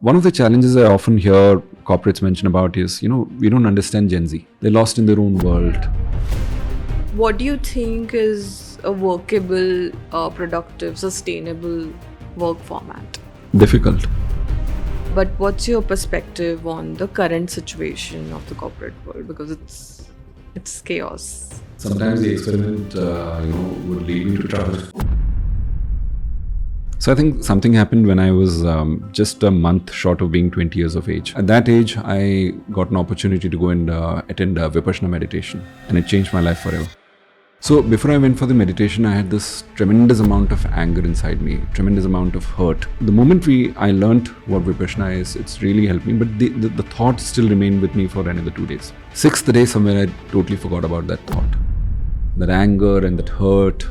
One of the challenges I often hear corporates mention about is, we don't understand Gen Z. They're lost in their own world. What do you think is a workable, productive, sustainable work format? Difficult. But what's your perspective on the current situation of the corporate world? Because it's chaos. Sometimes the experiment, would lead me to trouble. So I think something happened when I was just a month short of being 20 years of age. At that age, I got an opportunity to go and attend Vipassana meditation, and it changed my life forever. So before I went for the meditation, I had this tremendous amount of anger inside me, tremendous amount of hurt. The moment I learnt what Vipassana is, it's really helped me, but the thought still remained with me for another 2 days. Sixth day, somewhere I totally forgot about that thought. That anger and that hurt,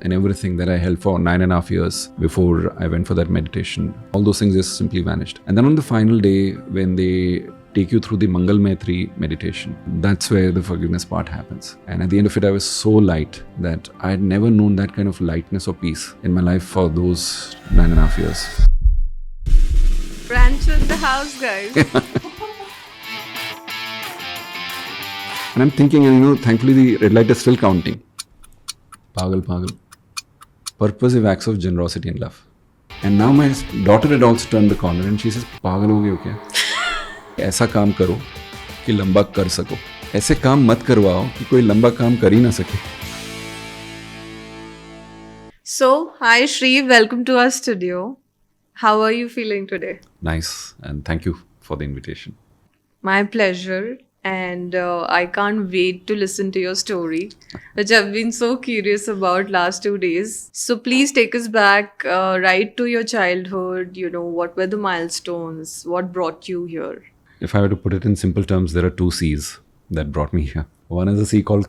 and everything that I held for 9.5 years before I went for that meditation, all those things just simply vanished. And then on the final day, when they take you through the Mangal Maitri meditation, that's where the forgiveness part happens. And at the end of it, I was so light that I had never known that kind of lightness or peace in my life for those 9.5 years. Rancho in the house, guys. And I'm thinking, thankfully the red light is still counting. Pagal. Purposive acts of generosity and love. And now my daughter had also turned the corner and she says, पागल हो गए हो क्या? ऐसा काम करो कि लंबा कर सको. ऐसे काम मत करवाओ कि कोई लंबा काम कर ही ना सके. So, hi Shri, welcome to our studio. How are you feeling today? Nice, and thank you for the invitation. My pleasure. And I can't wait to listen to your story, which I've been so curious about last 2 days. So please take us back right to your childhood. What were the milestones? What brought you here? If I were to put it in simple terms, there are 2 C's that brought me here. One is a C called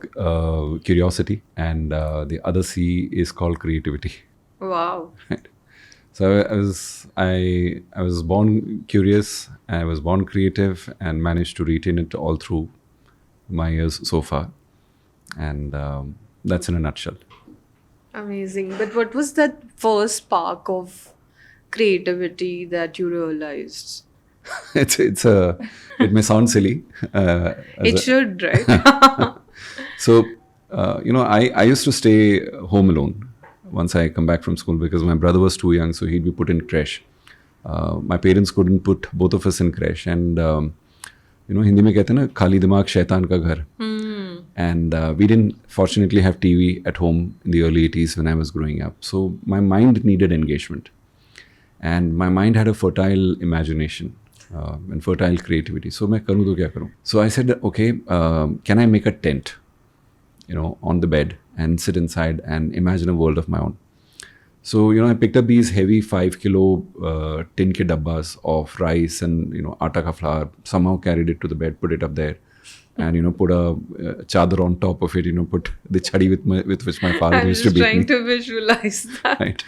curiosity, and the other C is called creativity. Wow. Right. So I was born curious, I was born creative, and managed to retain it all through my years so far. And that's in a nutshell. Amazing. But what was that first spark of creativity that you realized? It may sound silly. It should, right? So, I used to stay home alone once I come back from school because my brother was too young, so he'd be put in creche. My parents couldn't put both of us in creche, and Hindi में कहते हैं ना खाली दिमाग शैतान का घर. And we didn't fortunately have TV at home in the early 80s when I was growing up. So my mind needed engagement, and my mind had a fertile imagination and fertile creativity. So मैं करूँ तो क्या करूँ? So I said, okay, can I make a tent, on the bed and sit inside and imagine a world of my own. So, I picked up these heavy 5 kilo tin ke dabbas of rice and, atta ka flour, somehow carried it to the bed, put it up there, and, put a chadar on top of it, put the chadi with which my father used to beat me. I'm just trying to visualize that. Right.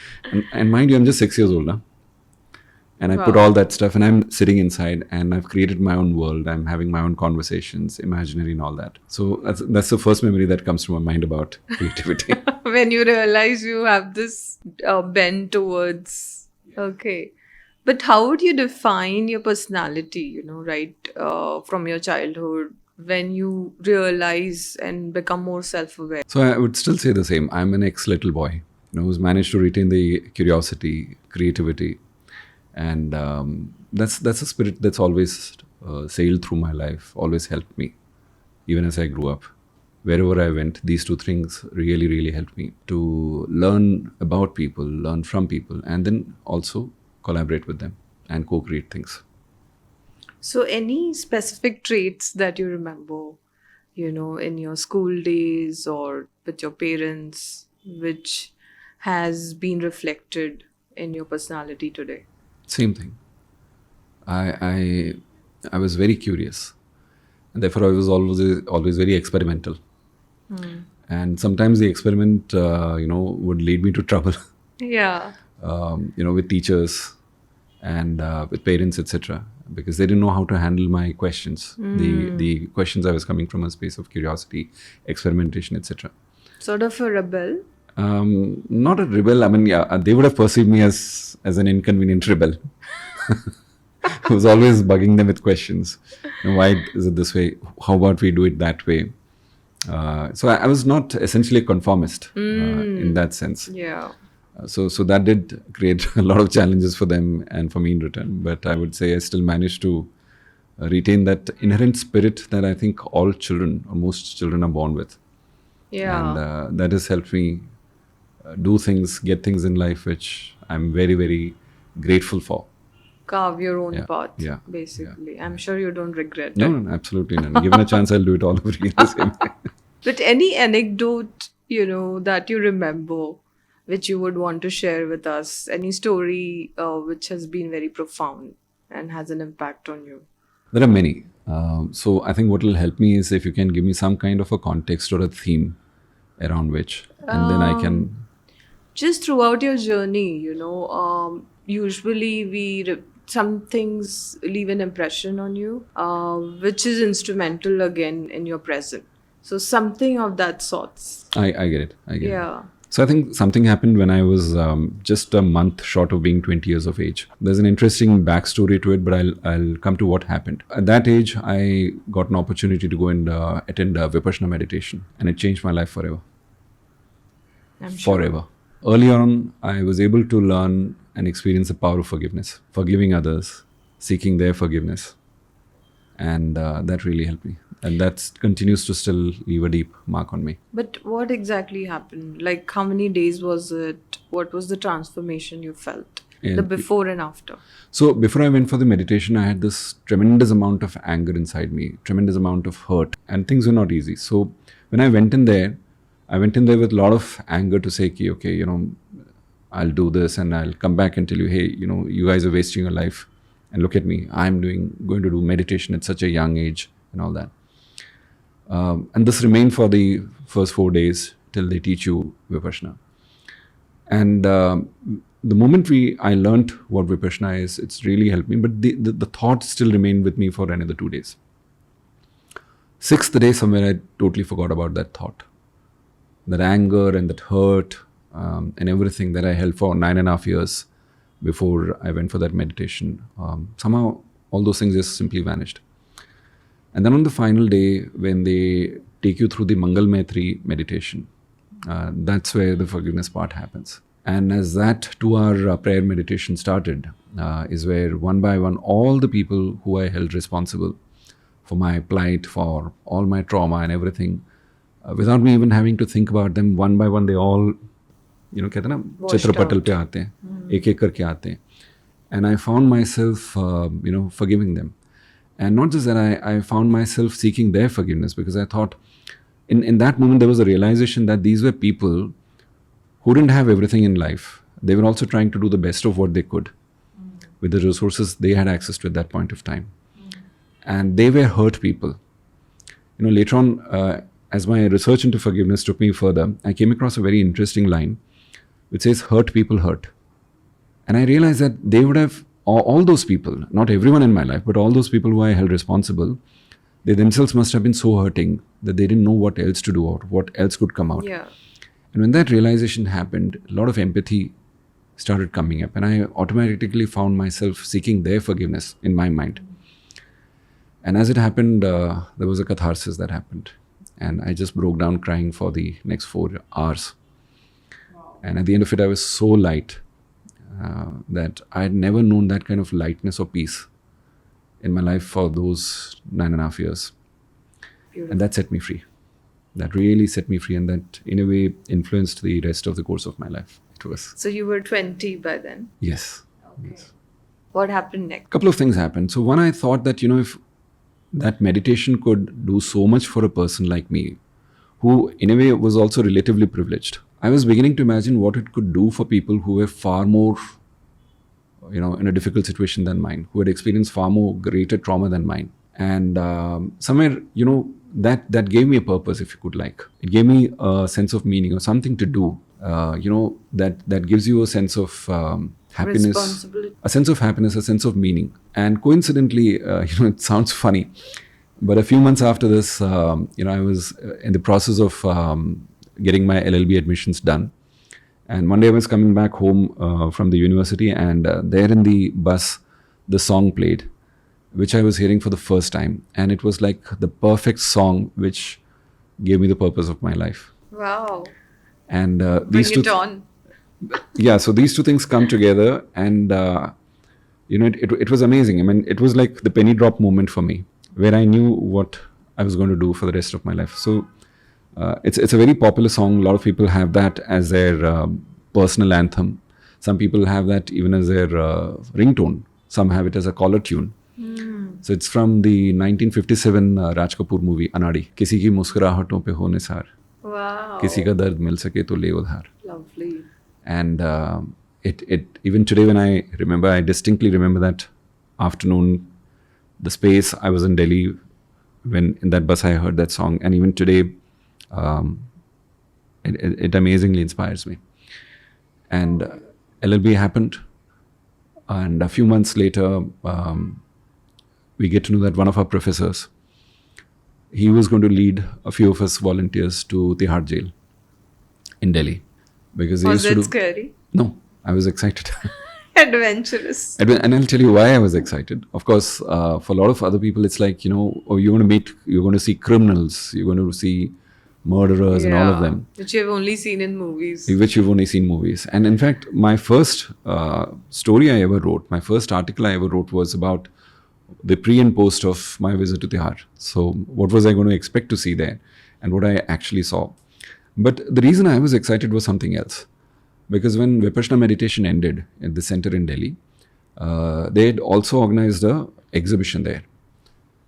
And mind you, I'm just 6 years old now. And I Wow. put all that stuff and I'm sitting inside and I've created my own world. I'm having my own conversations, imaginary and all that. So that's the first memory that comes to my mind about creativity. When you realize you have this bend towards, okay. But how would you define your personality, from your childhood when you realize and become more self-aware? So I would still say the same. I'm an ex-little boy, who's managed to retain the curiosity, creativity. And that's a spirit that's always sailed through my life, always helped me, even as I grew up. Wherever I went, these 2 things really, really helped me to learn about people, learn from people, and then also collaborate with them and co-create things. So any specific traits that you remember, in your school days or with your parents, which has been reflected in your personality today? Same thing. I was very curious, and therefore I was always very experimental. And sometimes the experiment, would lead me to trouble. Yeah. With teachers and with parents, etc. Because they didn't know how to handle my questions. The questions I was coming from a space of curiosity, experimentation, etc. Sort of a rebel. Not a rebel. I mean, yeah, they would have perceived me as an inconvenient rebel. was always bugging them with questions. Why is it this way? How about we do it that way? So I was not essentially a conformist in that sense. Yeah. So that did create a lot of challenges for them and for me in return. But I would say I still managed to retain that inherent spirit that I think all children or most children are born with. Yeah. And that has helped me do things, get things in life which I'm very, very grateful for. Carve your own path, yeah, basically. I'm sure you don't regret it. No, absolutely not. Given a chance, I'll do it all over again the same way. But any anecdote, that you remember, which you would want to share with us? Any story which has been very profound and has an impact on you? There are many. So I think what will help me is if you can give me some kind of a context or a theme around which, and then I can. Just throughout your journey, usually some things leave an impression on you, which is instrumental again in your present. So something of that sorts. I get it. Yeah. So I think something happened when I was just a month short of being 20 years of age. There's an interesting backstory to it, but I'll come to what happened. At that age, I got an opportunity to go and attend Vipassana meditation, and it changed my life forever. I'm sure. Forever. Early on, I was able to learn and experience the power of forgiveness, forgiving others, seeking their forgiveness. And that really helped me. And that continues to still leave a deep mark on me. But what exactly happened? Like, how many days was it? What was the transformation you felt? The before and after? So before I went for the meditation, I had this tremendous amount of anger inside me, tremendous amount of hurt, and things were not easy. So when I went in there with a lot of anger to say, okay, I'll do this and I'll come back and tell you, hey, you guys are wasting your life. And look at me, I'm going to do meditation at such a young age and all that. And this remained for the first 4 days till they teach you Vipassana. And the moment I learned what Vipassana is, it's really helped me. But the thought still remained with me for another 2 days. 6th day, somewhere I totally forgot about that thought. That anger and that hurt and everything that I held for 9.5 years before I went for that meditation. Somehow all those things just simply vanished. And then on the final day, when they take you through the Mangal Maitri meditation, that's where the forgiveness part happens. And as that 2-hour prayer meditation started, is where one by one, all the people who I held responsible for my plight, for all my trauma and everything, without me even having to think about them, one by one, they all, कहते हैं ना, चित्रपटल पे आते हैं, एक-एक करके आते हैं. And I found myself, forgiving them. And not just that, I found myself seeking their forgiveness, because I thought in that moment there was a realization that these were people who didn't have everything in life. They were also trying to do the best of what they could with the resources they had access to at that point of time. And they were hurt people. Later on, as my research into forgiveness took me further, I came across a very interesting line which says, hurt people hurt. And I realized that they would have, all those people, not everyone in my life, but all those people who I held responsible, they themselves must have been so hurting that they didn't know what else to do or what else could come out. Yeah. And when that realization happened, a lot of empathy started coming up, and I automatically found myself seeking their forgiveness in my mind. And as it happened, there was a catharsis that happened. And I just broke down crying for the next 4 hours. And at the end of it, I was so light that I had never known that kind of lightness or peace in my life for those 9.5 years. Beautiful. And that set me free. That really set me free, and that in a way influenced the rest of the course of my life. It was. So you were 20 by then? Yes. Okay. Yes. What happened next? A couple of things happened. So one, I thought that, if that meditation could do so much for a person like me, who in a way was also relatively privileged, I was beginning to imagine what it could do for people who were far more, in a difficult situation than mine, who had experienced far more greater trauma than mine. And somewhere, that gave me a purpose, if you could like. It gave me a sense of meaning or something to do, that gives you a sense of happiness, a sense of happiness, a sense of meaning. And coincidentally, it sounds funny, but a few months after this, I was in the process of getting my LLB admissions done. And one day I was coming back home from the university, and there in the bus, the song played. which I was hearing for the first time, and it was like the perfect song which gave me the purpose of my life. Wow. And Bring these two, it on. yeah, so these two things come together, and it was amazing. I mean, it was like the penny drop moment for me, where I knew what I was going to do for the rest of my life. So it's a very popular song. A lot of people have that as their personal anthem. Some people have that even as their ringtone. Some have it as a collar tune. So it's from the 1957 Raj Kapoor movie Anadi. किसी की मुस्कुराहटों पे हो Nisar, Wow. किसी का दर्द मिल सके तो ले उधार. Lovely. And it even today when I remember, I distinctly remember that afternoon, the space I was in Delhi when in that bus I heard that song, and even today it amazingly inspires me. And LLB happened, and a few months later we get to know that one of our professors, he was going to lead a few of us volunteers to Tihar jail in Delhi, because they Was used to it do. scary? No, I was excited. Adventurous. And I'll tell you why I was excited. Of course, for a lot of other people, it's like, oh, you're going to see criminals, you're going to see murderers and all of them, Which you've only seen in movies. which you've only seen movies. And in fact, my first story I ever wrote, my first article I ever wrote was about the pre and post of my visit to Tihar. So what was I going to expect to see there, and what I actually saw. But the reason I was excited was something else. Because when Vipassana meditation ended at the center in Delhi, they had also organized a exhibition there,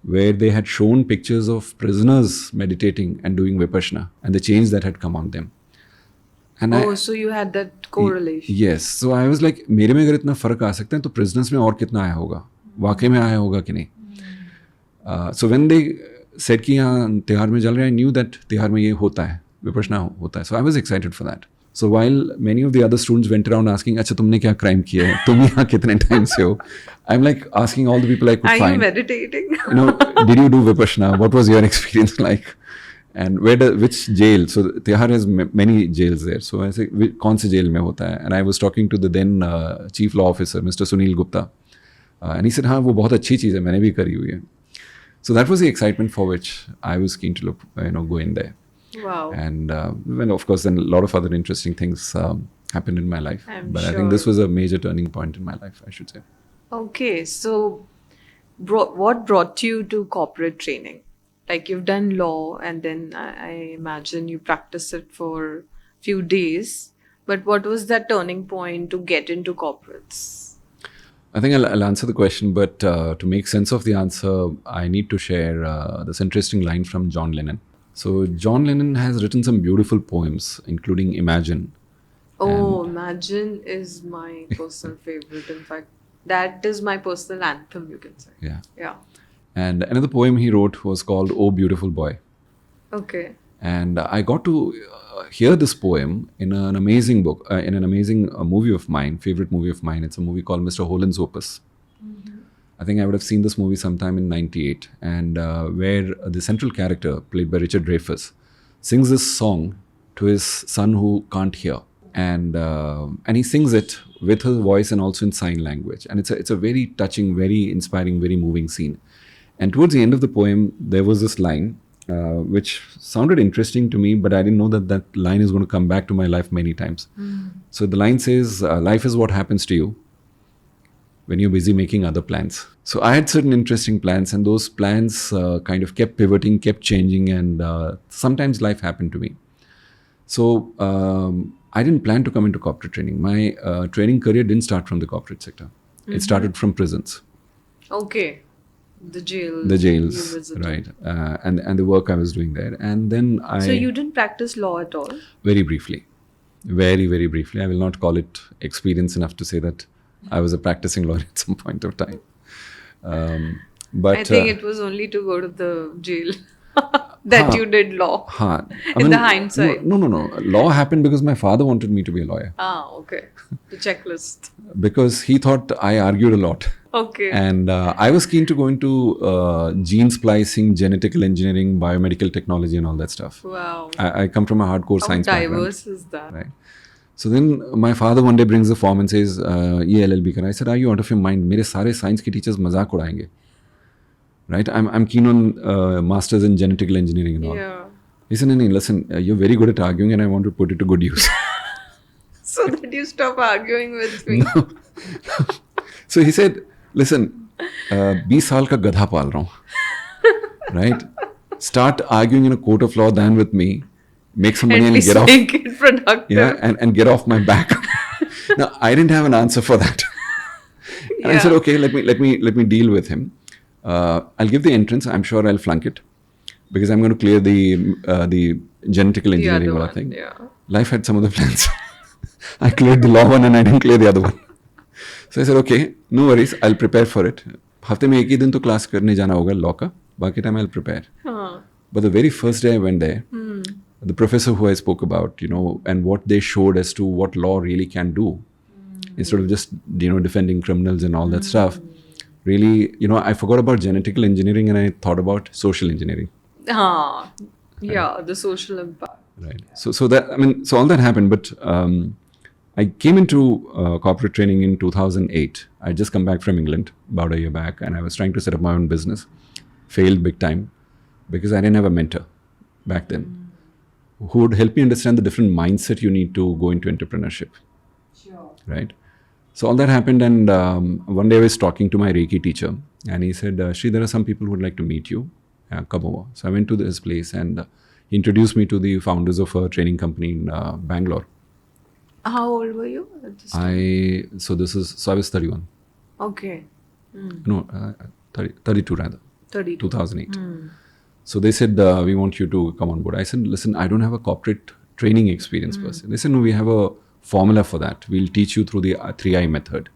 where they had shown pictures of prisoners meditating and doing Vipassana, and the change that had come on them. And So you had that correlation. yes, so I was like, मेरे में अगर इतना फर्क आ सकता है तो prisoners में और कितना आया होगा, वाकई में आया होगा कि नहीं. So when they said कि यहाँ तिहार में चल रहा है, I knew that तिहार में ये होता है, Vipassana होता है. So I was excited for that. So while many of the other students went around asking, अच्छा तुमने क्या crime किया है, तुम यहाँ कितने time से हो, I'm like asking all the people I could Are find. you meditating? Did you do Vipassana? What was your experience like? And which jail? So Tihar has many jails there. So I said, कौन से jail में होता है? And I was talking to the then chief law officer, Mr. Sunil Gupta. And he said, हाँ वो बहुत अच्छी चीज़ है, मैंने भी करी हुई है. So that was the excitement for which I was keen to go in there. Wow. And well, of course, then a lot of other interesting things happened in my life. I'm I think this was a major turning point in my life, I should say. Okay, so what brought you to corporate training? Like you've done law, and then I imagine you practiced it for few days. But what was that turning point to get into corporates? I think I'll answer the question, but to make sense of the answer, I need to share this interesting line from John Lennon. So John Lennon has written some beautiful poems, including Imagine. Oh, Imagine is my personal favorite. In fact, that is my personal anthem, you can say. Yeah. Yeah. And another poem he wrote was called Oh Beautiful Boy. Okay. And I got to hear this poem in an amazing book, in an amazing movie of mine, favorite movie of mine. It's a movie called Mr. Holland's Opus. I think I would have seen this movie sometime in 98, and where the central character, played by Richard Dreyfuss, sings this song to his son who can't hear. And he sings it with his voice and also in sign language. And it's a very touching, very inspiring, very moving scene. And towards the end of the poem, there was this line which sounded interesting to me, but I didn't know that line is going to come back to my life many times. So the line says, life is what happens to you when you're busy making other plans. So I had certain interesting plans, and those plans kind of kept pivoting, kept changing, and sometimes life happened to me. So I didn't plan to come into corporate training. My training career didn't start from the corporate sector. It started from prisons. Okay. The jails. The you jails, visited. right. And the work I was doing there. And then So you didn't practice law at all? Very briefly. Very, very briefly. I will not call it experience enough to say that I was a practicing lawyer at some point of time. But I think it was only to go to the jail that you did law. In the hindsight. No. Law happened because my father wanted me to be a lawyer. Okay. The checklist. Because he thought I argued a lot. Okay. And I was keen to go into gene splicing, genetical engineering, biomedical technology and all that stuff. Wow. I come from a hardcore science background. How diverse is that? Right. So then my father one day brings the form and says, ये LLB करना. I said, are you out of your mind? मेरे सारे science के teachers मजाक उड़ाएंगे. right? I'm keen on masters in genetical engineering and all. Yeah. He said, no, listen, you're very good at arguing and I want to put it to good use. So that you stop arguing with me. No. So he said, listen, 20 साल का गधा पाल रहा हूँ, right? Start arguing in a court of law than with me. Make some money At and least get off. make it productive. Yeah, and get off my back. Now I didn't have an answer for that, and I said, okay, let me deal with him. I'll give the entrance. I'm sure I'll flunk it because I'm going to clear the genetical The engineering other wala one, thing. yeah. Life had some other plans. I cleared the law one and I didn't clear the other one. So I said, okay, no worries, I'll prepare for it. हफ्ते में एक ही दिन तो class करने जाना होगा law का, बाकी time I'll prepare. But the very first day I went there, the professor who I spoke about, and what they showed as to what law really can do, instead of just, defending criminals and all that stuff, really, I forgot about genetical engineering and I thought about social engineering. Yeah, the social impact. Right. So all that happened, but I came into corporate training in 2008. I'd just come back from England about a year back, and I was trying to set up my own business. Failed big time because I didn't have a mentor back then who would help me understand the different mindset you need to go into entrepreneurship. Sure. Right. So all that happened, and one day I was talking to my Reiki teacher, and he said, Shri, there are some people who would like to meet you. Come over. So I went to this place, and he introduced me to the founders of a training company in Bangalore. How old were you at this time? I was 31. Okay. No, 32 rather. 32. 2008. So they said, we want you to come on board. I said, listen, I don't have a corporate training experience per se. They said, no, we have a formula for that. We'll teach you through the 3I method.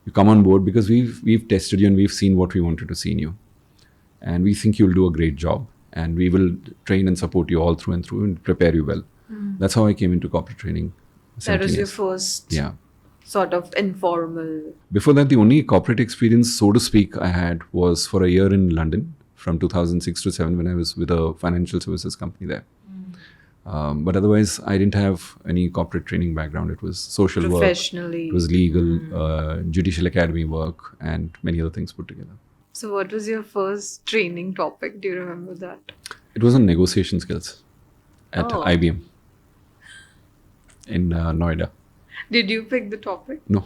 You come on board because we've tested you and we've seen what we wanted to see in you. And we think you'll do a great job. And we will train and support you all through and through and prepare you well. That's how I came into corporate training. That was 17 your years. first sort of informal. Before that, the only corporate experience, so to speak, I had was for a year in London from 2006 to 7 when I was with a financial services company there. But otherwise, I didn't have any corporate training background. It was social work. Professionally. It was legal, judicial academy work, and many other things put together. So what was your first training topic? Do you remember that? It was on negotiation skills at Oh. IBM in Noida. Did you pick the topic? No.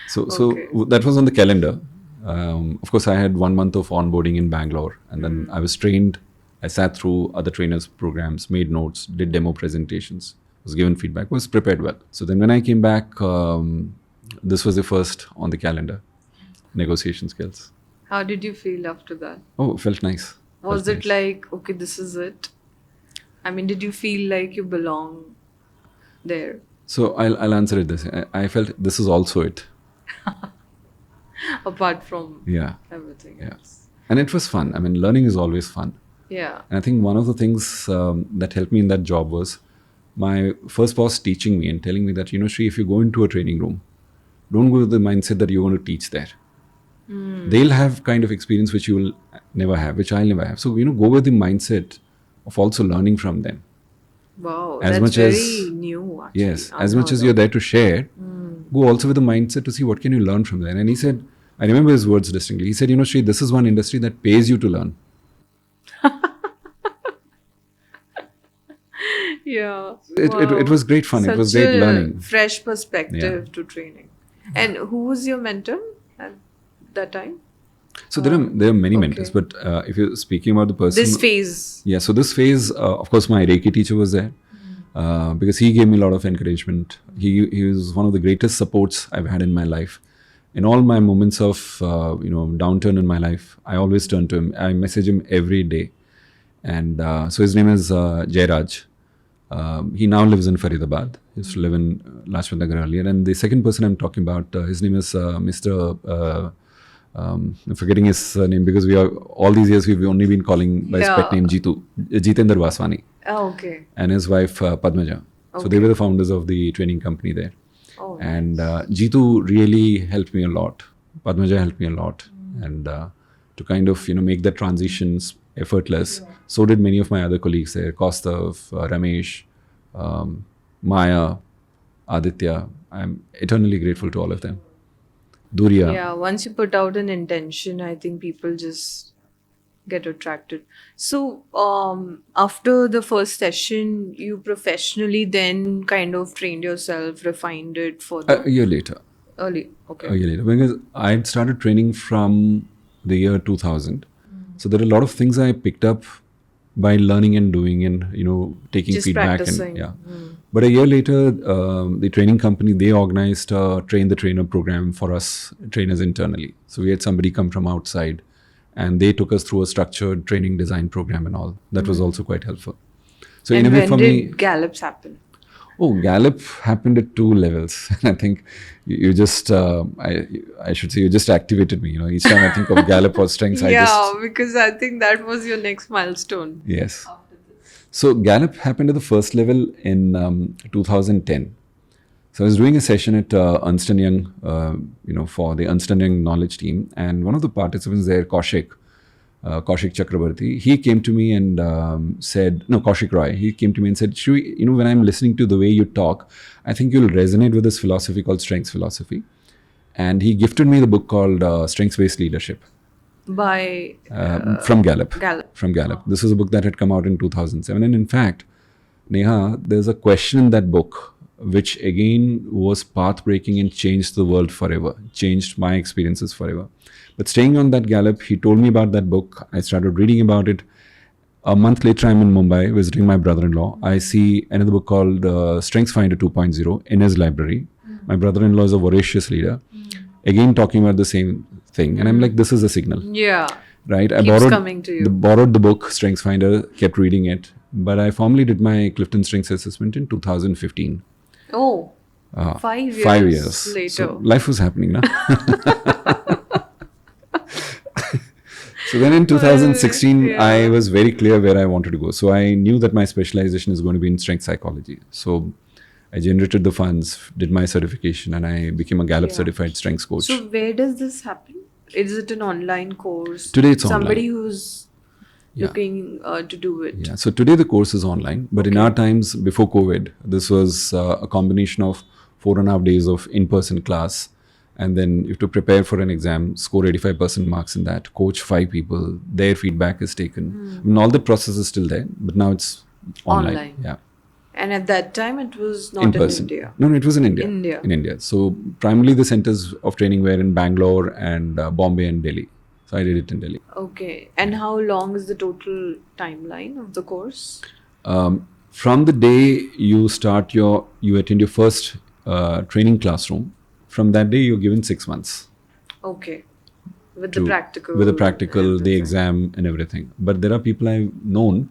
So Okay. that was on the calendar. Of course, I had 1 month of onboarding in Bangalore, and then I was trained. I sat through other trainers' programs, made notes, did demo presentations, was given feedback, was prepared well. So then when I came back, this was the first on the calendar, negotiation skills. How did you feel after that? Oh, it felt nice. Was Felt it nice. like, okay, this is it? I mean, did you feel like you belong there? So I'll answer it this. I felt this is also it. Apart from Yeah. everything Yeah. else. And it was fun. I mean, learning is always fun. Yeah. And I think one of the things that helped me in that job was my first boss teaching me and telling me that, Shri, if you go into a training room, don't go with the mindset that you're going to teach there. They'll have kind of experience which you will never have, which I'll never have. So, go with the mindset of also learning from them. Wow. As that's much very as- new, actually. Yes, as much as you're there to share, go also with the mindset to see what can you learn from there. And he said, I remember his words distinctly. He said, Shri, this is one industry that pays you to learn. Yeah. It was great fun. It was Such great a learning. fresh perspective to training. And who was your mentor at that time? So there are many mentors, okay. but if you're speaking about the person, This phase. yeah. So this phase, of course, my Reiki teacher was there because he gave me a lot of encouragement. He was one of the greatest supports I've had in my life. In all my moments of downturn in my life, I always turn to him. I message him every day, and so his name is Jairaj. He now lives in Faridabad. He used to live in Lajpat Nagar earlier. And the second person I'm talking about, his name is Mr. I'm forgetting his name because all these years we've only been calling by his pet name Jitendra Vaswani, Oh, okay. and his wife Padmaja. So they were the founders of the training company there. Oh, And Jitu really helped me a lot. Padmaja helped me a lot. And to kind of, make that transitions effortless. So did many of my other colleagues there, Kaustav, Ramesh, Maya, Aditya. I'm eternally grateful to all of them. Duriya. Yeah, once you put out an intention, I think people just get attracted. So, after the first session, you professionally then kind of trained yourself, refined it further. A year later. Early, A okay. year later. Because I had started training from the year 2000. So there are a lot of things I picked up by learning and doing and, taking Just feedback and practicing. yeah. But a year later, the training company, they organized a train the trainer program for us trainers internally. So we had somebody come from outside and they took us through a structured training design program and all. That was also quite helpful. So in And a way when for did me, Gallops happen? oh, Gallop happened at two levels. I think you just, I should say, you just activated me. Each time I think of Gallop or strengths, I just, Yeah, because I think that was your next milestone. yes. So Gallop happened at the first level in 2010. So I was doing a session at Ernst& Young, for the Ernst& Young knowledge team. And one of the participants there, Kaushik Chakrabarti, he came to me and said, no, Kaushik Roy, he came to me and said, Shri, when I'm listening to the way you talk, I think you'll resonate with this philosophy called strengths philosophy. And he gifted me the book called Strengths-Based Leadership By from Gallup. Gallup. From Gallup. This was a book that had come out in 2007. And in fact, Nehha, there's a question in that book which again was path-breaking and changed the world forever, changed my experiences forever. But staying on that Gallup, he told me about that book. I started reading about it. A month later, I'm in Mumbai visiting my brother-in-law. I see another book called Strengths Finder 2.0 in his library. My brother-in-law is a voracious leader. Again, talking about the same thing. And I'm like, this is a signal. Yeah. Right? I Keeps coming to you. borrowed the book, Strengths Finder, kept reading it. But I formally did my Clifton Strengths Assessment in 2015. Oh, 5 years 5 years later. So life was happening now. So then in 2016, Yeah. I was very clear where I wanted to go. So I knew that my specialization is going to be in strength psychology. So I generated the funds, did my certification, and I became a Gallup Yeah. certified strengths coach. So where does this happen? Is it an online course? Today it's Somebody online. who's Yeah. looking to do it. Yeah. So today the course is online, but in our times before COVID, this was a combination of 4.5 days of in-person class. And then you have to prepare for an exam, score 85% marks in that, coach 5 people, their feedback is taken. I mean, all the process is still there, but now it's online. Yeah. And at that time, it was not In in person. India. No, it was in India. India. In India. So primarily the centers of training were in Bangalore and Bombay and Delhi. So I did it in Delhi. Okay. And how long is the total timeline of the course? From the day you attend your first training classroom, from that day you're given 6 months. Okay. With the practical. With the practical, the everything. exam and everything. But there are people I've known,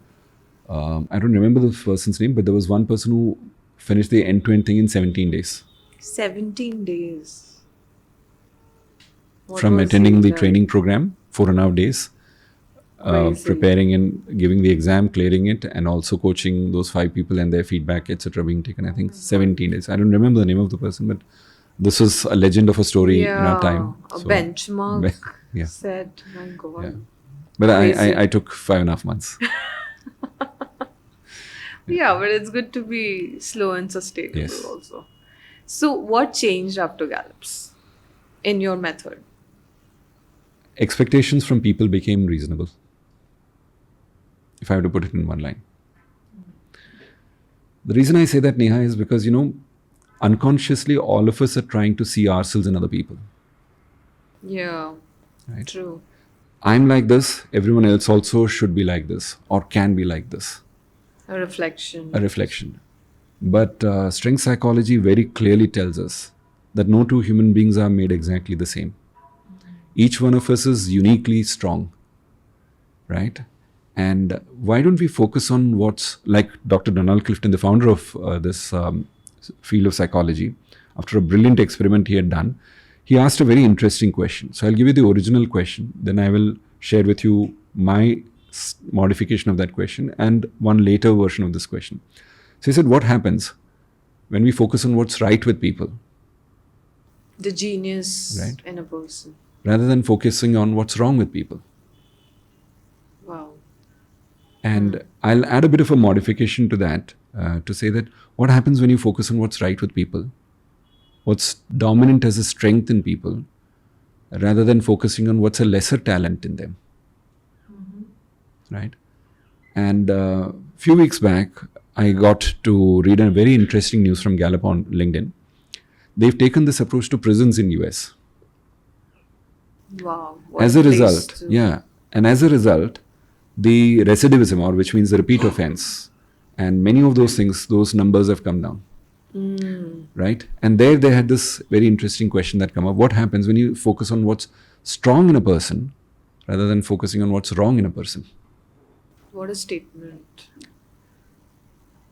I don't remember the person's name, but there was one person who finished the end-to-end thing in 17 days. 17 days. What From was attending he the like? training program, 4.5 days, Crazy. preparing and giving the exam, clearing it, and also coaching those 5 people and their feedback, etc. being taken. I think 17 days. I don't remember the name of the person, but this was a legend of a story in our time. A So, benchmark yeah. set. My God. Yeah. But Crazy. I took 5.5 months. Yeah, but it's good to be slow and sustainable Yes. also. So, what changed after Gallops in your method? Expectations from people became reasonable. If I have to put it in one line. The reason I say that, Neha, is because, unconsciously all of us are trying to see ourselves in other people. Yeah, Right. true. I'm like this, everyone else also should be like this or can be like this. A reflection. A reflection. But strength psychology very clearly tells us that no two human beings are made exactly the same. Each one of us is uniquely strong, right? And why don't we focus on what's like Dr. Donald Clifton, the founder of this field of psychology, after a brilliant experiment he had done, he asked a very interesting question. So I'll give you the original question, then I will share with you my modification of that question and one later version of this question. So he said, what happens when we focus on what's right with people The genius Right. in a person. rather than focusing on what's wrong with people? Wow. And I'll add a bit of a modification to that to say that what happens when you focus on what's right with people, what's dominant as a strength in people, rather than focusing on what's a lesser talent in them. Right? And few weeks back, I got to read a very interesting news from Gallup on LinkedIn. They've taken this approach to prisons in US. Wow. What As a place result, to- yeah, and as a result, the recidivism, or which means the repeat offense, and many of those things, those numbers have come down. Right? And there they had this very interesting question that come up. What happens when you focus on what's strong in a person rather than focusing on what's wrong in a person? What a statement.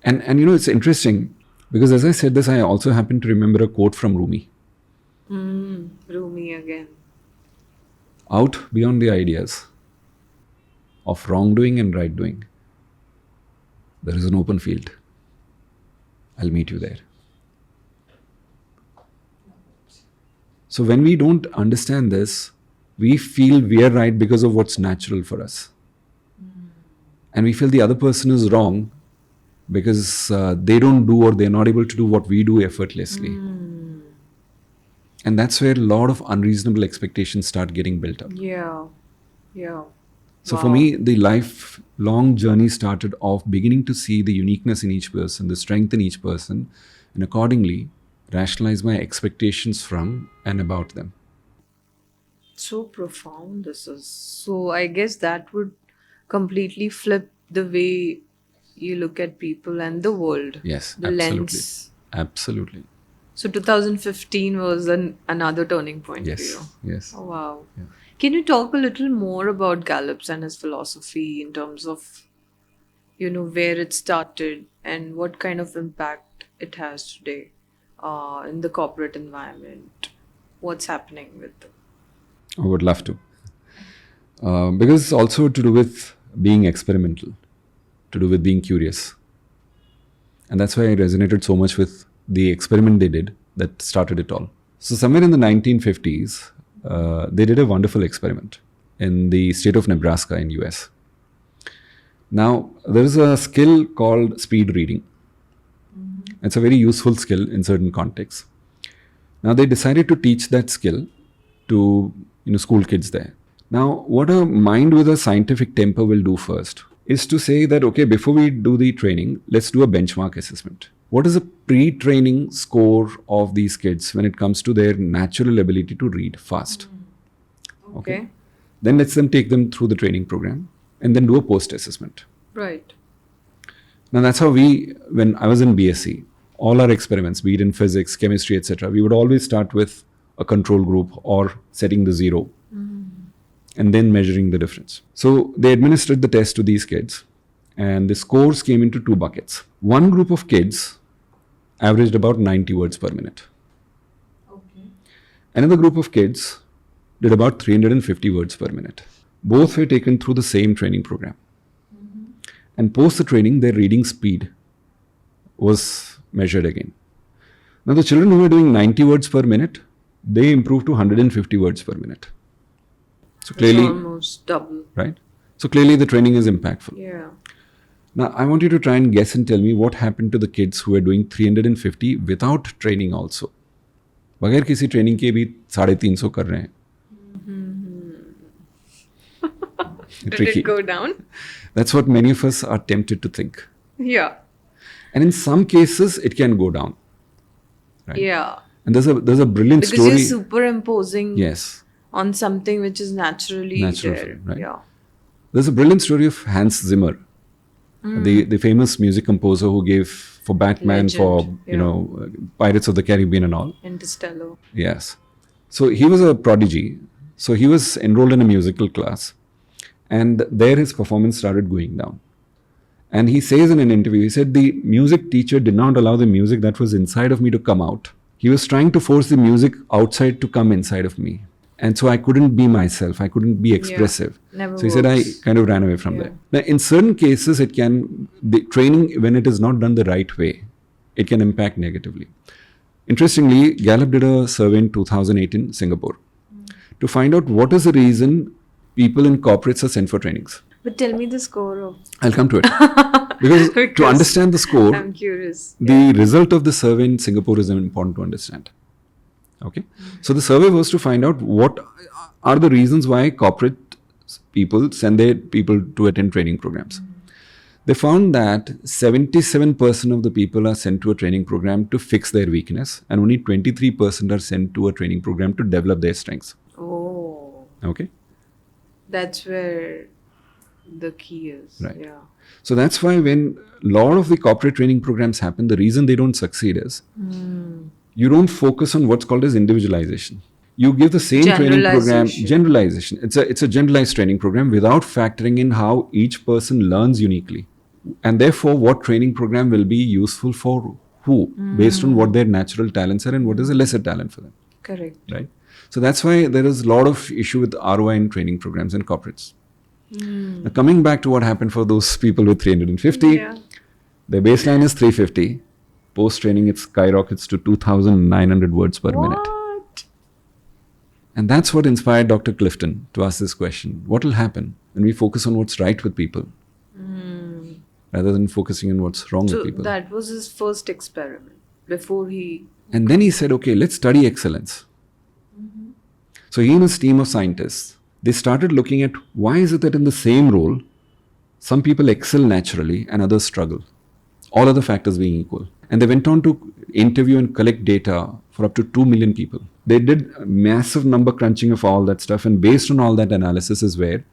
And you know, it's interesting because as I said this, I also happen to remember a quote from Rumi. Rumi again. Out beyond the ideas of wrongdoing and right doing, there is an open field. I'll meet you there. So when we don't understand this, we feel we are right because of what's natural for us. And we feel the other person is wrong because they don't do or they're not able to do what we do effortlessly. And that's where a lot of unreasonable expectations start getting built up. Yeah. Yeah. So for me, the lifelong journey started off beginning to see the uniqueness in each person, the strength in each person, and accordingly rationalize my expectations from and about them. So profound this is. So I guess that would completely flip the way you look at people and the world. Yes, The absolutely. lens. Absolutely. So 2015 was another turning point for Yes, you. yes. Oh, wow. Yeah. Can you talk a little more about Gallup's and his philosophy in terms of, where it started and what kind of impact it has today in the corporate environment? What's happening with them? I would love to. Because it's also to do with being experimental, to do with being curious. And that's why I resonated so much with the experiment they did that started it all. So somewhere in the 1950s, they did a wonderful experiment in the state of Nebraska in US. Now, there is a skill called speed reading. It's a very useful skill in certain contexts. Now, they decided to teach that skill to school kids there. Now, what a mind with a scientific temper will do first is to say that, okay, before we do the training, let's do a benchmark assessment. What is the pre-training score of these kids when it comes to their natural ability to read fast? Okay. Then let's them take them through the training program and then do a post-assessment. Right. Now that's how when I was in BSc, all our experiments, be it in physics, chemistry, etc., we would always start with a control group or setting the zero and then measuring the difference. So they administered the test to these kids and the scores came into two buckets. One group of kids averaged about 90 words per minute. Okay. Another group of kids did about 350 words per minute. Both were taken through the same training program. And post the training, their reading speed was measured again. Now the children who were doing 90 words per minute, they improved to 150 words per minute. So clearly, almost double. right? So clearly the training is impactful. Yeah. Now I want you to try and guess and tell me what happened to the kids who were doing 350 without training also. बगैर किसी training के भी 350 कर रहे हैं. Did Tricky. it go down? That's what many of us are tempted to think. Yeah. And in some cases, it can go down. Right? Yeah. And there's a brilliant Because story. you're superimposing Yes. on something which is naturally Natural there. for you, right? Yeah. There's a brilliant story of Hans Zimmer, the famous music composer who gave for Batman, for Legend, Pirates of the Caribbean and all. Interstellar. Yes. So he was a prodigy. So he was enrolled in a musical class. And there his performance started going down. And he says in an interview, he said, the music teacher did not allow the music that was inside of me to come out. He was trying to force the music outside to come inside of me. And so I couldn't be myself. I couldn't be expressive. Never So he said, I works. kind of ran away from there. Now, in certain cases, the training, when it is not done the right way, it can impact negatively. Interestingly, Gallup did a survey in 2008 in Singapore to find out what is the reason people in corporates are sent for trainings. But tell me the score of. I'll come to it. Because to Because understand the score, I'm curious. the result of the survey in Singapore is important to understand. Okay. So the survey was to find out what are the reasons why corporate people send their people to attend training programs. They found that 77% of the people are sent to a training program to fix their weakness, and only 23% are sent to a training program to develop their strengths. Oh, Okay. that's where the key is. Right. Yeah. So that's why when a lot of the corporate training programs happen, the reason they don't succeed is you don't focus on what's called as individualization. You give the same training program, generalization. It's a generalized training program without factoring in how each person learns uniquely. And therefore, what training program will be useful for who, based on what their natural talents are and what is a lesser talent for them. Correct. Right? So that's why there is a lot of issue with ROI in training programs and corporates. Now, coming back to what happened for those people with 350, their baseline is 350. Post training, it skyrockets to 2,900 words per minute. What? And that's what inspired Dr. Clifton to ask this question. What will happen when we focus on what's right with people rather than focusing on what's wrong with people? So that was his first experiment before he... And then he said, okay, let's study excellence. So he and his team of scientists, they started looking at why is it that in the same role, some people excel naturally and others struggle, all other factors being equal. And they went on to interview and collect data for up to 2 million people. They did a massive number crunching of all that stuff, and based on all that analysis is where,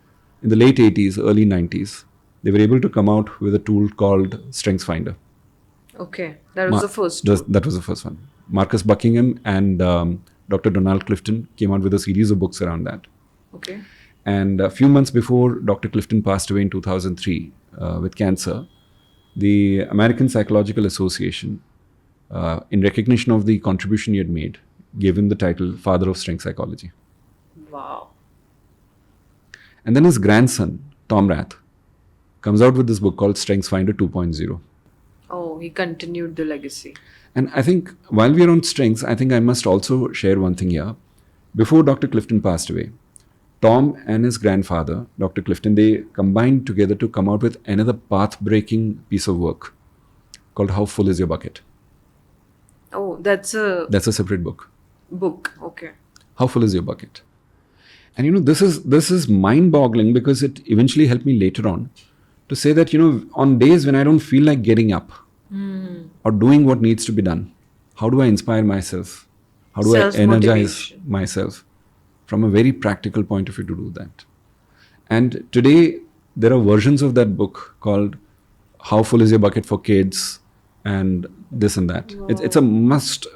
in the late 80s, early 90s, they were able to come out with a tool called StrengthsFinder. Okay, that was the first tool. That was the first one. Marcus Buckingham and Dr. Donald Clifton came out with a series of books around that. Okay. And a few months before Dr. Clifton passed away in 2003 with cancer, the American Psychological Association, in recognition of the contribution he had made, gave him the title Father of Strength Psychology. Wow. And then his grandson, Tom Rath, comes out with this book called StrengthsFinder 2.0. Oh, he continued the legacy. And I think while we are on strengths, I think I must also share one thing here. Before Dr. Clifton passed away, Tom and his grandfather, Dr. Clifton, they combined together to come out with another path-breaking piece of work called How Full Is Your Bucket? Oh, that's a separate book. Okay. How full is your bucket? And this is mind-boggling because it eventually helped me later on to say that, on days when I don't feel like getting up or doing what needs to be done, how do I inspire myself? How do I energize myself from a very practical point of view to do that? And today, there are versions of that book called How Full Is Your Bucket for Kids and this and that. Wow. It's a must.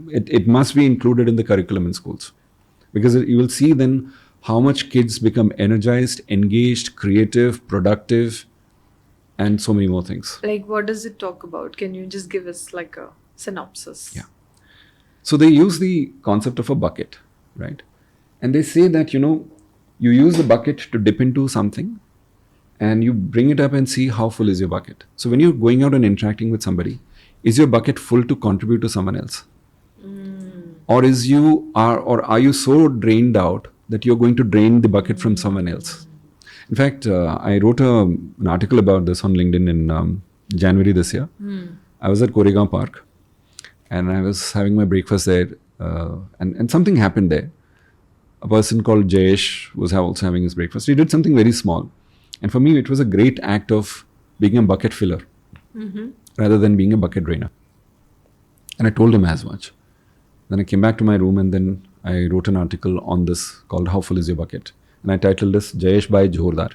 It must be included in the curriculum in schools, because you will see then how much kids become energized, engaged, creative, productive, and so many more things. Like, what does it talk about? Can you just give us like a synopsis? Yeah. So they use the concept of a bucket, right? And they say that, you use the bucket to dip into something and you bring it up and see how full is your bucket. So when you're going out and interacting with somebody, is your bucket full to contribute to someone else? Or are you so drained out that you're going to drain the bucket from someone else? In fact, I wrote an article about this on LinkedIn in January this year. I was at Koregaon Park and I was having my breakfast there, and something happened there. A person called Jayesh was also having his breakfast. He did something very small. And for me, it was a great act of being a bucket filler rather than being a bucket drainer. And I told him as much. Then I came back to my room and then I wrote an article on this called How Full Is Your Bucket? And I titled this Jayesh Bhai Jhordar.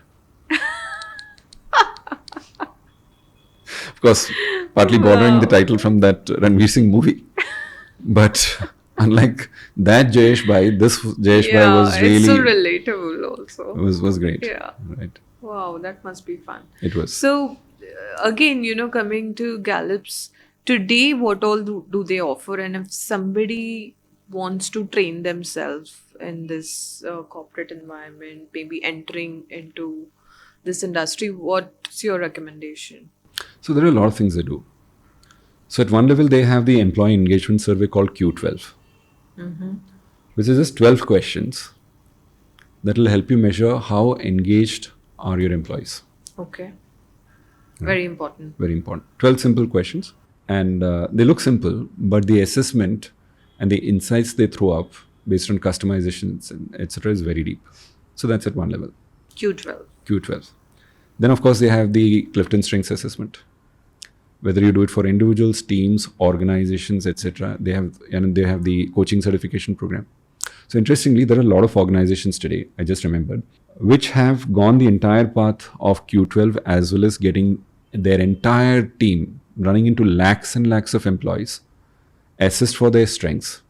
Of course, partly borrowing the title from that Ranveer Singh movie. But unlike that Jayesh Bhai, this Jayesh Bhai was really... it's so relatable also. Was great. Yeah. Right. Wow, that must be fun. It was. So, again, coming to Gallups, today what all do they offer? And if somebody wants to train themselves in this corporate environment, maybe entering into this industry, what's your recommendation? So there are a lot of things they do. So at one level, they have the employee engagement survey called Q12, which is just 12 questions that will help you measure how engaged are your employees. Okay. Very important. Very important. 12 simple questions. And they look simple, but the assessment and the insights they throw up based on customizations and etc. is very deep. So that's at one level. Q12. Q12. Then of course they have the Clifton Strengths Assessment. Whether you do it for individuals, teams, organizations, etc., they have the coaching certification program. So interestingly, there are a lot of organizations today, I just remembered, which have gone the entire path of Q12 as well as getting their entire team running into lakhs and lakhs of employees, assessed for their strengths.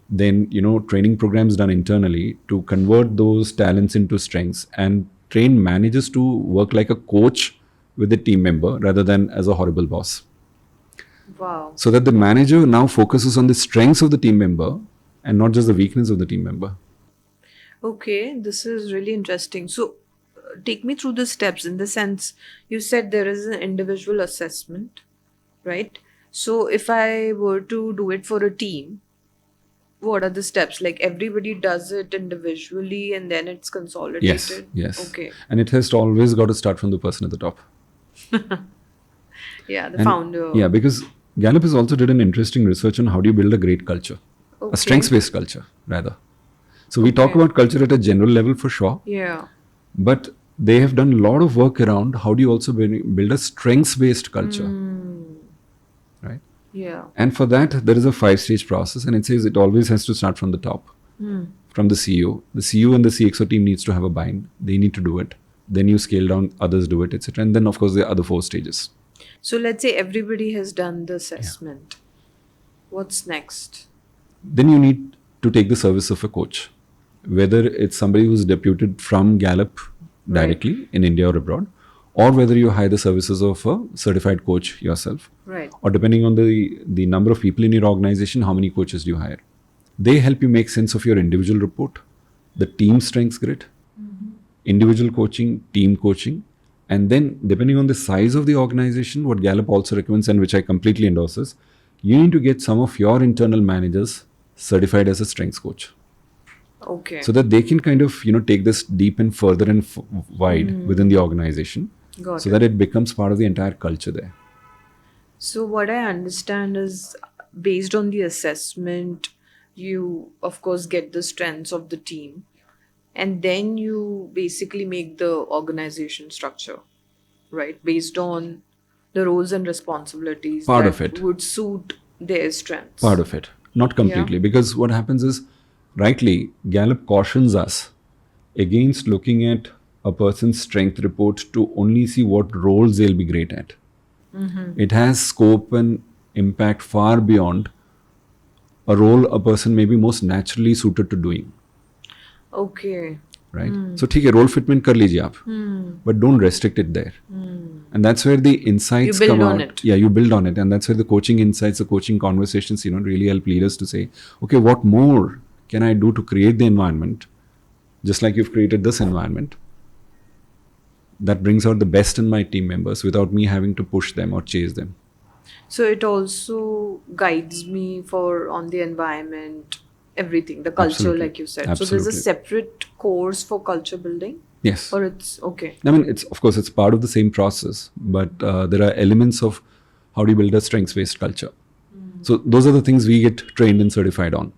Then, training programs done internally to convert those talents into strengths and train managers to work like a coach with the team member rather than as a horrible boss. Wow. So that the manager now focuses on the strengths of the team member and not just the weakness of the team member. Okay, this is really interesting. So, take me through the steps in the sense you said there is an individual assessment, right? So, if I were to do it for a team, what are the steps? Like everybody does it individually and then it's consolidated? Yes. Okay. And it has always got to start from the person at the top. Yeah, the And- founder. Yeah, because Gallup has also did an interesting research on how do you build a great culture, Okay. a strengths-based culture, rather. So we talk Okay. about culture at a general level for sure, Yeah. but they have done a lot of work around how do you also build a strengths-based culture, right? Yeah. And for that, there is a 5-stage process, and it says it always has to start from the top, from the CEO. The CEO and the CXO team needs to have a buy-in. They need to do it. Then you scale down, others do it, etc. And then, of course, the other 4 stages. So, let's say everybody has done the assessment. What's next? Then you need to take the service of a coach, whether it's somebody who's deputed from Gallup directly in India or abroad, or whether you hire the services of a certified coach yourself, Right. or depending on the number of people in your organization, how many coaches do you hire. They help you make sense of your individual report, the team strengths grid, individual coaching, team coaching, and then depending on the size of the organization, what Gallup also recommends and which I completely endorse is, you need to get some of your internal managers certified as a strengths coach, Okay. so that they can kind of take this deep and further and wide within the organization, Got so it. that it becomes part of the entire culture there. So, what I understand is based on the assessment, you of course get the strengths of the team, and then you basically make the organization structure, right? Based on the roles and responsibilities Part that of it. would suit their strengths. Part of it, not completely, because what happens is, rightly, Gallup cautions us against looking at a person's strength report to only see what roles they'll be great at. It has scope and impact far beyond a role a person may be most naturally suited to doing, Okay. right? So ठीक है, role fitment कर लीजिए आप, but don't restrict it there. And that's where the insights You build come on out. it. Yeah, you build on it, and that's where the coaching insights, the coaching conversations, really help leaders to say, okay, what more can I do to create the environment, just like you've created this environment, that brings out the best in my team members without me having to push them or chase them. So it also guides me for on the environment, everything, the culture, Absolutely. like you said. So there's a Absolutely. separate course for culture building, Yes. or it's okay. I mean, of course, it's part of the same process, but there are elements of how do you build a strengths-based culture. So those are the things we get trained and certified on,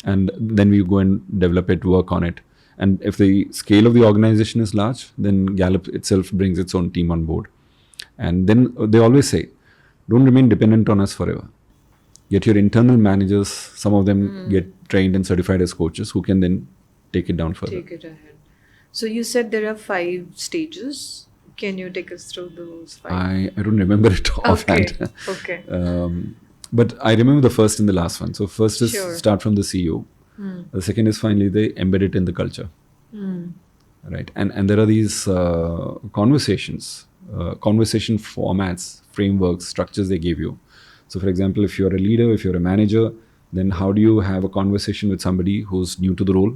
and then we go and develop it, work on it. And if the scale of the organization is large, then Gallup itself brings its own team on board. And then they always say, don't remain dependent on us forever. Get your internal managers, some of them get trained and certified as coaches who can then take it down further. Take it ahead. So you said there are 5 stages. Can you take us through those 5? I don't remember it offhand. Okay. But I remember the first and the last one. So first is Sure. start from the CEO. The second is finally they embed it in the culture. Right. And there are these conversation formats, frameworks, structures they give you. So for example, if you're a leader, if you're a manager, then how do you have a conversation with somebody who's new to the role,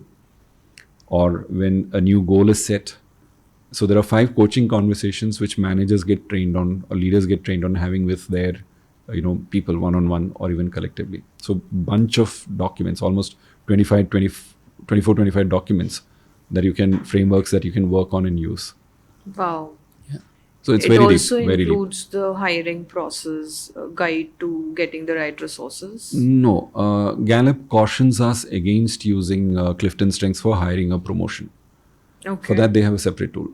or when a new goal is set? So there are 5 coaching conversations which managers get trained on, or leaders get trained on having with their people one-on-one or even collectively. So bunch of documents, almost 24, 25 documents that you can, frameworks that you can work on and use. Wow. Yeah. So it's It very also deep, very deep. includes the hiring process, guide to getting the right resources. No, Gallup cautions us against using Clifton Strengths for hiring or promotion. Okay. For that, they have a separate tool.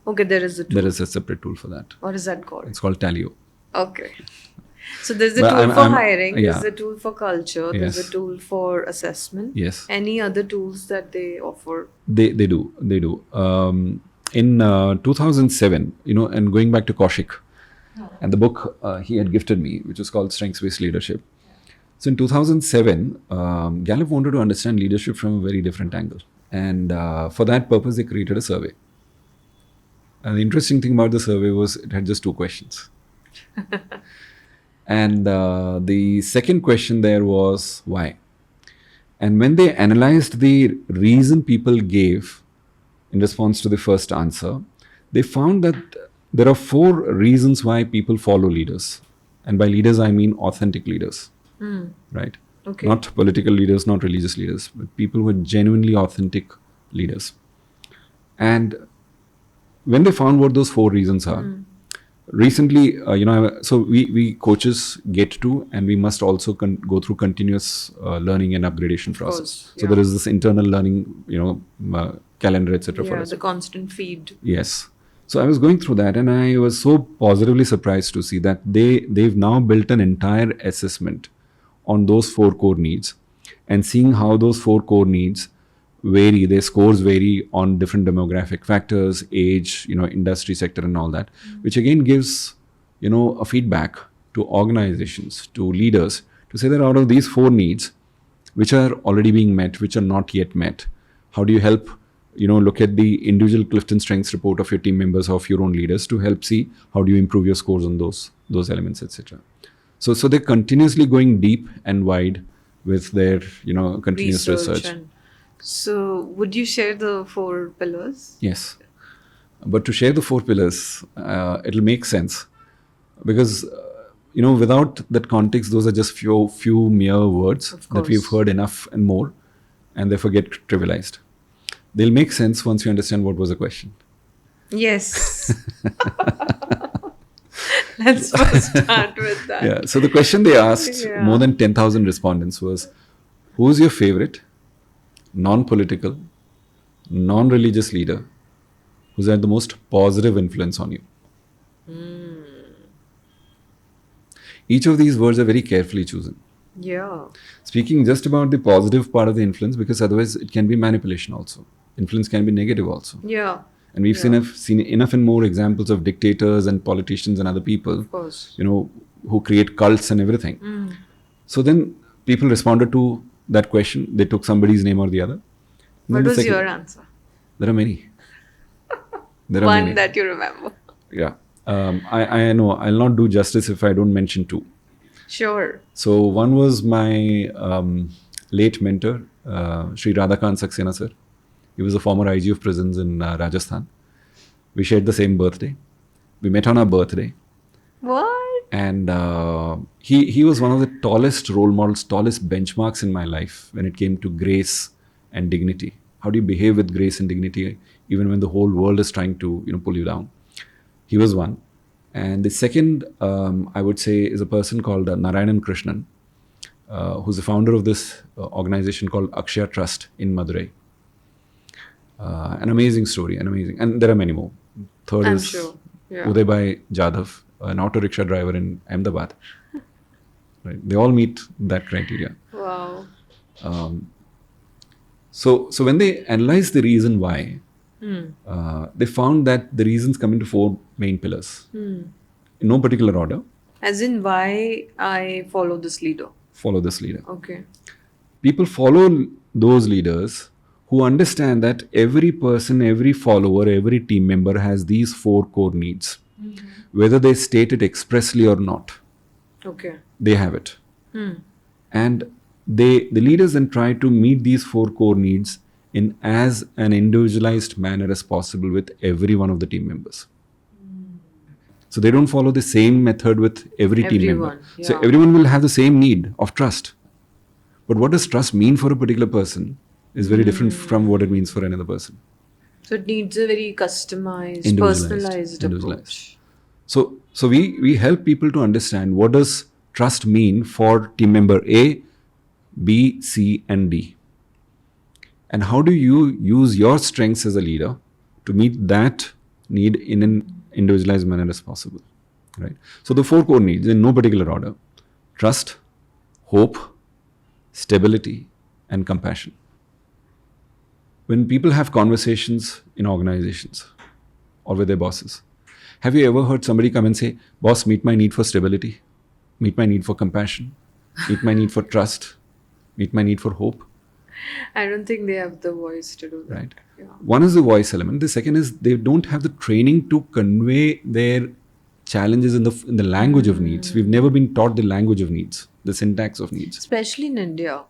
Okay, there is a tool. There is a separate tool for that. What is that called? It's called Talio. Okay. So there's a But tool for hiring, yeah. there's a tool for culture, there's a Yes. tool for assessment. Yes. Any other tools that they offer? They do. In 2007, and going back to Kaushik, and the book he had gifted me, which was called Strengths-Based Leadership. So in 2007, Gallup wanted to understand leadership from a very different angle. And for that purpose, they created a survey. And the interesting thing about the survey was it had just 2 questions. And the second question there was why. And when they analyzed the reason people gave in response to the first answer, they found that there are 4 reasons why people follow leaders. And by leaders, I mean authentic leaders, right? Okay. Not political leaders, not religious leaders, but people who are genuinely authentic leaders. And when they found what those 4 reasons are, recently, so we coaches get to, and we must also go through continuous learning and upgradation process. course, So yeah. there is this internal learning, calendar, etc. for Yeah, us. the constant feed. Yes. So I was going through that, and I was so positively surprised to see that they've now built an entire assessment on those 4 core needs, and seeing how those 4 core needs vary, their scores vary on different demographic factors, age, industry sector and all that, which again gives, a feedback to organizations, to leaders, to say that out of these 4 needs, which are already being met, which are not yet met, how do you help, look at the individual Clifton Strengths report of your team members, of your own leaders, to help see how do you improve your scores on those elements, etc. So they're continuously going deep and wide with their, continuous research. So would you share the 4 pillars? Yes. But to share the 4 pillars, it'll make sense because, without that context, those are just few mere words that we've heard enough and more, and therefore get trivialized. They'll make sense once you understand what was the question. Yes. Let's first start with that. Yeah. So the question they asked more than 10,000 respondents was, who's your favorite non-political, non-religious leader who's had the most positive influence on you? Each of these words are very carefully chosen. Yeah. Speaking just about the positive part of the influence, because otherwise it can be manipulation also. Influence can be negative also. Yeah. And we've seen enough and more examples of dictators and politicians and other people, Of course. who create cults and everything. So then people responded to that question. They took somebody's name or the other. What was your answer? There are many. There are One many. that you remember. Yeah. I know I'll not do justice if I don't mention 2. Sure. So one was my late mentor, Sri Radhakant Saxena sir. He was a former IG of prisons in Rajasthan. We shared the same birthday. We met on our birthday. What? And he was one of the tallest role models, tallest benchmarks in my life when it came to grace and dignity. How do you behave with grace and dignity even when the whole world is trying to pull you down? He was one. And the second, I would say, is a person called Narayanan Krishnan, who's the founder of this organization called Akshaya Trust in Madurai. An amazing story, and there are many more. Third I'm is sure. Yeah. Udaybhai Jadhav, an auto rickshaw driver in Ahmedabad. Right, they all meet that criteria. Wow. So when they analyzed the reason why, they found that the reasons come into 4 main pillars, in no particular order. As in why I follow this leader. Follow this leader. Okay. People follow those leaders who understand that every person, every follower, every team member has these 4 core needs. Whether they state it expressly or not, Okay. they have it. And the leaders then try to meet these 4 core needs in as an individualized manner as possible with every one of the team members. So they don't follow the same method with every team member. Everyone, So yeah. everyone will have the same need of trust. But what does trust mean for a particular person is very different from what it means for another person. So it needs a very customized, Individualized. personalized approach. So we help people to understand what does trust mean for team member A, B, C, and D, and how do you use your strengths as a leader to meet that need in an individualized manner as possible, right? So the four core needs in no particular order: trust, hope, stability, and compassion. When people have conversations in organizations or with their bosses, have you ever heard somebody come and say, boss, meet my need for stability, meet my need for compassion, meet my need for trust, meet my need for hope? I don't think they have the voice to do that. Right. Yeah. One is the voice element. The second is they don't have the training to convey their challenges in the language of needs. We've never been taught the language of needs, the syntax of needs. Especially in India.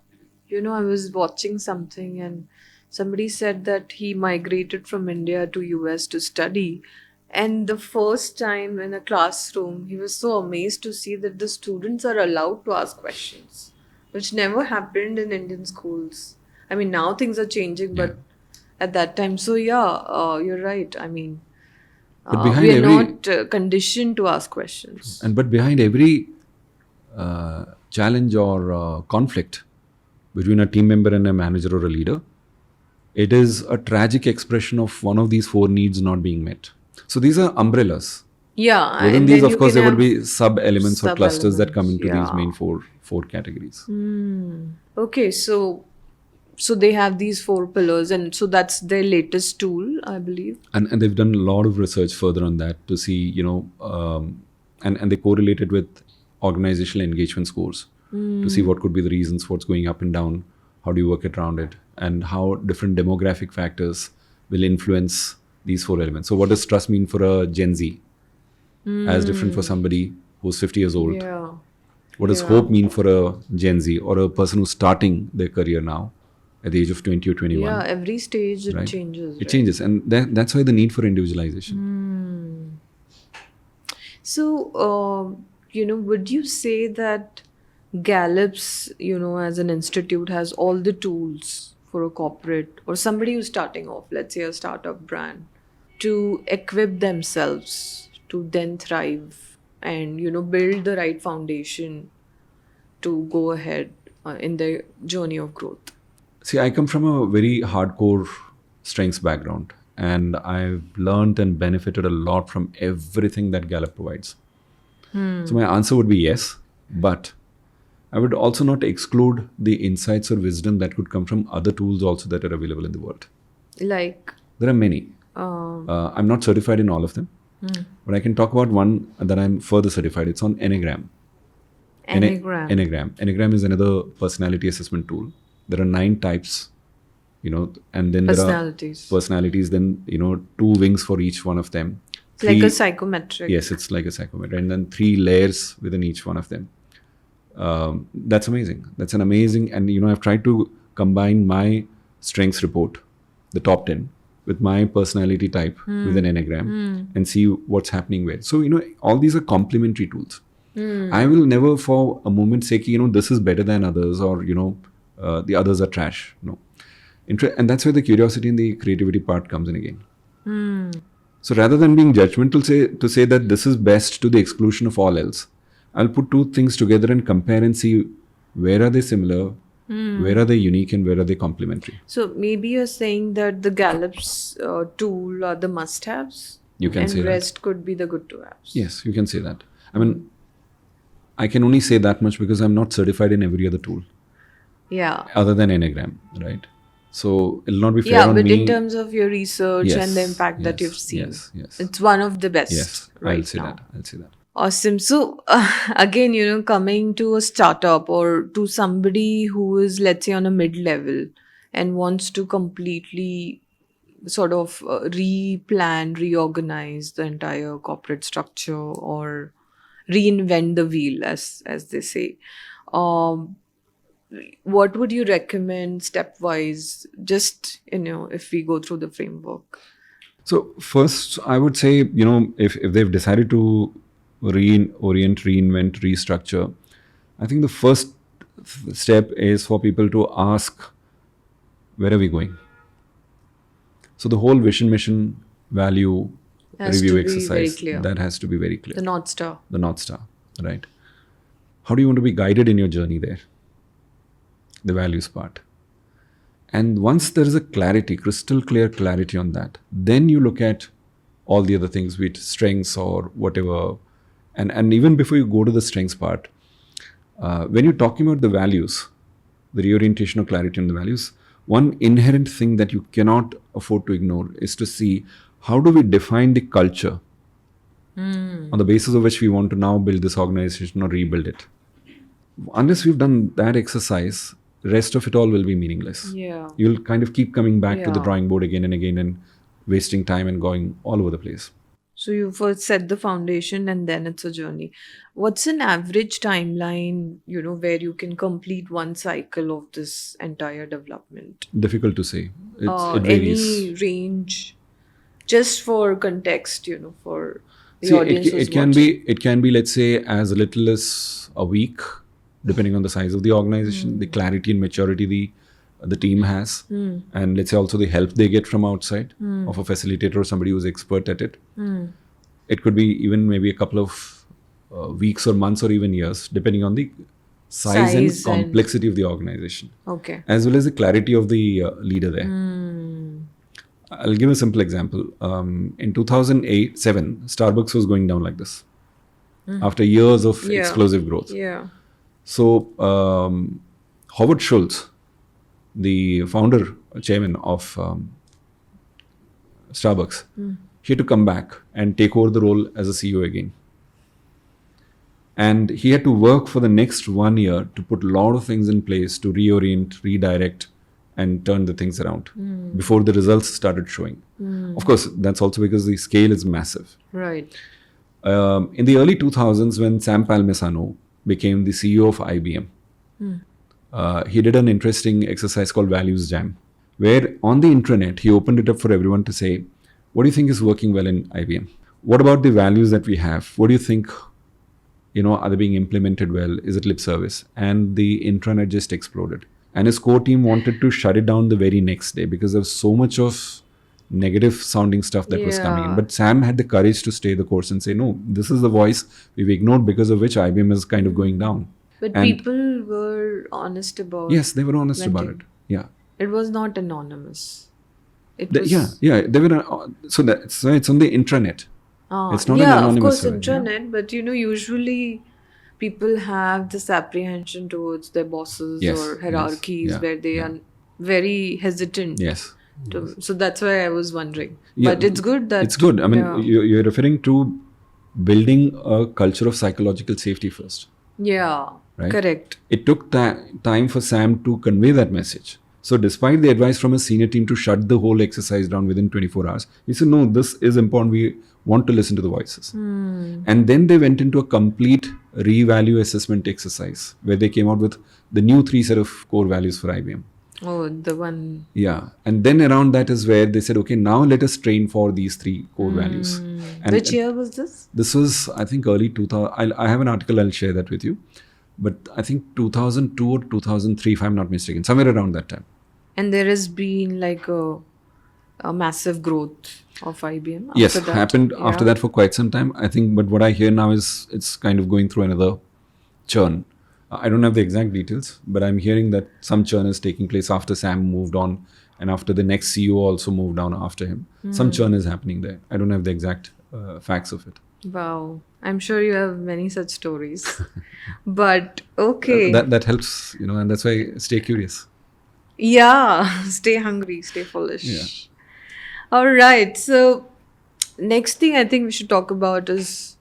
You know, I was watching something and somebody said that he migrated from India to US to study. And the first time in a classroom, he was so amazed to see that the students are allowed to ask questions, which never happened in Indian schools. I mean, now things are changing, but at that time, so yeah, you're right. I mean, But behind we are every not conditioned to ask questions. but behind every challenge or conflict between a team member and a manager or a leader, it is a tragic expression of one of these four needs not being met. So these are umbrellas. Yeah, Within and these, then of you course, can there would have be sub elements or clusters that come into sub-elements, these main yeah. four categories. Okay, so they have these four pillars, and so that's their latest tool, I believe. And they've done a lot of research further on that to see, and they correlated with organizational engagement scores to see what could be the reasons, what's going up and down, how do you work it around it, and how different demographic factors will influence these four elements. So what does trust mean for a Gen Z as different for somebody who's 50 years old? Yeah. What does hope mean for a Gen Z or a person who's starting their career now at the age of 20 or 21? Yeah, every stage it Right? changes. It right? changes, and that's why the need for individualization. So, would you say that Gallup's, as an institute, has all the tools for a corporate or somebody who's starting off, let's say a startup brand, to equip themselves to then thrive and, build the right foundation to go ahead in their journey of growth? See, I come from a very hardcore strengths background, and I've learned and benefited a lot from everything that Gallup provides. So my answer would be yes, but I would also not exclude the insights or wisdom that could come from other tools also that are available in the world. Like, There are many. I'm not certified in all of them, but I can talk about one that I'm further certified. It's on Enneagram. Enneagram. Enneagram is another personality assessment tool. There are 9 types, and then Personalities. there are personalities. Then 2 wings for each one of them. It's like a Three- psychometric. Yes, it's like a psychometric, and then 3 layers within each one of them. That's amazing. That's an amazing, and I've tried to combine my strengths report, the top 10, with my personality type with an Enneagram and see what's happening where. So all these are complementary tools. I will never for a moment say, this is better than others, or the others are trash. No, and that's where the curiosity and the creativity part comes in again. So rather than being judgmental, to say that this is best to the exclusion of all else, I'll put 2 things together and compare and see where are they similar, where are they unique, and where are they complementary. So maybe you're saying that the Gallup's tool are the must-haves, You can and say that. rest could be the good-to-haves. Yes, you can say that. I mean, I can only say that much because I'm not certified in every other tool Yeah. other than Enneagram, right? So it'll not be fair Yeah, on but me. in terms of your research Yes, and the impact that yes, you've seen, yes. it's one of the best Yes, right I'll say now. that. I'll say that. Awesome. So, again, coming to a startup or to somebody who is, let's say, on a mid-level and wants to completely sort of replan, reorganize the entire corporate structure or reinvent the wheel, as they say. What would you recommend stepwise, just, if we go through the framework? So first, I would say, if they've decided to reorient, reinvent, restructure, I think the first step is for people to ask, where are we going? So the whole vision, mission, value, Has review to be very exercise. clear. That has to be very clear. The North Star. The North Star, right? How do you want to be guided in your journey there? The values part. And once there is a clarity, crystal clear clarity on that, then you look at all the other things, be it strengths or whatever. And even before you go to the strengths part, when you're talking about the values, the reorientation of clarity on the values, one inherent thing that you cannot afford to ignore is to see how do we define the culture on the basis of which we want to now build this organization or rebuild it. Unless we've done that exercise, rest of it all will be meaningless. Yeah. You'll kind of keep coming back to the Yeah. drawing board again and wasting time and going all over the place. So you first set the foundation and then it's a journey. What's an average timeline, where you can complete one cycle of this entire development? Difficult to say. It Any varies. range, just for context, for the See, audience who's it can watching. be, let's say, as little as a week, depending on the size of the organization, the clarity and maturity the team has, and let's say also the help they get from outside of a facilitator or somebody who's expert at it. It could be even maybe a couple of weeks or months or even years, depending on the size and Size and- complexity of the organization, Okay. as well as the clarity of the leader there. I'll give a simple example. In 2007, Starbucks was going down like this after years of Yeah. explosive growth. Yeah. So Howard Schultz, the founder, chairman of Starbucks, he had to come back and take over the role as a CEO again. And he had to work for the next 1 year to put a lot of things in place to reorient, redirect, and turn the things around before the results started showing. Of course, that's also because the scale is massive. Right. In the early 2000s, when Sam Palmisano became the CEO of IBM, he did an interesting exercise called Values Jam, where on the intranet, he opened it up for everyone to say, what do you think is working well in IBM? What about the values that we have? What do you think, are they being implemented well? Is it lip service? And the intranet just exploded. And his core team wanted to shut it down the very next day because there was so much of negative sounding stuff that was coming in. Yeah. But Sam had the courage to stay the course and say, no, this is the voice we've ignored because of which IBM is kind of going down. But And- people were honest about Yes, they were honest about venting. it. Yeah. It was not anonymous. It was Yeah. They were, so it's on the intranet. It's not an yeah, of anonymous course, survey, intranet, but usually people have this apprehension towards their bosses Yes, or yes, hierarchies yeah, where they yeah. are very hesitant. Yes. So that's why I was wondering. Yeah, But it's good that It's good. I mean, yeah. you're referring to building a culture of psychological safety first. Yeah, Right? correct. It took time for Sam to convey that message. So despite the advice from a senior team to shut the whole exercise down within 24 hours, he said, no, this is important. We want to listen to the voices. And then they went into a complete revalue assessment exercise where they came out with the new 3 set of core values for IBM. Oh, the one. Yeah. And then around that is where they said, okay, now let us train for these 3 core values. And Which year was this? this was, I think, early 2000. I have an article, I'll share that with you. But I think 2002 or 2003, if I'm not mistaken, somewhere around that time. And there has been like a massive growth of IBM. Yes, after that. happened after Yeah. that for quite some time. I think, but what I hear now is it's kind of going through another churn. I don't have the exact details, but I'm hearing that some churn is taking place after Sam moved on and after the next CEO also moved on after him. Some churn is happening there. I don't have the exact facts of it. Wow. I'm sure you have many such stories. But okay. That helps, and that's why I stay curious. Yeah. Stay hungry, stay foolish. Yeah. All right. So, next thing I think we should talk about is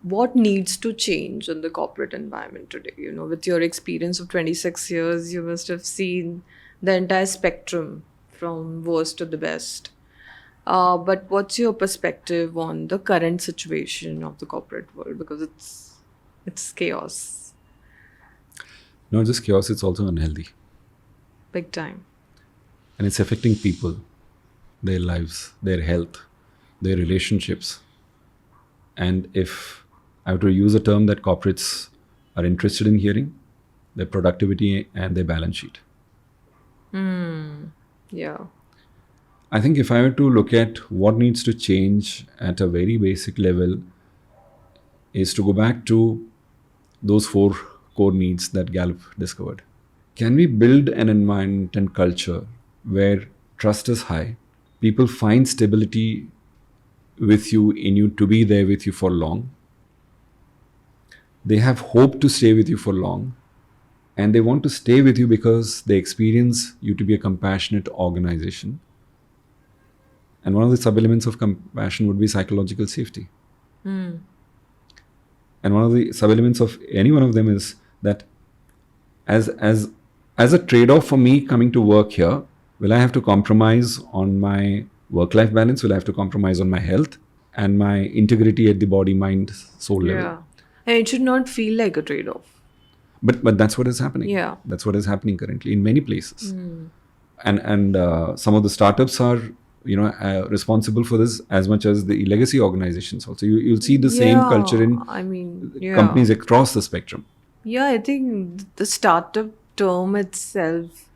what needs to change in the corporate environment today. With your experience of 26 years, you must have seen the entire spectrum from worst to the best. But what's your perspective on the current situation of the corporate world? Because it's chaos, Not just chaos, it's also unhealthy. big time. And it's affecting people, their lives, their health, their relationships. And if I have to use a term that corporates are interested in hearing, their productivity and their balance sheet. Yeah. I think if I were to look at what needs to change at a very basic level, is to go back to those four core needs that Gallup discovered. Can we build an environment and culture where trust is high, people find stability with you, in you, to be there with you for long, they have hope to stay with you for long, and they want to stay with you because they experience you to be a compassionate organization. And one of the sub-elements of compassion would be psychological safety. And one of the sub-elements of any one of them is that as a trade-off for me coming to work here, will I have to compromise on my work-life balance? Will I have to compromise on my health and my integrity at the body, mind, soul level? Yeah. And it should not feel like a trade-off. But that's what is happening. Yeah. That's what is happening currently in many places. And some of the startups are responsible for this as much as the legacy organizations also. You'll see the same culture in companies across the spectrum. Yeah, I think the startup term itself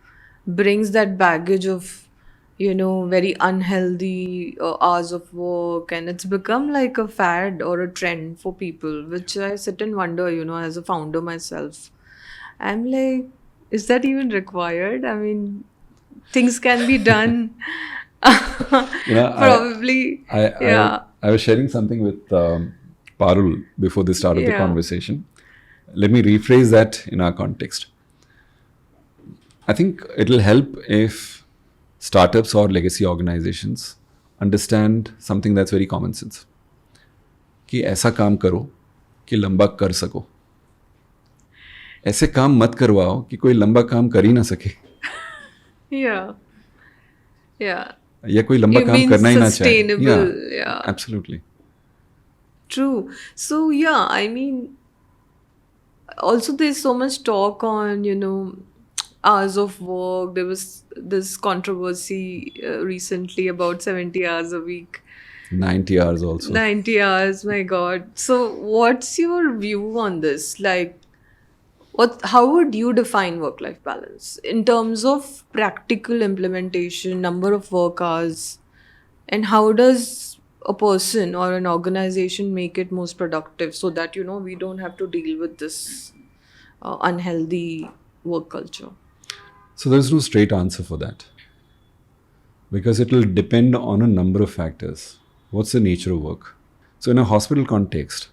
brings that baggage of, very unhealthy hours of work, and it's become like a fad or a trend for people, which I sit and wonder, as a founder myself. I'm like, is that even required? I mean, things can be done. Probably. I was sharing something with Parul before the start of the conversation. Let me rephrase that in our context. I think it'll help if startups or legacy organizations understand something that's very common sense. कि ऐसा काम करो कि लंबा कर सको. ऐसे काम मत करवाओ कि कोई लंबा काम कर ही ना सके. Yeah. या कोई लंबा You काम mean करना ही ना चाहे. sustainable, yeah. Absolutely. True. So, yeah, I mean, also there's so much talk on, hours of work. There was this controversy recently about 70 hours a week. 90 hours also. 90 hours, my God. So, what's your view on this? Like, how would you define work-life balance in terms of practical implementation, number of work hours, and how does a person or an organization make it most productive so that, we don't have to deal with this unhealthy work culture? So there's no straight answer for that, because it will depend on a number of factors. What's the nature of work? So in a hospital context,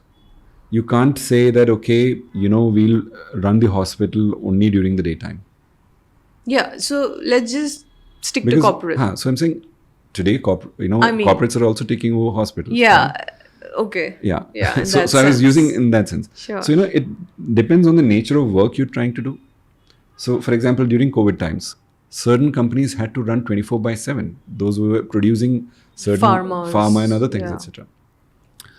you can't say that, okay, we'll run the hospital only during the daytime. Yeah, so let's just stick to corporate. So I'm saying today, corporates are also taking over hospitals. Yeah. Right? Okay. Yeah. Yeah. So I was using in that sense. Sure. So, it depends on the nature of work you're trying to do. So, for example, during COVID times, certain companies had to run 24/7. Those who were producing certain pharma and other things, etc.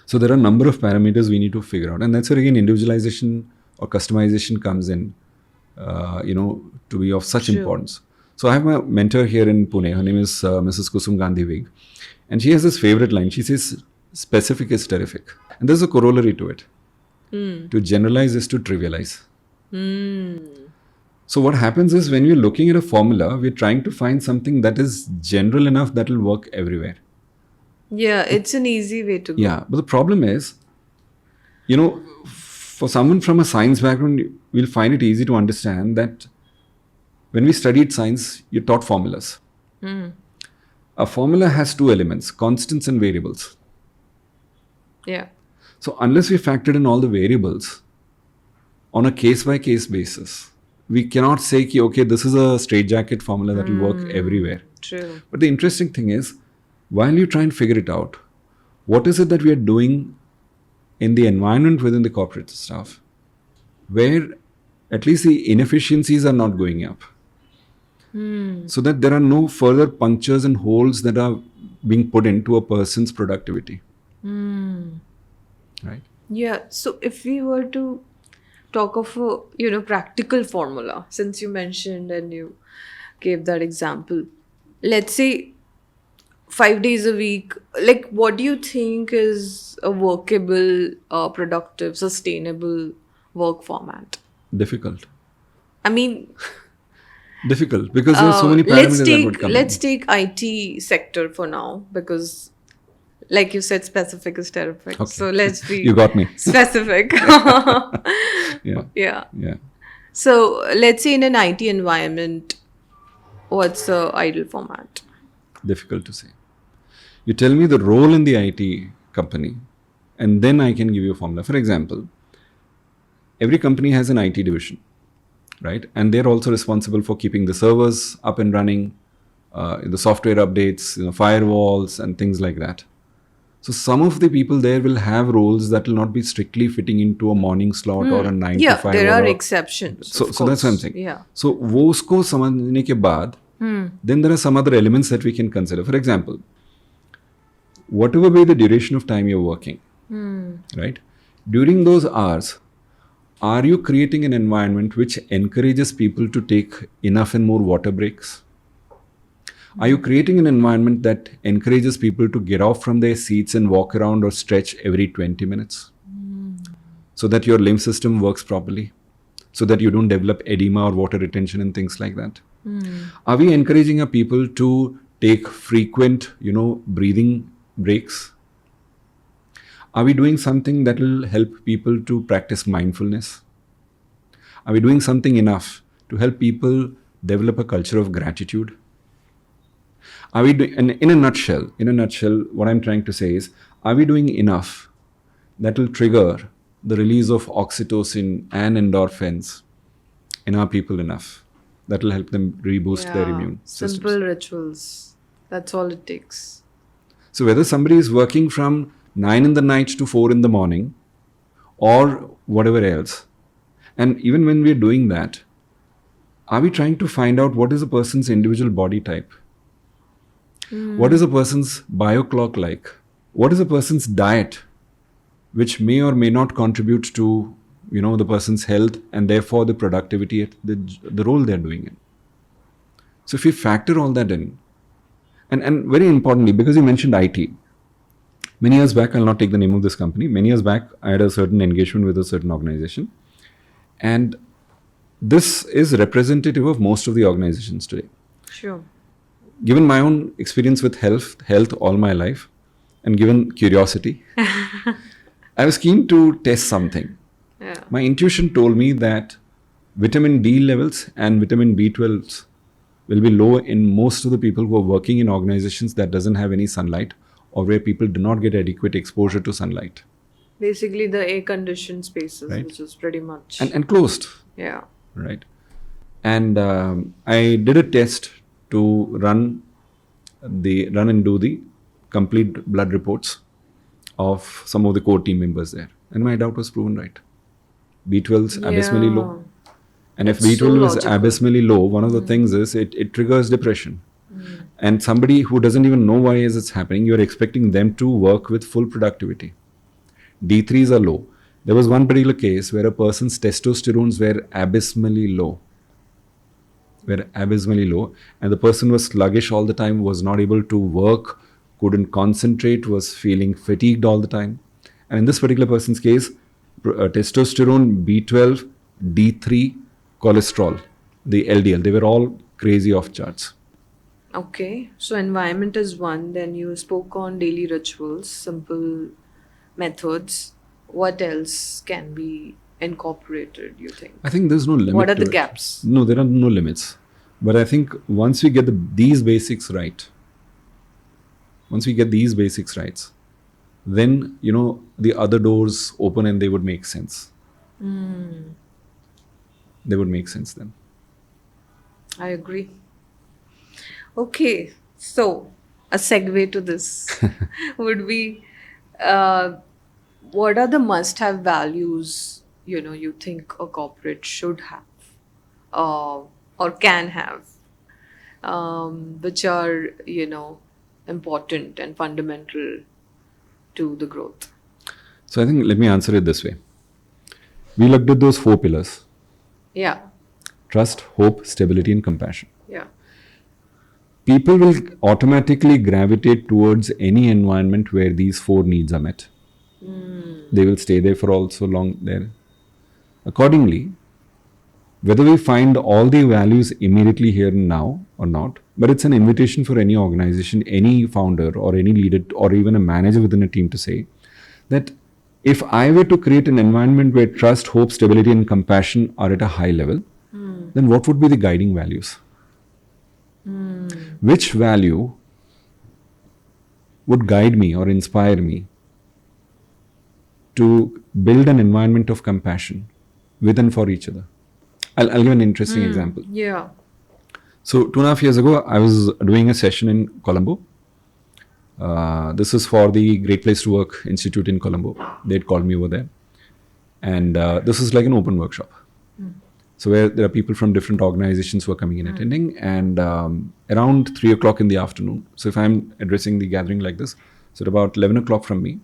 So there are a number of parameters we need to figure out. And that's where, again, individualization or customization comes in, to be of such importance. So I have a mentor here in Pune. Her name is Mrs. Kusum Gandhi Vig. And she has this favorite line. She says, specific is terrific. And there's a corollary to it. To generalize is to trivialize. So what happens is, when we're looking at a formula, we're trying to find something that is general enough that will work everywhere. Yeah, it's an easy way to go. Yeah, but the problem is, for someone from a science background, we'll find it easy to understand that when we studied science, you're taught formulas. A formula has two elements, constants and variables. Yeah. So unless we factored in all the variables on a case-by-case basis, we cannot say, okay, this is a straitjacket formula that will work everywhere. True. But the interesting thing is, while you try and figure it out, what is it that we are doing in the environment within the corporate staff where at least the inefficiencies are not going up? So that there are no further punctures and holes that are being put into a person's productivity. Right? Yeah. So if we were to talk of a, practical formula, since you mentioned and you gave that example, let's say 5 days a week, like, what do you think is a workable, productive, sustainable work format? Difficult. I mean, Difficult because there are so many parameters that would come Let's in. take IT sector for now, because like you said, specific is terrific. Okay. So let's be You got me. specific. Yeah. Yeah. Yeah. So let's say in an IT environment, what's the ideal format? Difficult to say. You tell me the role in the IT company, and then I can give you a formula. For example, every company has an IT division, right? And they're also responsible for keeping the servers up and running, the software updates, firewalls, and things like that. So some of the people there will have roles that will not be strictly fitting into a morning slot or a 9 to Yeah, 5 there or are a, exceptions. so Of so that's what I'm course. saying. Yeah. So वो उसको समझने के बाद, then there are some other elements that we can consider. For example, whatever be the duration of time you're working, right? During those hours, are you creating an environment which encourages people to take enough and more water breaks? Are you creating an environment that encourages people to get off from their seats and walk around or stretch every 20 minutes? So that your lymph system works properly? So that you don't develop edema or water retention and things like that? Are we encouraging our people to take frequent, breathing breaks? Are we doing something that will help people to practice mindfulness? Are we doing something enough to help people develop a culture of gratitude? Are we doing, and in a nutshell, what I'm trying to say is, are we doing enough that will trigger the release of oxytocin and endorphins in our people enough that will help them reboost their immune systems? Simple rituals. That's all it takes. So whether somebody is working from 9 in the night to 4 in the morning or whatever else, and even when we're doing that, are we trying to find out what is a person's individual body type? What is a person's bioclock like? What is a person's diet, which may or may not contribute to the person's health and therefore the productivity at the role they're doing in? So if we factor all that in, and very importantly, because you mentioned IT, many years back, I'll not take the name of this company, many years back, I had a certain engagement with a certain organization. And this is representative of most of the organizations today. Sure. Given my own experience with health all my life, and given curiosity, I was keen to test something. Yeah. My intuition told me that vitamin D levels and vitamin B12 will be low in most of the people who are working in organizations that doesn't have any sunlight or where people do not get adequate exposure to sunlight. Basically, the air-conditioned spaces, Right. which is pretty much. And closed, Yeah. right? And I did a test to run and do the complete blood reports of some of the core team members there. And my doubt was proven right. B12's abysmally low. And if That's so B12 is logical. abysmally low, one of the things is it triggers depression. And somebody who doesn't even know why is it's happening, you're expecting them to work with full productivity. D3s are low. There was one particular case where a person's testosterones were abysmally low. And the person was sluggish all the time, was not able to work, couldn't concentrate, was feeling fatigued all the time. And in this particular person's case, testosterone, B12, D3, cholesterol, the LDL, they were all crazy off charts. Okay. So environment is one. Then you spoke on daily rituals, simple methods. What else can be incorporated, you think? I think there's no limit. What are to the it. gaps? No, there are no limits. But I think once we get these basics right, then the other doors open and they would make sense. They would make sense then. I agree. Okay. So a segue to this would be, what are the must-have values you think a corporate should have, or can have, which are important and fundamental to the growth? So I think let me answer it this way. We looked at those 4 pillars: Yeah. trust, hope, stability, and compassion. Yeah. People will automatically gravitate towards any environment where these 4 needs are met. They will stay there for also long there. Accordingly, Whether we find all the values immediately here and now or not, but it's an invitation for any organization, any founder, or any leader, or even a manager within a team to say that if I were to create an environment where trust, hope, stability, and compassion are at a high level, then what would be the guiding values? Which value would guide me or inspire me to build an environment of compassion with and for each other? I'll give an interesting example. Yeah. So 2.5 years ago, I was doing a session in Colombo. This is for the Great Place to Work Institute in Colombo. They'd called me over there. And this is like an open workshop. So where there are people from different organizations who are coming in attending. And around 3 o'clock in the afternoon, so if I'm addressing the gathering like this, so at about 11 o'clock from me,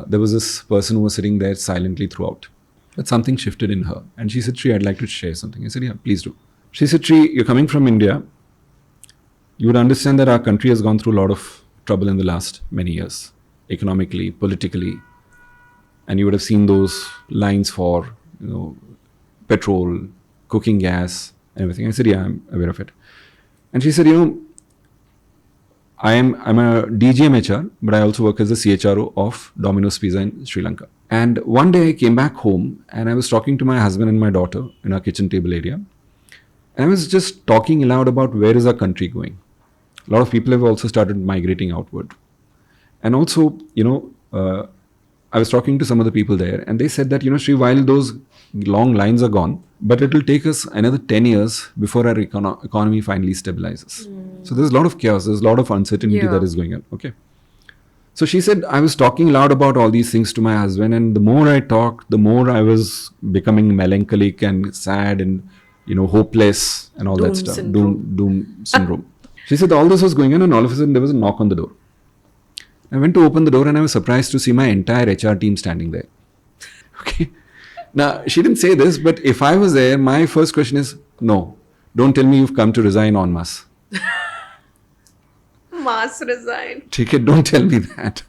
there was this person who was sitting there silently throughout. But something shifted in her. And she said, Sri, I'd like to share something. I said, yeah, please do. She said, Sri, you're coming from India. You would understand that our country has gone through a lot of trouble in the last many years, economically, politically. And you would have seen those lines for, petrol, cooking gas, and everything. I said, yeah, I'm aware of it. And she said, I'm a DGM HR, but I also work as the CHRO of Domino's Pizza in Sri Lanka. And one day I came back home and I was talking to my husband and my daughter in our kitchen table area. And I was just talking aloud about where is our country going. A lot of people have also started migrating outward. And also, I was talking to some of the people there and they said that, Sri, while those long lines are gone, but it will take us another 10 years before our economy finally stabilizes. So there's a lot of chaos, there's a lot of uncertainty that is going on. Okay. So she said, I was talking loud about all these things to my husband, and the more I talked, the more I was becoming melancholic and sad and, hopeless and all that stuff. Doom syndrome. She said all this was going on, and all of a sudden there was a knock on the door. I went to open the door and I was surprised to see my entire HR team standing there. Okay. Now, she didn't say this, but if I was there, my first question is, no, don't tell me you've come to resign en masse. Mass resign. Take it, don't tell me that.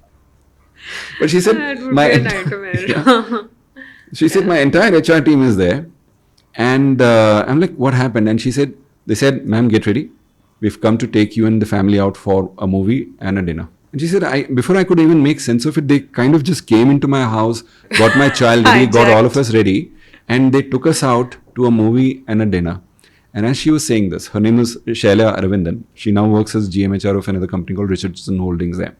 But she said, That would be a nightmare. Yeah. She said, my entire HR team is there. And I'm like, what happened? And they said, ma'am, get ready. We've come to take you and the family out for a movie and a dinner. And she said, before I could even make sense of it, they kind of just came into my house, got my child ready, got all of us ready, and they took us out to a movie and a dinner. And as she was saying this, her name is Shaila Aravindan. She now works as GMHR of another company called Richardson Holdings there.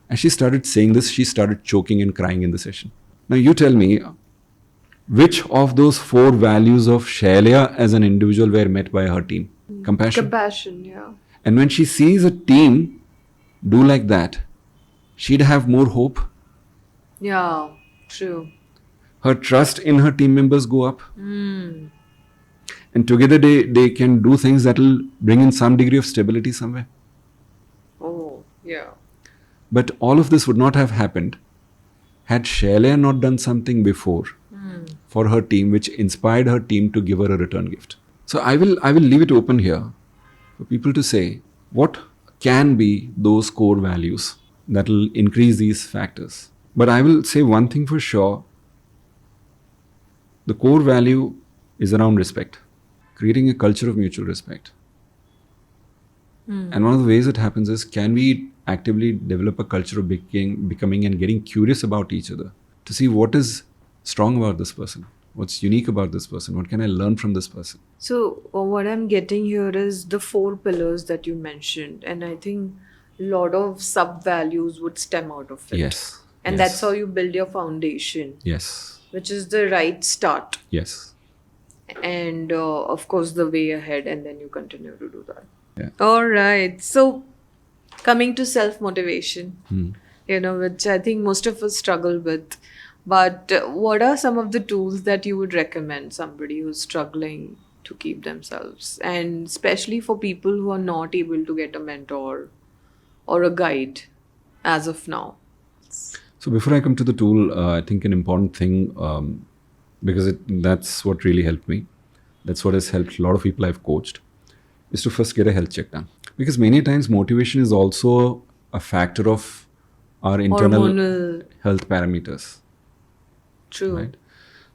As she started saying this, she started choking and crying in the session. Now you tell me, which of those 4 values of Shaila as an individual were met by her team? Compassion. Compassion, yeah. And when she sees a team do like that, she'd have more hope. Yeah, true. Her trust in her team members go up. And together they can do things that will bring in some degree of stability somewhere. Oh, yeah. But all of this would not have happened had Shaila not done something before for her team, which inspired her team to give her a return gift. So I will leave it open here for people to say what can be those core values that will increase these factors. But I will say one thing for sure. The core value is around respect, creating a culture of mutual respect. And one of the ways it happens is, can we actively develop a culture of becoming and getting curious about each other to see what is strong about this person, what's unique about this person, what can I learn from this person. So what I'm getting here is the 4 pillars that you mentioned, and I think a lot of sub values would stem out of it. Yes. And yes. that's how you build your foundation. Yes. Which is the right start. Yes. And of course the way ahead, and then you continue to do that. Yeah. All right. So coming to self-motivation, which I think most of us struggle with. But what are some of the tools that you would recommend somebody who's struggling to keep themselves? And especially for people who are not able to get a mentor or a guide as of now. So before I come to the tool, I think an important thing, because that's what really helped me. That's what has helped a lot of people I've coached, is to first get a health check done. Because many times motivation is also a factor of our internal hormonal health parameters. True. Right?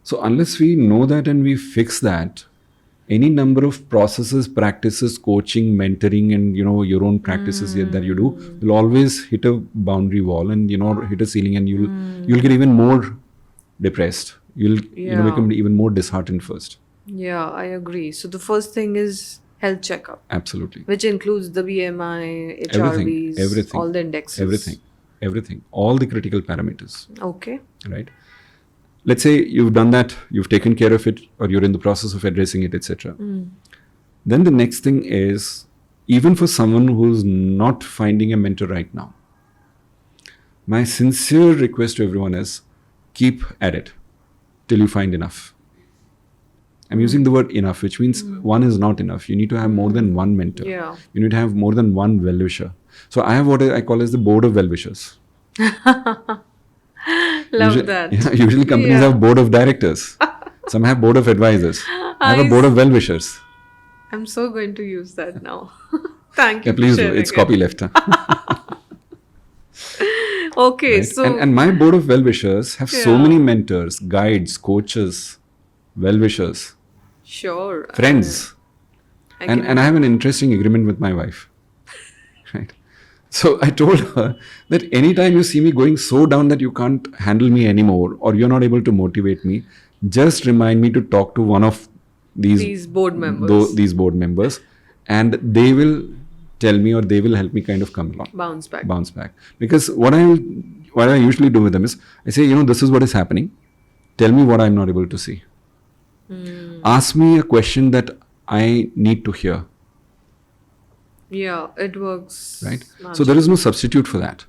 So unless we know that and we fix that, any number of processes, practices, coaching, mentoring, and your own practices that you do will always hit a boundary wall and hit a ceiling, and you'll get even more depressed. You'll Yeah. become even more disheartened first. Yeah, I agree. So the first thing is health checkup, Absolutely. which includes the BMI, Everything, HRVs, everything, all the indexes. everything, all the critical parameters, Okay. right? Let's say you've done that, you've taken care of it, or you're in the process of addressing it, etc. Then the next thing is, even for someone who's not finding a mentor right now, my sincere request to everyone is keep at it till you find enough. I'm using the word enough, which means one is not enough. You need to have more than one mentor. Yeah. You need to have more than one well-wisher. So I have what I call as the board of well-wishers. Love that. Yeah, usually companies Yeah. have board of directors. Some have board of advisors. I have a board of well-wishers. I'm so going to use that now. Thank you. Yeah, please for do. sharing It's copyleft. Okay, Right? so And my board of well-wishers have so Yeah. many mentors, guides, coaches, well-wishers, sure. friends. I And can- I have an interesting agreement with my wife. Right? So I told her that anytime you see me going so down that you can't handle me anymore, or you're not able to motivate me, just remind me to talk to one of These board members. these board members, and they will tell me, or they will help me kind of come along, bounce back. Because what I usually do with them is I say, this is what is happening. Tell me what I'm not able to see. Ask me a question that I need to hear. Yeah, it works. Right? So there is no substitute for that.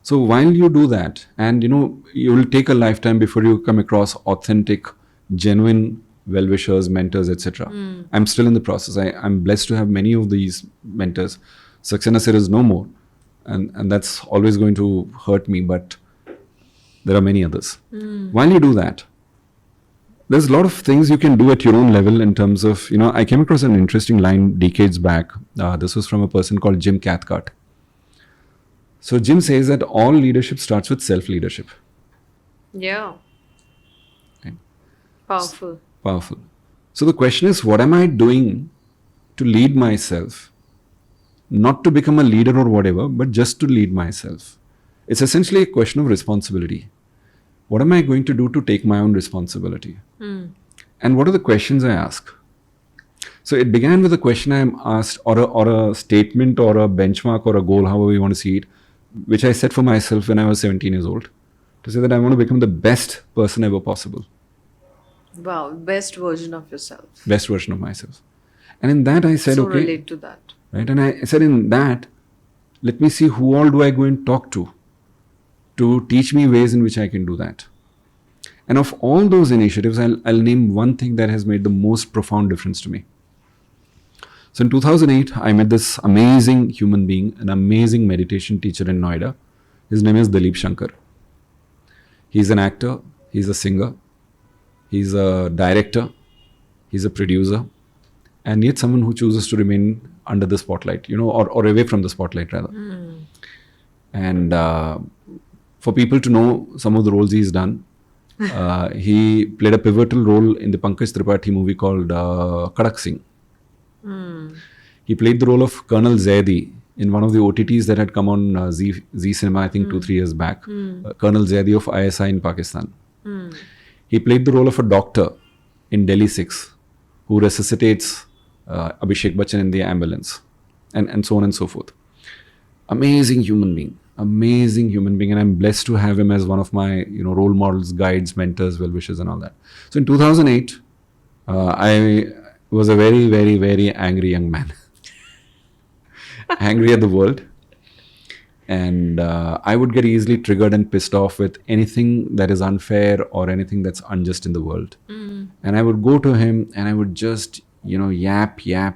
So while you do that, and you will take a lifetime before you come across authentic, genuine well-wishers, mentors, etc. I'm still in the process. I'm blessed to have many of these mentors. Saxena Sir is no more, and that's always going to hurt me, but there are many others. While you do that, there's a lot of things you can do at your own level in terms of, I came across an interesting line decades back. This was from a person called Jim Cathcart. So Jim says that all leadership starts with self-leadership. Yeah. Right. Powerful. Powerful. So the question is, what am I doing to lead myself? Not to become a leader or whatever, but just to lead myself. It's essentially a question of responsibility. What am I going to do to take my own responsibility? And what are the questions I ask? So it began with a question I asked, or a statement, or a benchmark, or a goal, however you want to see it, which I set for myself when I was 17 years old, to say that I want to become the best person ever possible. Wow, best version of yourself. Best version of myself. And in that I said, so okay. relate to that. Right? And I said, in that, let me see who all do I go and talk to teach me ways in which I can do that. And of all those initiatives, I'll name one thing that has made the most profound difference to me. So in 2008, I met this amazing human being, an amazing meditation teacher in Noida. His name is Dalip Shankar. He's an actor, he's a singer, he's a director, he's a producer, and yet someone who chooses to remain under the spotlight, or away from the spotlight rather. And for people to know some of the roles he's done, he played a pivotal role in the Pankaj Tripathi movie called Kadak Singh. He played the role of Colonel Zaidi in one of the OTTs that had come on Z Cinema, I think 2-3 years back. Colonel Zaidi of ISI in Pakistan. He played the role of a doctor in Delhi 6 who resuscitates Abhishek Bachchan in the ambulance, and so on and so forth. Amazing human being, and I'm blessed to have him as one of my role models, guides, mentors, well-wishers, and all that. So in 2008, I was a very, very, very angry young man. Angry at the world. And I would get easily triggered and pissed off with anything that is unfair or anything that's unjust in the world. And I would go to him and I would just, yap. And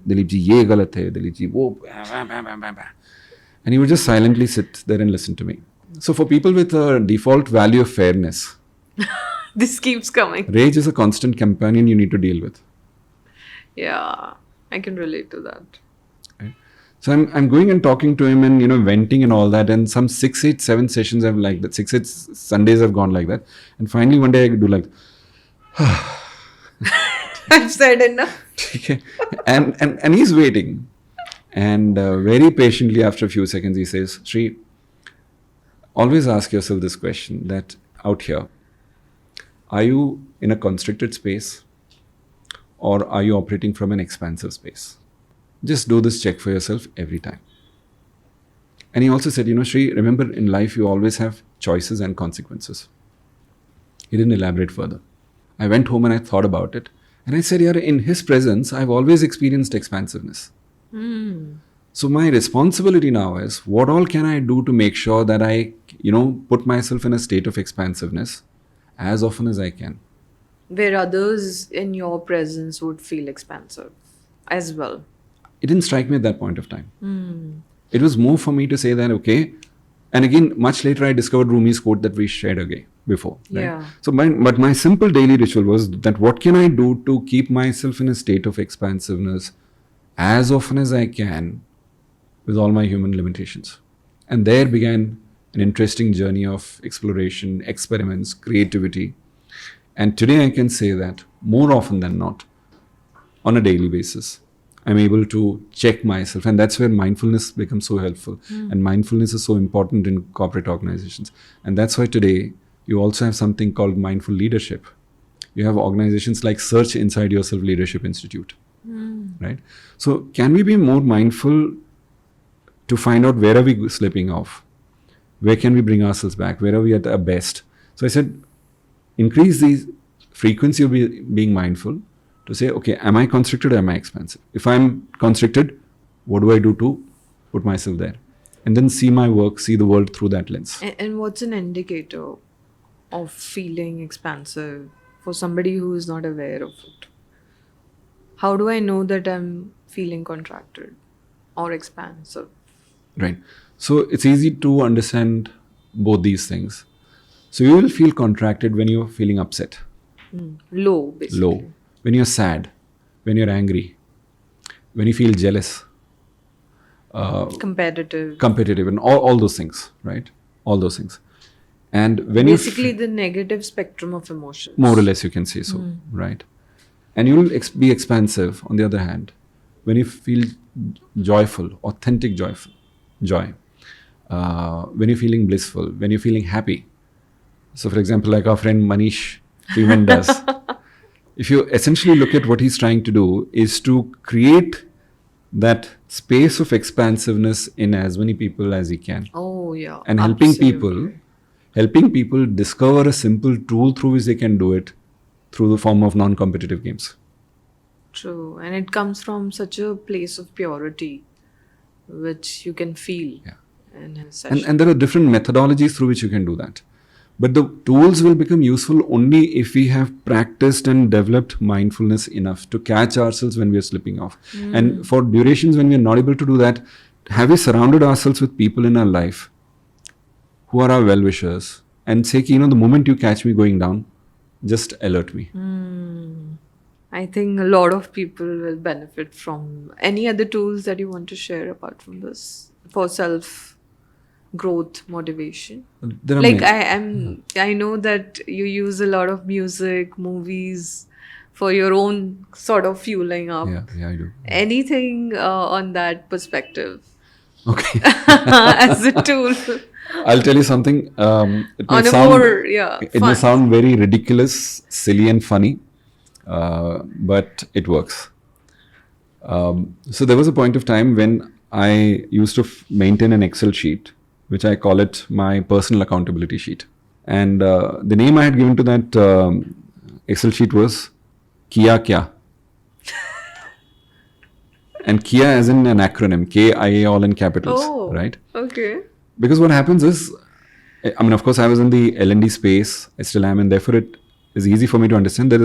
Dilip ji, ye galat hai, Dilip ji, wo. And he would just silently sit there and listen to me. So for people with a default value of fairness, This keeps coming. rage is a constant companion you need to deal with. Yeah, I can relate to that. So I'm going and talking to him and, you know, venting and all that. And some 6, 8, 7 sessions I've like that. 6, 8 Sundays I've gone like that. And finally one day I do like, I've said enough. okay. And he's waiting. And very patiently after a few seconds he says, Sri, always ask yourself this question, that out here, are you in a constricted space or are you operating from an expansive space? Just do this check for yourself every time. And he also said, you know, Sri, remember in life you always have choices and consequences. He didn't elaborate further. I went home and I thought about it. And I said, yeah, in his presence, I've always experienced expansiveness. So my responsibility now is, what all can I do to make sure that I, you know, put myself in a state of expansiveness as often as I can. Where others in your presence would feel expansive as well. It didn't strike me at that point of time. It was more for me to say that, okay, and again, much later I discovered Rumi's quote that we shared again before. Right? Yeah. So but my simple daily ritual was that what can I do to keep myself in a state of expansiveness as often as I can with all my human limitations. And there began an interesting journey of exploration, experiments, creativity. And today I can say that more often than not, on a daily basis, I'm able to check myself. And that's where mindfulness becomes so helpful. And mindfulness is so important in corporate organizations. And that's why today you also have something called mindful leadership. You have organizations like Search Inside Yourself Leadership Institute. Right? So can we be more mindful to find out where are we slipping off? Where can we bring ourselves back? Where are we at our best? So I said, increase the frequency of being mindful to say, okay, am I constricted or am I expansive? If I'm constricted, what do I do to put myself there? And then see my work, see the world through that lens. And what's an indicator of feeling expansive for somebody who is not aware of it? How do I know that I'm feeling contracted or expansive? Right. So it's easy to understand both these things. So you will feel contracted when you're feeling upset. Low, basically. Low. When you're sad, when you're angry, when you feel jealous, Competitive, and all those things, right? All those things. And when basically the negative spectrum of emotions. more or less you can say so, right? And you will be expansive on the other hand when you feel joyful, authentic joy. When you're feeling blissful, when you're feeling happy. So for example, like our friend Manish Freeman does. If you essentially look at what he's trying to do is to create that space of expansiveness in as many people as he can. Oh, yeah. And helping people discover a simple tool through which they can do it through the form of non-competitive games. True. And it comes from such a place of purity, which you can feel in his session. And there are different methodologies through which you can do that. But the tools will become useful only if we have practiced and developed mindfulness enough to catch ourselves when we are slipping off. And for durations when we are not able to do that, have we surrounded ourselves with people in our life who are our well-wishers and say, you know, the moment you catch me going down, just alert me. I think a lot of people will benefit from any other tools that you want to share apart from this for self-growth motivation. There are Like many. I know that you use a lot of music, movies for your own sort of fueling up. Yeah, I do. Anything on that perspective Okay. as a tool? I'll tell you something. It may On a sound, more, it may fun. sound very ridiculous, silly, and funny, but it works. So there was a point of time when I used to maintain an Excel sheet, which I call it my personal accountability sheet. And the name I had given to that Excel sheet was Kiya Kya. And Kia as in an acronym, KIA all in capitals, right? Okay. Because what happens is, I mean, of course, I was in the L&D space, I still am, and therefore it is easy for me to understand that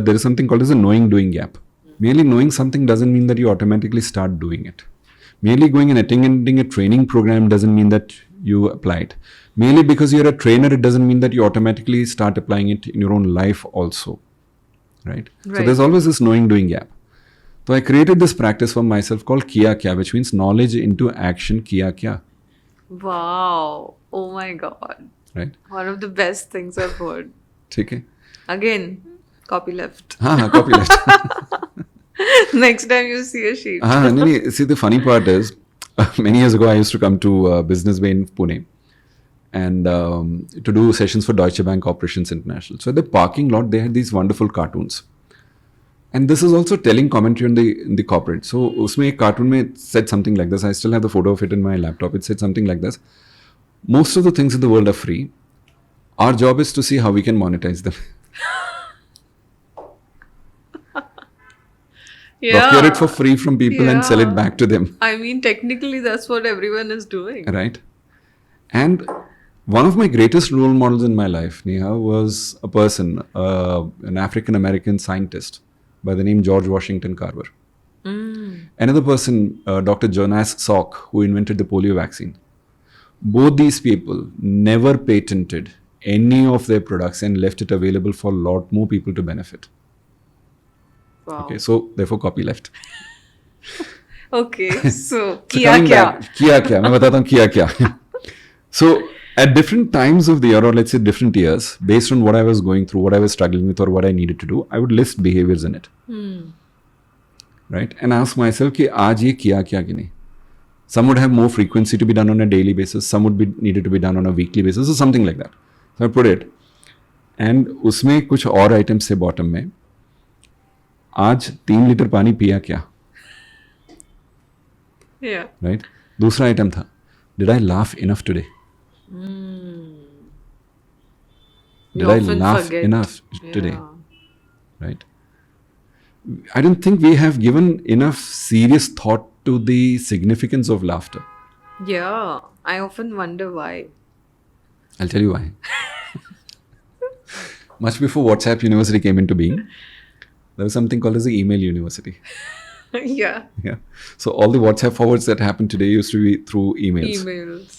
there is something called as a knowing-doing gap. Merely knowing something doesn't mean that you automatically start doing it. Merely going and attending a training program doesn't mean that you apply it. Merely because you're a trainer, it doesn't mean that you automatically start applying it in your own life also, right? So there's always this knowing-doing gap. So I created this practice for myself called Kiya Kya, which means knowledge into action, Kiya Kya. Wow. Oh my God. Right? One of the best things I've heard. ठीक है? Again, copy left. हाँ, copy left. Next time you see a sheet. नहीं, see, the funny part is, many years ago, I used to come to Business Bay in Pune and to do sessions for Deutsche Bank Operations International. So at the parking lot, they had these wonderful cartoons. And this is also telling commentary on the corporate. So उसमें एक cartoon में it said something like this. I still have the photo of it in my laptop. It said something like this. Most of the things in the world are free. Our job is to see how we can monetize them. Yeah. Procure it for free from people and sell it back to them. I mean, technically, that's what everyone is doing. Right? And one of my greatest role models in my life, Nehha, was a person, an African-American scientist by the name George Washington Carver. Another person, Dr. Jonas Salk, who invented the polio vaccine. Both these people never patented any of their products and left it available for a lot more people to benefit. Wow. Okay, so therefore copy left. Okay, so So kiya coming kya? back, किया क्या मैं बताता हूँ किया क्या. So at different times of the year, or let's say different years, based on what I was going through, what I was struggling with, or what I needed to do, I would list behaviors in it. Right? And ask myself कि आज ये किया क्या कि नहीं. Some would have more frequency to be done on a daily basis. Some would be needed to be done on a weekly basis or something like that. So I put it. And उसमें कुछ और items थे bottom में. आज 3 litre पानी पिया क्या? Yeah. Right? दूसरा item था. Did I laugh enough today? Did You I often laugh forget. enough today? Yeah. Right? I don't think we have given enough serious thought to the significance of laughter. Yeah, I often wonder why. I'll tell you why. Much before WhatsApp University came into being, there was something called as the email university. Yeah. Yeah. So all the WhatsApp forwards that happened today used to be through emails. Emails.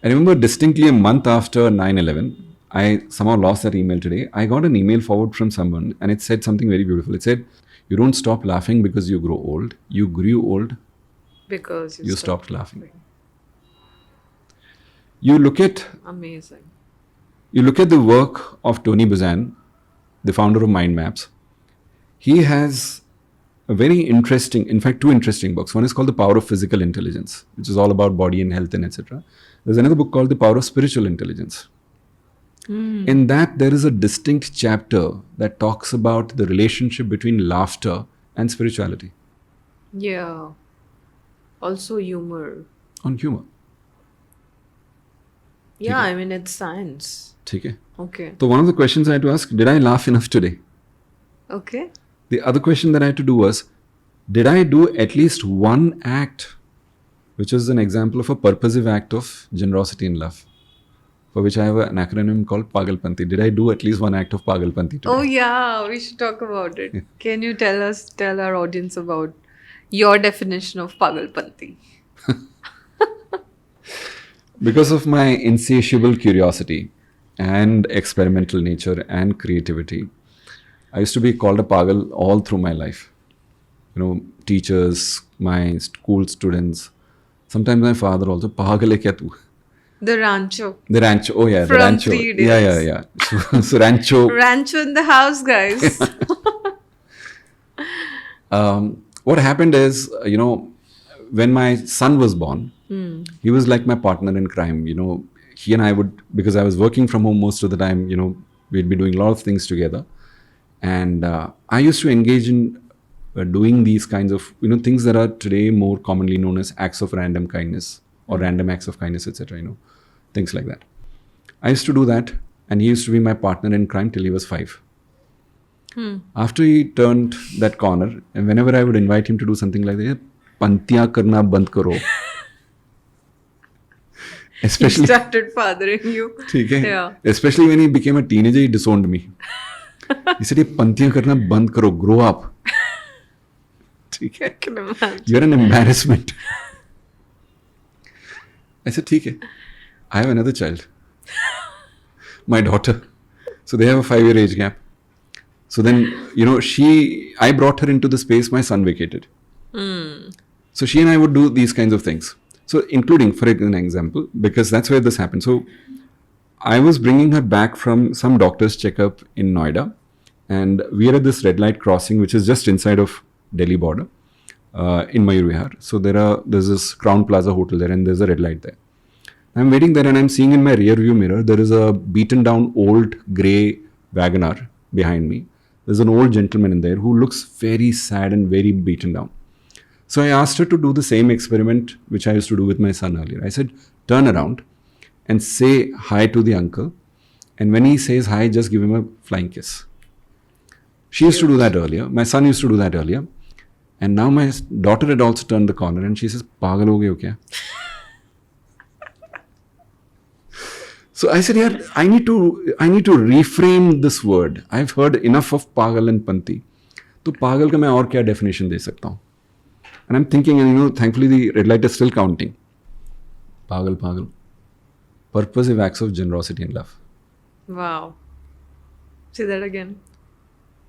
I remember distinctly a month after 9/11, I somehow lost that email today. I got an email forward from someone and it said something very beautiful. It said, "You don't stop laughing because you grow old. You grew old, Because you stopped laughing." You look at Amazing. the work of Tony Buzan, the founder of Mind Maps. He has a very interesting, in fact, 2 interesting books. One is called The Power of Physical Intelligence, which is all about body and health and etc. There's another book called The Power of Spiritual Intelligence. In that, there is a distinct chapter that talks about the relationship between laughter and spirituality, Yeah. Also humor. on humor. Yeah, I mean, it's science. ठीक है? Okay. So one of the questions I had to ask, did I laugh enough today? Okay. The other question that I had to do was, did I do at least one act, which is an example of a purposive act of generosity and love, for which I have an acronym called Pagalpanti. Did I do at least one act of Pagalpanti today? Oh, yeah, we should talk about it. Can you tell our audience about your definition of Pagalpanti? Because of my insatiable curiosity and experimental nature and creativity, I used to be called a pagal all through my life. You know, teachers, my school students, sometimes my father also, pagal hai kya tu? The Rancho. The rancho, oh yeah, the From rancho. 3 Idiots. Yeah. So Rancho. Rancho in the house, guys. What happened is, when my son was born, he was like my partner in crime. He and I would, because I was working from home most of the time, we'd be doing a lot of things together. And I used to engage in doing these kinds of, things that are today more commonly known as acts of random kindness or random acts of kindness, etc. Things like that. I used to do that, and he used to be my partner in crime till he was 5. After he turned that corner, and whenever I would invite him to do something like that, pantiyan karna band karo. He Especially, started fathering you. ठीक है? Yeah. Especially when he became a teenager, he disowned me. He said, "ये पंतियां करना बंद करो, grow up." ठीक है? I can imagine. You're an embarrassment. I said, ठीक है. I have another child, my daughter. So they have a 5-year age gap. So then, I brought her into the space my son vacated. So she and I would do these kinds of things. So including, for an example, because that's where this happened. So I was bringing her back from some doctor's checkup in Noida, and we are at this red light crossing, which is just inside of Delhi border, in Mayur Vihar. So there's this Crown Plaza hotel there, and there's a red light there. I'm waiting there, and I'm seeing in my rear view mirror there is a beaten down old grey Wagoner behind me. There's an old gentleman in there who looks very sad and very beaten down. So I asked her to do the same experiment which I used to do with my son earlier. I said, turn around and say hi to the uncle. And when he says hi, just give him a flying kiss. She used to do that earlier. My son used to do that earlier. And now my daughter had also turned the corner and she says, Pagal ho gaye ho kya? So I said, yeah, I need to reframe this word. I've heard enough of pagal and panti. तो पागल का मैं और क्या definition दे सकता हूँ? And I'm thinking, and thankfully the red light is still counting. Pagal. Purposive acts of generosity and love. Wow. Say that again.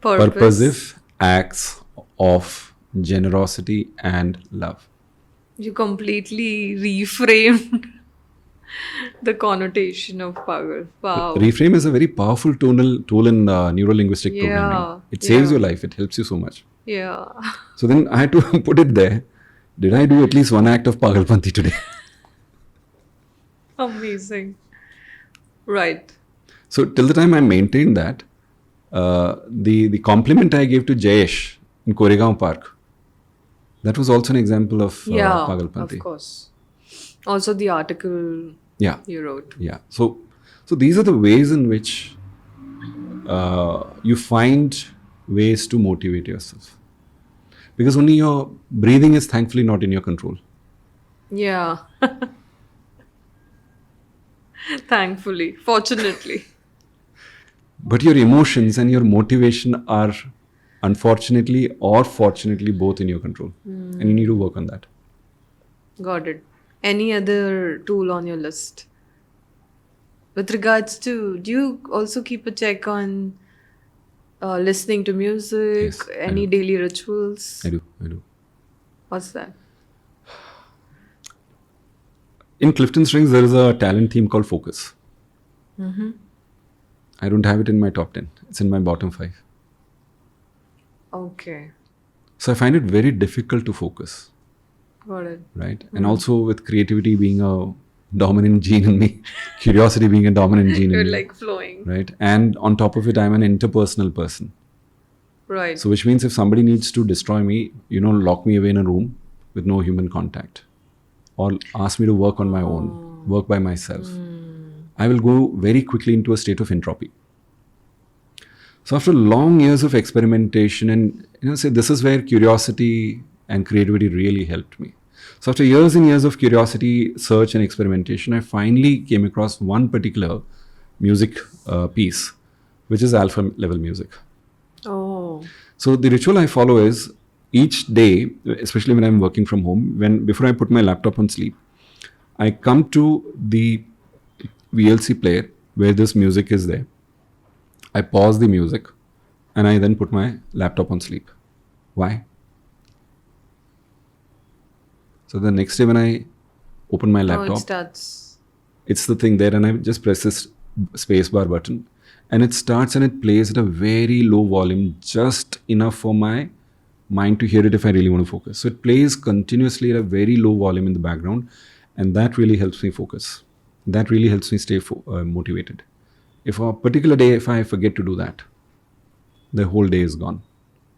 Purposive acts of generosity and love. You completely reframed the connotation of pagal. Wow. Reframe is a very powerful tool in neuro-linguistic programming. It saves your life. It helps you so much. Yeah. So then I had to put it there. Did I do at least one act of Pagalpanti today? Amazing. Right. So till the time I maintained that, the compliment I gave to Jayesh in Koregaon Park, that was also an example of Pagalpanti. Of course. Also the article you wrote. Yeah. So these are the ways in which you find ways to motivate yourself. Because only your breathing is thankfully not in your control. Yeah. Thankfully. Fortunately. But your emotions and your motivation are unfortunately or fortunately both in your control. And you need to work on that. Got it. Any other tool on your list? With regards to, do you also keep a check on listening to music? Yes, any daily rituals? I do. What's that? In Clifton Strings, there is a talent theme called Focus. I don't have it in my top 10. It's in my bottom 5. Okay. So I find it very difficult to focus. Got it. Right? And also with creativity being a dominant gene in me, curiosity being a dominant gene in You're me. like flowing. Right? And on top of it, I'm an interpersonal person. Right. So which means if somebody needs to destroy me, lock me away in a room with no human contact, or ask me to work on my own, work by myself, I will go very quickly into a state of entropy. So after long years of experimentation and, say this is where curiosity and creativity really helped me. So after years and years of curiosity, search and experimentation, I finally came across one particular music piece, which is alpha level music. Oh. So the ritual I follow is each day, especially when I'm working from home, before I put my laptop on sleep, I come to the VLC player where this music is there. I pause the music and I then put my laptop on sleep. Why? So the next day when I open my laptop, it starts. It's the thing there and I just press this spacebar button and it starts and it plays at a very low volume, just enough for my mind to hear it if I really want to focus. So it plays continuously at a very low volume in the background and that really helps me focus. That really helps me stay motivated. If a particular day, if I forget to do that, the whole day is gone.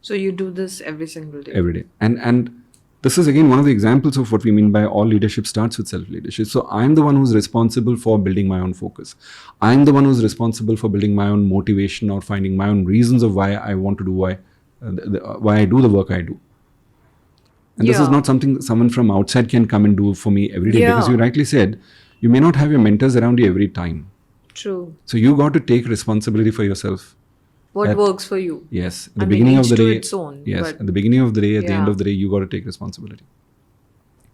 So you do this every single day? Every day. And this is again one of the examples of what we mean by all leadership starts with self-leadership. So I'm the one who's responsible for building my own focus. I'm the one who's responsible for building my own motivation or finding my own reasons of why I want to do why I do the work I do. And this is not something someone from outside can come and do for me every day because you rightly said, you may not have your mentors around you every time. True. So you got to take responsibility for yourself. What works for you? Yes. At the beginning of the day. Its own, yes. At the beginning of the day, at the end of the day, you got to take responsibility.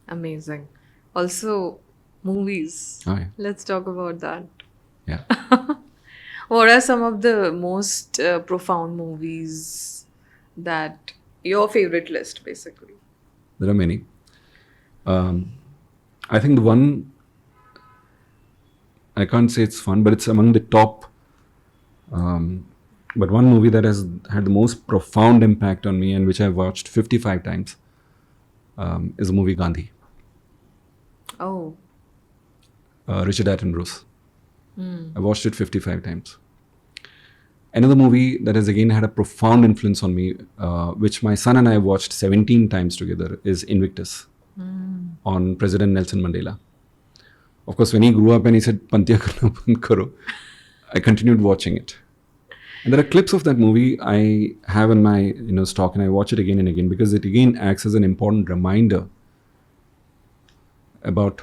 Amazing. Also, movies. Oh, yeah. Let's talk about that. Yeah. What are some of the most profound movies that your favorite list, basically? There are many. Um, I think the one, I can't say it's fun, but it's among the top. But one movie that has had the most profound impact on me and which I've watched 55 times is the movie Gandhi, Oh, Richard Attenborough's. I watched it 55 times. Another movie that has again had a profound influence on me, which my son and I watched 17 times together, is Invictus on President Nelson Mandela. Of course, when he grew up and he said, Pantiya karna band karo, I continued watching it. And there are clips of that movie I have in my stock, and I watch it again and again because it again acts as an important reminder about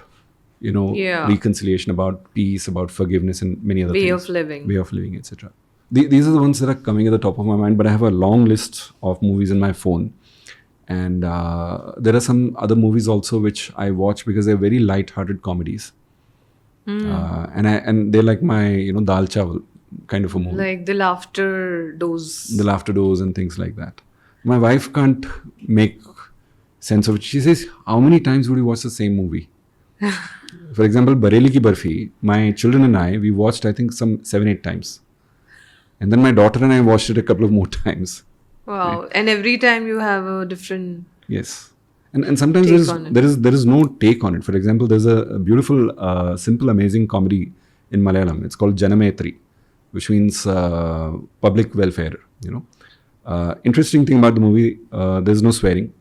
yeah. reconciliation, about peace, about forgiveness, and many other Way things. of living. Way of living, etc. These are the ones that are coming at the top of my mind, but I have a long list of movies in my phone. And there are some other movies also which I watch because they're very light-hearted comedies. And they're like my dal chawal kind of a movie. Like the laughter dose. The laughter dose and things like that. My wife can't make sense of it. She says, how many times would you watch the same movie? For example, Bareli Ki Barfi, my children and I, we watched I think some 7-8 times. And then my daughter and I watched it a couple of more times. Wow. Right. And every time you have a different... Yes. And sometimes there is no take on it. For example, there's a beautiful, simple, amazing comedy in Malayalam. It's called Janametri, which means public welfare, Interesting thing about the movie, there's no swearing.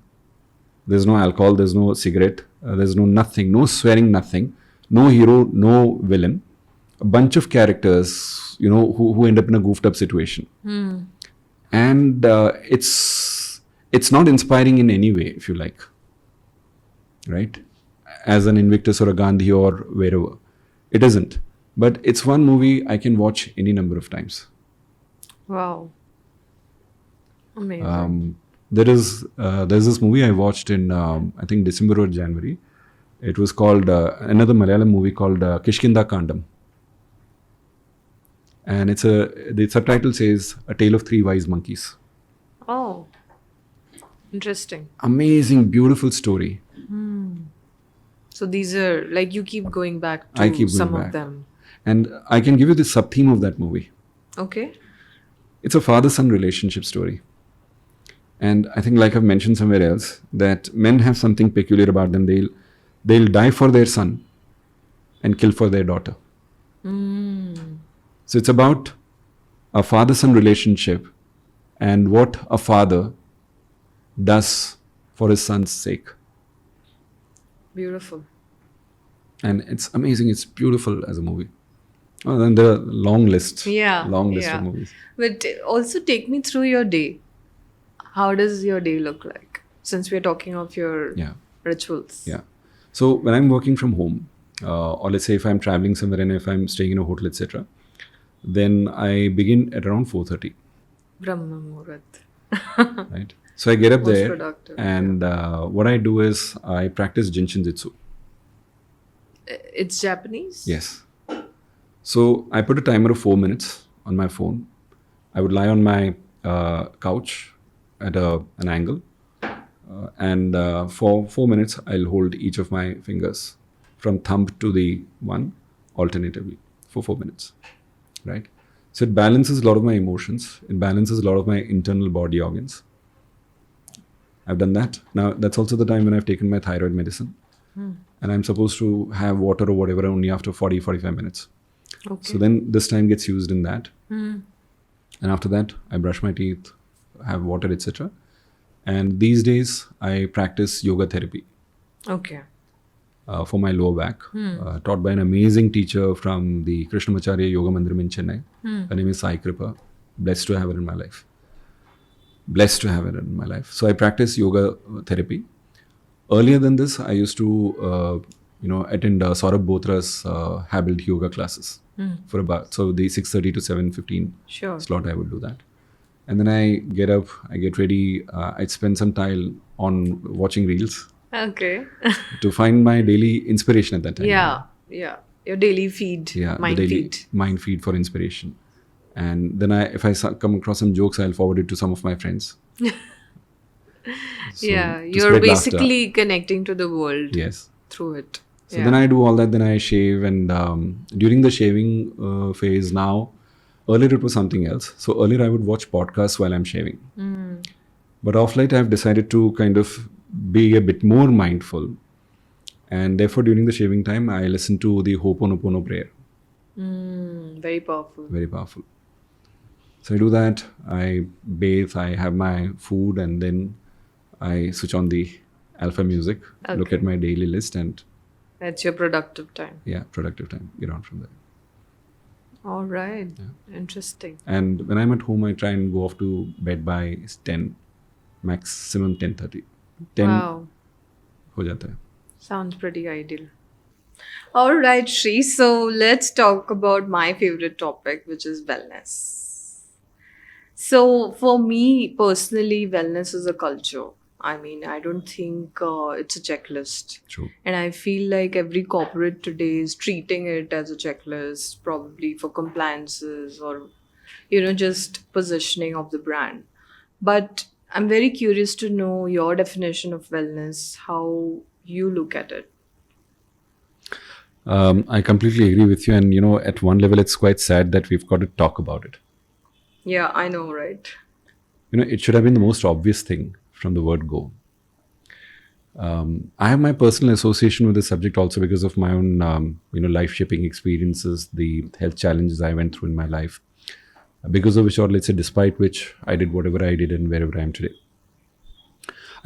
There's no alcohol. There's no cigarette. There's no nothing. No swearing, nothing. No hero, no villain. A bunch of characters, who end up in a goofed up situation. And it's not inspiring in any way, if you like. Right? As an Invictus or a Gandhi or wherever. It isn't. But it's one movie I can watch any number of times. Wow. Amazing. There's this movie I watched in, I think, December or January. It was called, another Malayalam movie called Kishkinda Kandam. And the subtitle says, A Tale of Three Wise Monkeys. Oh, interesting. Amazing, beautiful story. So these are, like, you keep going back to some of them. And I can give you the sub-theme of that movie. Okay. It's a father-son relationship story. And I think, like I've mentioned somewhere else, that men have something peculiar about them. They'll die for their son and kill for their daughter. So it's about a father-son relationship and what a father does for his son's sake. Beautiful. And it's amazing. It's beautiful as a movie. Oh, then there are long lists. Yeah. Long list of movies. But also take me through your day. How does your day look like? Since we're talking of your rituals. Yeah. So when I'm working from home, or let's say if I'm traveling somewhere and if I'm staying in a hotel, etc., then I begin at around 4:30. Brahma Muhurat. Right. So I get up Most there productive, and what I do is I practice Jinshin Jitsu. It's Japanese? Yes. So I put a timer of 4 minutes on my phone. I would lie on my couch at an angle. And for 4 minutes, I'll hold each of my fingers from thumb to the one alternatively for 4 minutes. Right? So it balances a lot of my emotions. It balances a lot of my internal body organs. I've done that. Now, that's also the time when I've taken my thyroid medicine. And I'm supposed to have water or whatever only after 40-45 minutes. Okay. So then this time gets used in that. And after that, I brush my teeth, have water, etc. And these days, I practice yoga therapy. Okay. For my lower back, taught by an amazing teacher from the Krishnamacharya Yoga Mandiram in Chennai. Her name is Sai Kripa. Blessed to have her in my life. Blessed to have her in my life. So I practice yoga therapy. Earlier than this, I used to, attend Saurabh Botra's Habit yoga classes for about, so the 6:30 to 7:15 slot, I would do that. And then I get up, I get ready, I'd spend some time on watching reels. Okay. To find my daily inspiration at that time. Yeah. Your daily feed. Yeah, mind the daily feed. mind feed for inspiration. And then if I come across some jokes, I'll forward it to some of my friends. So, Yeah, to you're spread laughter. basically connecting to the world Yes. through it. So then I do all that, then I shave, and during the shaving phase now, earlier it was something else. So earlier I would watch podcasts while I'm shaving. But off late I've decided to kind of be a bit more mindful. And therefore during the shaving time, I listen to the Ho'oponopono prayer. Very powerful. Very powerful. So I do that, I bathe, I have my food, and then I switch on the alpha music, look Okay. at my daily list, and That's your productive time. yeah, productive time, get on from there. All right. Interesting. And when I'm at home, I try and go off to bed by 10, maximum 10:30. 10 Wow. ho jata hai. Sounds pretty ideal. All right, Shri. So let's talk about my favorite topic, which is wellness. So, for me personally, wellness is a culture. I mean, I don't think it's a checklist. True. And I feel like every corporate today is treating it as a checklist, probably for compliances or, just positioning of the brand. But I'm very curious to know your definition of wellness, how you look at it. I completely agree with you. And, at one level, it's quite sad that we've got to talk about it. Yeah, I know, right? It should have been the most obvious thing from the word go. I have my personal association with the subject also because of my own, life-shaping experiences, the health challenges I went through in my life, because of which, or let's say, despite which, I did whatever I did and wherever I am today.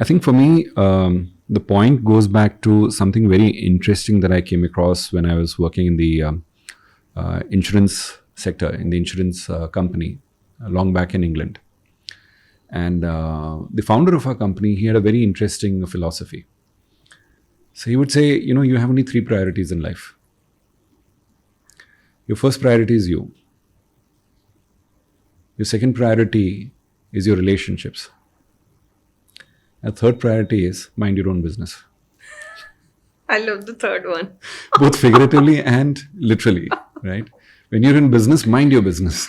I think for me, the point goes back to something very interesting that I came across when I was working in the insurance sector, in the insurance company, long back in England. And the founder of our company, he had a very interesting philosophy. So he would say, you have only 3 priorities in life. Your first priority is you. Your second priority is your relationships. And third priority is mind your own business. I love the third one. Both figuratively and literally, right? When you're in business, mind your business.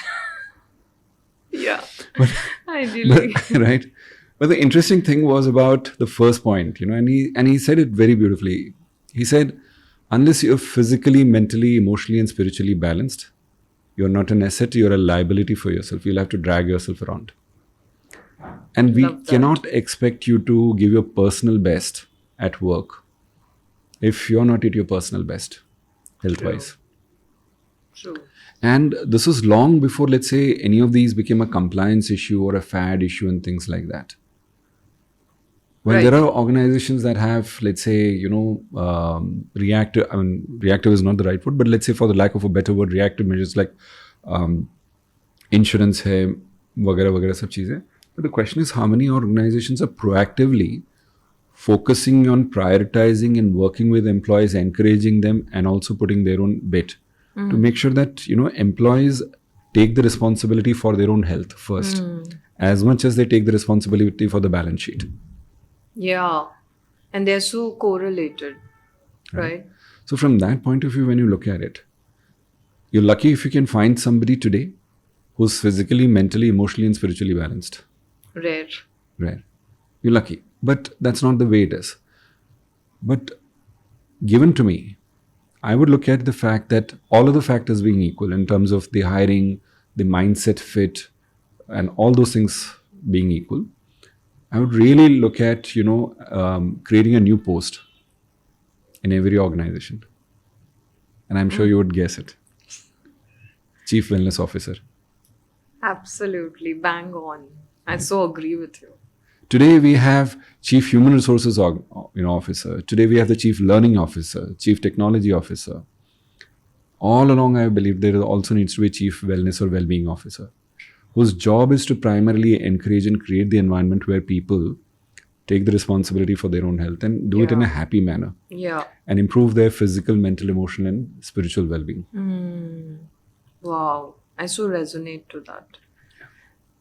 Yeah, ideally. Right? But the interesting thing was about the first point, and he said it very beautifully. He said, unless you're physically, mentally, emotionally, and spiritually balanced, you're not an asset, you're a liability for yourself. You'll have to drag yourself around. And we Love that. cannot expect you to give your personal best at work if you're not at your personal best, health-wise. True. And this was long before, let's say, any of these became a compliance issue or a fad issue and things like that. Well, Right. there are organizations that have, let's say, reactive, reactive is not the right word, but let's say, for the lack of a better word, reactive measures like insurance hai, वगैरह वगैरह सब चीज़ें. But the question is, how many organizations are proactively focusing on prioritizing and working with employees, encouraging them, and also putting their own bit to make sure that employees take the responsibility for their own health first, as much as they take the responsibility for the balance sheet. Yeah. And they're so correlated, right? So from that point of view, when you look at it, you're lucky if you can find somebody today who's physically, mentally, emotionally, and spiritually balanced. Rare. Rare. You're lucky. But that's not the way it is. But given to me, I would look at the fact that all of the factors being equal in terms of the hiring, the mindset fit, and all those things being equal, I would really look at, creating a new post in every organization. And I'm sure you would guess it. Chief Wellness Officer. Absolutely. Bang on. I so agree with you. Today we have Chief Human Resources Officer. Today we have the Chief Learning Officer, Chief Technology Officer. All along, I believe there also needs to be a Chief Wellness or Wellbeing Officer, whose job is to primarily encourage and create the environment where people take the responsibility for their own health and do it in a happy manner Yeah. and improve their physical, mental, emotional, and spiritual well-being. Wow. I so resonate to that.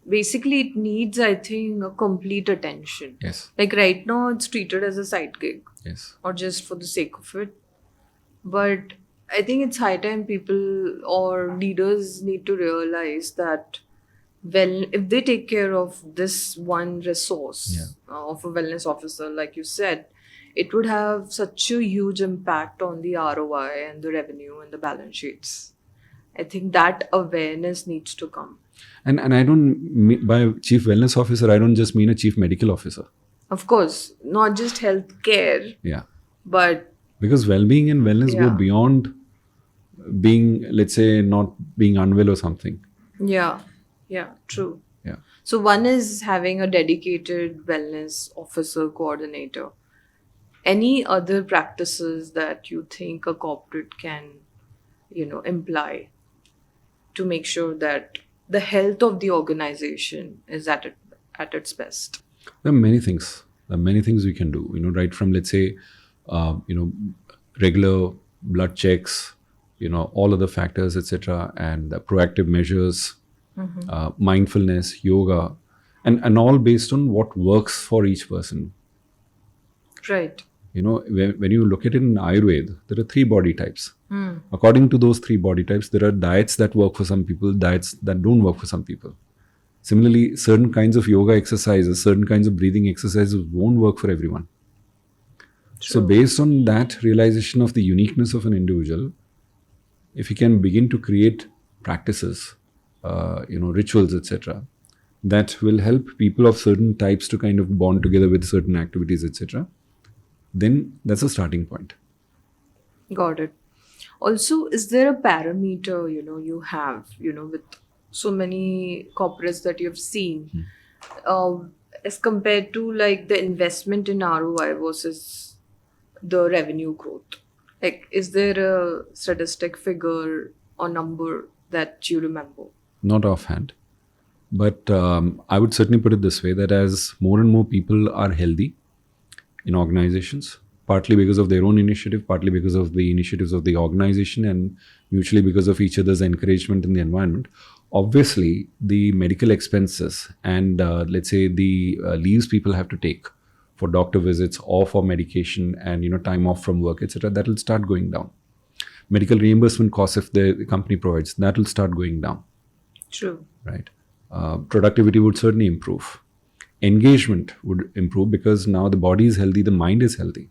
Basically, it needs, I think, a complete attention. Yes. Like right now, it's treated as a side gig Yes. or just for the sake of it. But I think it's high time people or leaders need to realize that, well, if they take care of this one resource of a wellness officer, like you said, it would have such a huge impact on the ROI and the revenue and the balance sheets. I think that awareness needs to come. And I don't mean, by chief wellness officer, I don't just mean a chief medical officer. Of course, not just healthcare, Yeah. but Because well-being and wellness go yeah, beyond being, let's say, not being unwell or something. yeah, yeah, true. Yeah. So one is having a dedicated wellness officer coordinator. Any other practices that you think a corporate can, imply to make sure that the health of the organization is at its best? There are many things. There are many things we can do. Right from, let's say, regular blood checks, all other factors, etc., and proactive measures, mindfulness, yoga, and all based on what works for each person. Right. When you look at it in Ayurveda, there are 3 body types. According to those 3 body types, there are diets that work for some people, diets that don't work for some people. Similarly, certain kinds of yoga exercises, certain kinds of breathing exercises won't work for everyone. So, based on that realization of the uniqueness of an individual, if you can begin to create practices, rituals, etc., that will help people of certain types to kind of bond together with certain activities, etc., then that's a starting point. Got it. Also, is there a parameter, you have, with so many corporates that you've seen, as compared to like the investment in ROI versus the revenue growth? Like, is there a statistic figure or number that you remember? Not offhand, but I would certainly put it this way, that as more and more people are healthy in organizations, partly because of their own initiative, partly because of the initiatives of the organization, and mutually because of each other's encouragement in the environment, obviously the medical expenses and let's say the leaves people have to take for doctor visits or for medication and time off from work, etc., that will start going down. Medical reimbursement costs, if the company provides, that will start going down. True. Right. Productivity would certainly improve. Engagement would improve because now the body is healthy, the mind is healthy.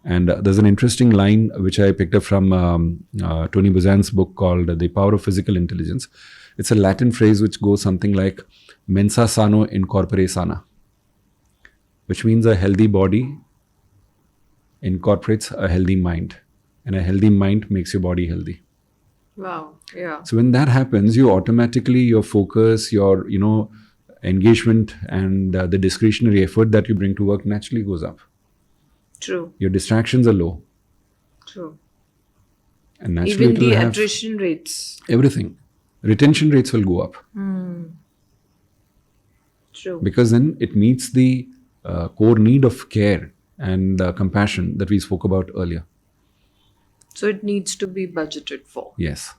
And there's an interesting line which I picked up from Tony Buzan's book called The Power of Physical Intelligence. It's a Latin phrase which goes something like mensa sano in corpore sana, which means a healthy body incorporates a healthy mind, and a healthy mind makes your body healthy. Wow. Yeah. So when that happens, you automatically, your focus, your engagement, and the discretionary effort that you bring to work naturally goes up. True. Your distractions are low, True. and naturally Even it will the have attrition rates. everything. Retention rates will go up True. because then it meets the core need of care and compassion that we spoke about earlier. So it needs to be budgeted for. Yes.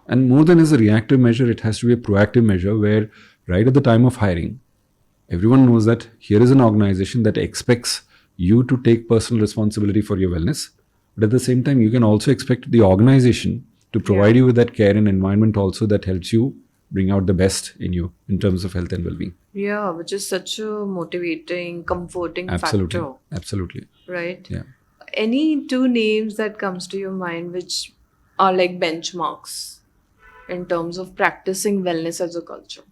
And more than as a reactive measure, it has to be a proactive measure where, right at the time of hiring, everyone knows that here is an organization that expects you to take personal responsibility for your wellness. But at the same time, you can also expect the organization to provide you with that care and environment also that helps you bring out the best in you in terms of health and well-being. Yeah, which is such a motivating, comforting Absolutely. factor, Absolutely. right? Yeah. Any 2 names that comes to your mind which are like benchmarks in terms of practicing wellness as a culture?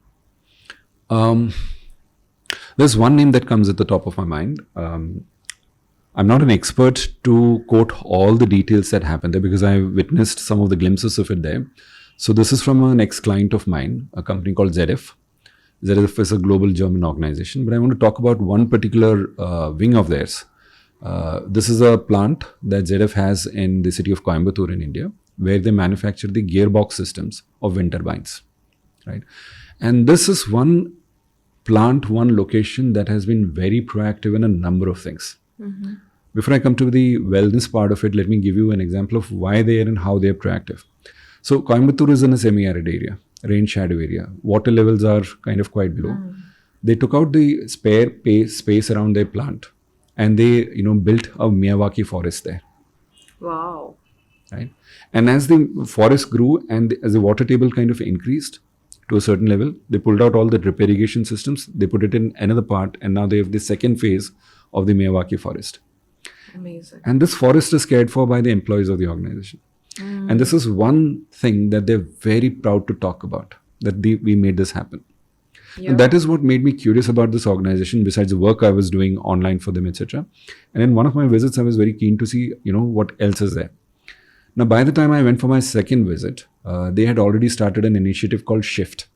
There's one name that comes at the top of my mind. I'm not an expert to quote all the details that happened there because I witnessed some of the glimpses of it there. So this is from an ex-client of mine, a company called ZF. ZF is a global German organization, but I want to talk about one particular wing of theirs. This is a plant that ZF has in the city of Coimbatore in India, where they manufacture the gearbox systems of wind turbines, right? And this is one plant, one location that has been very proactive in a number of things. Before I come to the wellness part of it, let me give you an example of why they are and how they are proactive. So Coimbatore is in a semi-arid area, rain shadow area. Water levels are kind of quite low. They took out the spare space around their plant and they, built a Miyawaki forest there. Wow. right? And as the forest grew and as the water table kind of increased to a certain level, they pulled out all the drip irrigation systems, they put it in another part, and now they have the second phase of the Miyawaki forest. Amazing. And this forest is cared for by the employees of the organization. And this is one thing that they're very proud to talk about, that we made this happen. Yeah. And that is what made me curious about this organization, besides the work I was doing online for them, etc. And in one of my visits, I was very keen to see, what else is there. Now, by the time I went for my second visit, they had already started an initiative called Shift.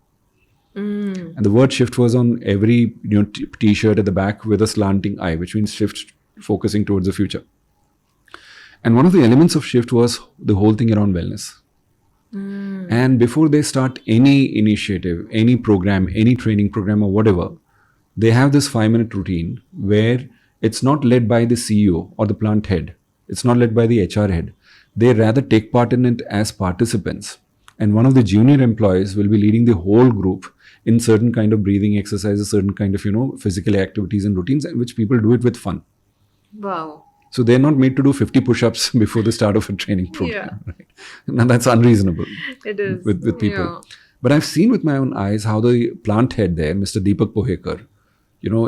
And the word shift was on every t-shirt at the back with a slanting eye, which means shift, focusing towards the future. And one of the elements of shift was the whole thing around wellness. And before they start any initiative, any program, any training program or whatever, they have this 5-minute routine where it's not led by the CEO or the plant head. It's not led by the HR head. They rather take part in it as participants. And one of the junior employees will be leading the whole group in certain kind of breathing exercises, certain kind of, physical activities and routines, in which people do it with fun. Wow. So they're not made to do 50 push-ups before the start of a training program. Yeah. Right? Now that's unreasonable It is. with people. Yeah. But I've seen with my own eyes how the plant head there, Mr. Deepak Pohekar,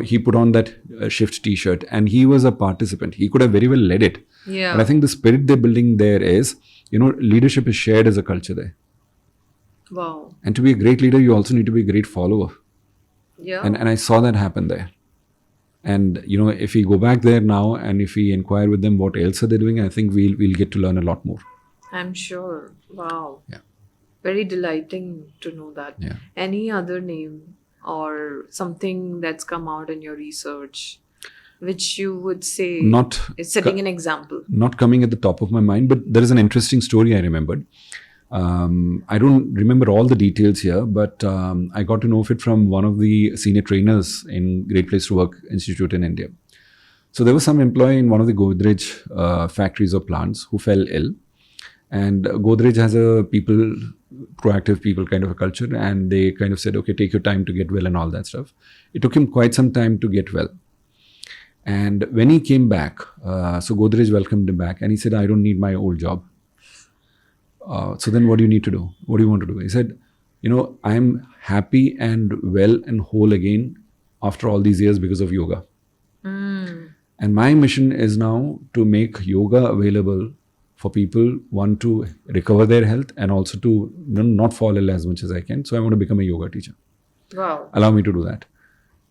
he put on that shift t-shirt and he was a participant. He could have very well led it. Yeah. But I think the spirit they're building there is, leadership is shared as a culture there. Wow. And to be a great leader, you also need to be a great follower. Yeah. And I saw that happen there. And, if we go back there now and if we inquire with them what else are they doing, I think we'll get to learn a lot more. I'm sure. Wow. Yeah. Very delighting to know that. Yeah. Any other name or something that's come out in your research which you would say Not is setting an example? Not coming at the top of my mind, but there is an interesting story I remembered. I don't remember all the details here, but I got to know of it from one of the senior trainers in Great Place to Work Institute in India. So there was some employee in one of the Godrej factories or plants who fell ill. And Godrej has a proactive people kind of a culture, and they kind of said, okay, take your time to get well and all that stuff. It took him quite some time to get well. And when he came back, so Godrej welcomed him back and he said, I don't need my old job. So then what do you need to do? What do you want to do? He said, I'm happy and well and whole again after all these years because of yoga. And my mission is now to make yoga available for people, one, to recover their health and also to not fall ill as much as I can. So I want to become a yoga teacher. Wow. Allow me to do that.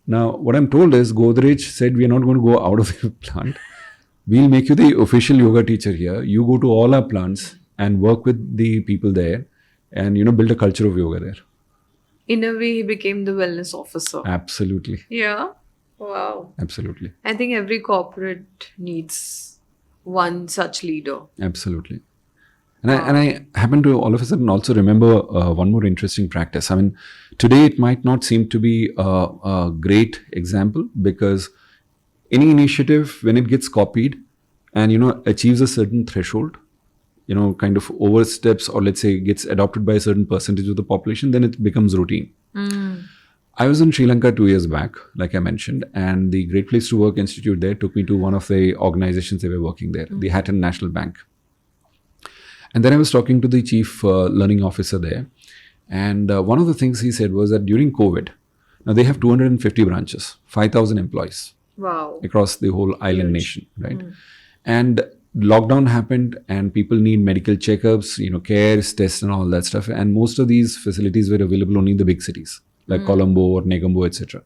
Now, what I'm told is Godrej said, we are not going to go out of the plant. We'll make you the official yoga teacher here. You go to all our plants and work with the people there and, build a culture of yoga there. In a way, he became the wellness officer. Absolutely. Yeah. Wow. Absolutely. I think every corporate needs one such leader. Absolutely. And I happen to all of a sudden also remember one more interesting practice. I mean, today it might not seem to be a great example because any initiative, when it gets copied and, achieves a certain threshold, kind of oversteps or let's say gets adopted by a certain percentage of the population, then it becomes routine. I was in Sri Lanka 2 years back, like I mentioned, and the Great Place to Work Institute there took me to one of the organizations they were working there, the Hatton National Bank. And then I was talking to the chief learning officer there. And one of the things he said was that during COVID, now they have 250 branches, 5,000 employees. Wow. Across the whole island nation, right? And lockdown happened and people need medical checkups, cares, tests and all that stuff. And most of these facilities were available only in the big cities like Colombo or Negombo, etc.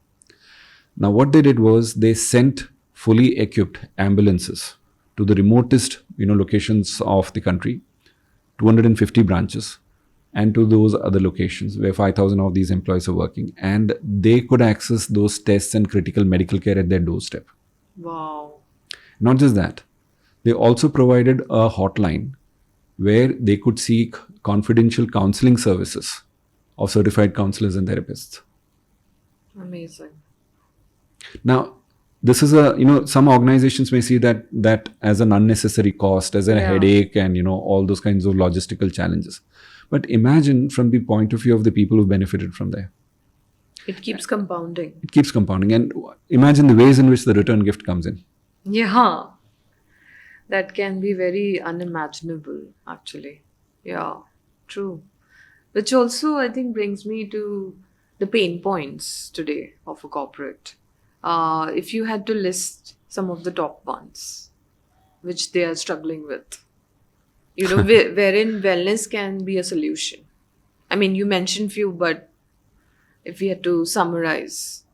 Now what they did was they sent fully equipped ambulances to the remotest, locations of the country, 250 branches, and to those other locations where 5,000 of these employees are working. And they could access those tests and critical medical care at their doorstep. Wow. Not just that, they also provided a hotline where they could seek confidential counseling services of certified counselors and therapists. Amazing. Now, this is some organizations may see that as an unnecessary cost, as a headache and, all those kinds of logistical challenges. But imagine from the point of view of the people who benefited from there. It keeps compounding. It keeps compounding. And imagine the ways in which the return gift comes in. Yeah. That can be very unimaginable, actually. Yeah, true. Which also, I think, brings me to the pain points today of a corporate. If you had to list some of the top ones which they are struggling with, wherein wellness can be a solution. I mean, you mentioned few, but if we had to summarize.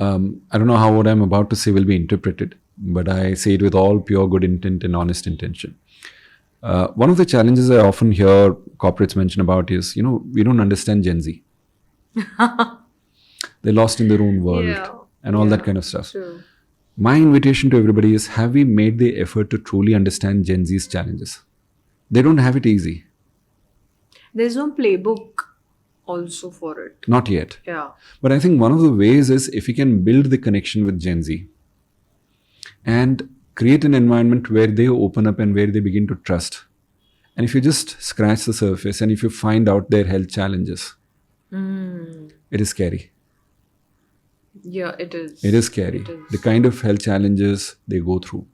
I don't know how what I'm about to say will be interpreted, but I say it with all pure good intent and honest intention. One of the challenges I often hear corporates mention about is, we don't understand Gen Z. They're lost in their own world Yeah, and all that yeah, kind of stuff. true. My invitation to everybody is, have we made the effort to truly understand Gen Z's challenges? They don't have it easy. There's no playbook also for it. Not yet. Yeah. But I think one of the ways is if we can build the connection with Gen Z and create an environment where they open up and where they begin to trust. And if you just scratch the surface and if you find out their health challenges, it is scary. Yeah, it is. It is scary. It is. The kind of health challenges they go through,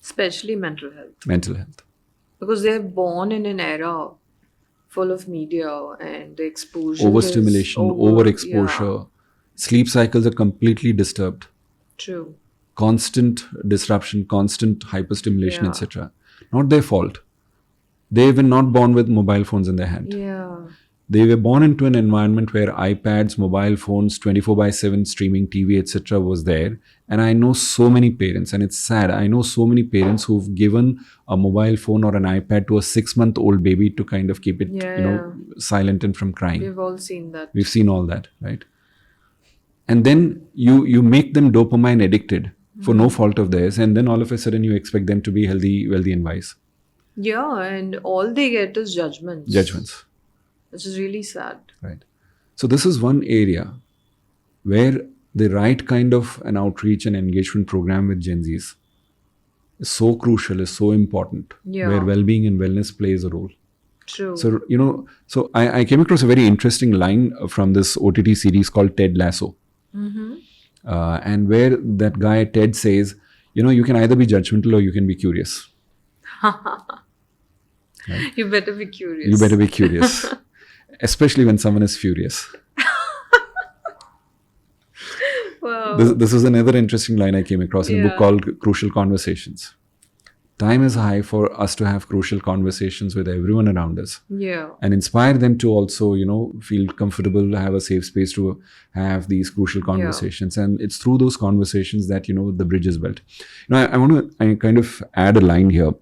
Especially mental health. mental health. Because they're born in an era full of media and the exposure. Overstimulation, is overexposure, sleep cycles are completely disturbed, True. constant disruption, constant hyperstimulation, Yeah. etc. Not their fault. They were not born with mobile phones in their hand. Yeah. They were born into an environment where iPads, mobile phones, 24/7 streaming TV, etc. was there. And I know so many parents, and it's sad, I know so many parents who've given a mobile phone or an iPad to a 6-month-old baby to kind of keep it, Yeah. silent and from crying. We've all seen that. We've seen all that, right? And then you make them dopamine addicted for no fault of theirs, and then all of a sudden you expect them to be healthy, wealthy, and wise. Yeah, and all they get is judgments. Judgments. Which is really sad. Right. So this is one area where the right kind of an outreach and engagement program with Gen Zs is so crucial, is so important, Yeah. where well-being and wellness plays a role. True. So I came across a very interesting line from this OTT series called Ted Lasso. And where that guy Ted says, you can either be judgmental or you can be curious. You better be curious. You better be curious, especially when someone is furious. Wow. This is another interesting line I came across in a book Yeah. called Crucial Conversations. Time is high for us to have crucial conversations with everyone around us Yeah. and inspire them to also, feel comfortable, have a safe space to have these crucial conversations. And it's through those conversations that, the bridge is built. I want to kind of add a line here.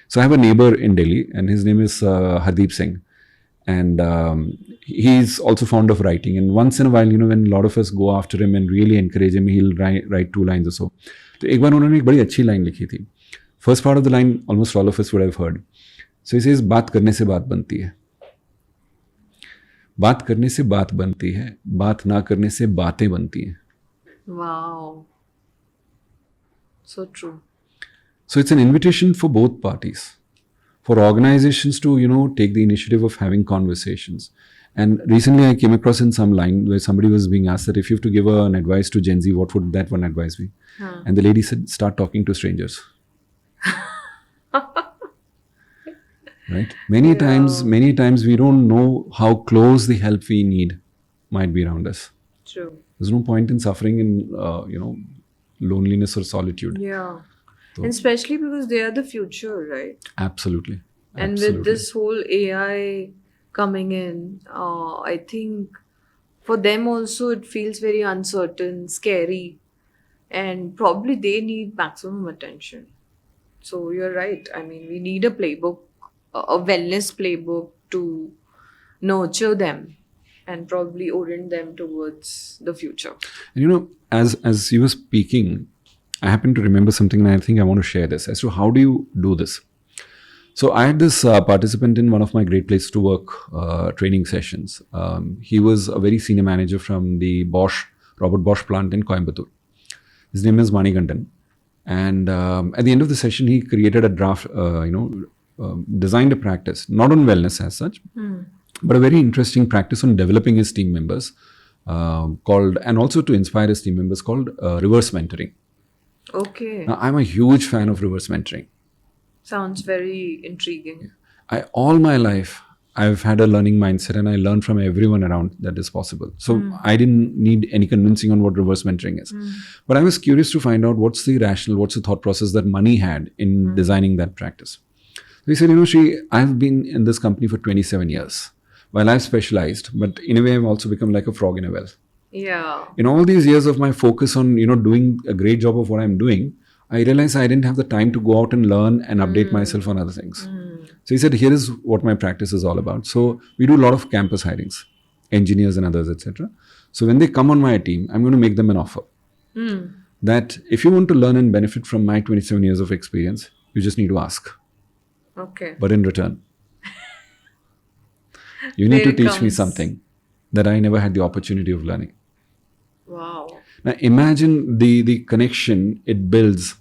So I have a neighbor in Delhi and his name is Hardeep Singh. And he's also fond of writing. And once in a while, when a lot of us go after him and really encourage him, he'll write 2 lines or so. तो एक बार उन्होंने एक बड़ी अच्छी line लिखी थी. First part of the line, almost all of us would have heard. So he says, बात करने से बात बनती है. बात करने से बात बनती है. बात ना करने से बातें बनती हैं. Wow. So true. So it's an invitation for both parties, for organizations to, take the initiative of having conversations. And recently I came across in some line where somebody was being asked that if you have to give an advice to Gen Z, what would that one advice be? And the lady said, start talking to strangers. Right? Many times we don't know how close the help we need might be around us. True. There's no point in suffering in, loneliness or solitude. Yeah. And especially because they are the future, right? Absolutely. And with this whole AI coming in, I think for them also it feels very uncertain, scary, and probably they need maximum attention. So you're right. I mean, we need a playbook, a wellness playbook to nurture them and probably orient them towards the future. And as you were speaking, I happen to remember something and I think I want to share this as to how do you do this. So I had this participant in one of my Great Place to Work training sessions. He was a very senior manager from the Robert Bosch plant in Coimbatore. His name is Manigandan. And at the end of the session, he created a draft, designed a practice, not on wellness as such, but a very interesting practice on developing his team members and also to inspire his team members called reverse mentoring. Okay. Now, I'm a huge fan of reverse mentoring. Sounds very intriguing. All my life, I've had a learning mindset and I learn from everyone around that is possible. So I didn't need any convincing on what reverse mentoring is. But I was curious to find out what's the thought process that Money had in designing that practice. So he said, I've been in this company for 27 years. While I've specialized, but in a way, I've also become like a frog in a well. Yeah. In all these years of my focus on, doing a great job of what I'm doing, I realized I didn't have the time to go out and learn and update myself on other things. So he said, here is what my practice is all about. So we do a lot of campus hirings, engineers and others, etc. So when they come on my team, I'm going to make them an offer that if you want to learn and benefit from my 27 years of experience, you just need to ask. Okay. But in return, you need There to teach me comes- something that I never had the opportunity of learning. Wow. Now imagine the connection it builds,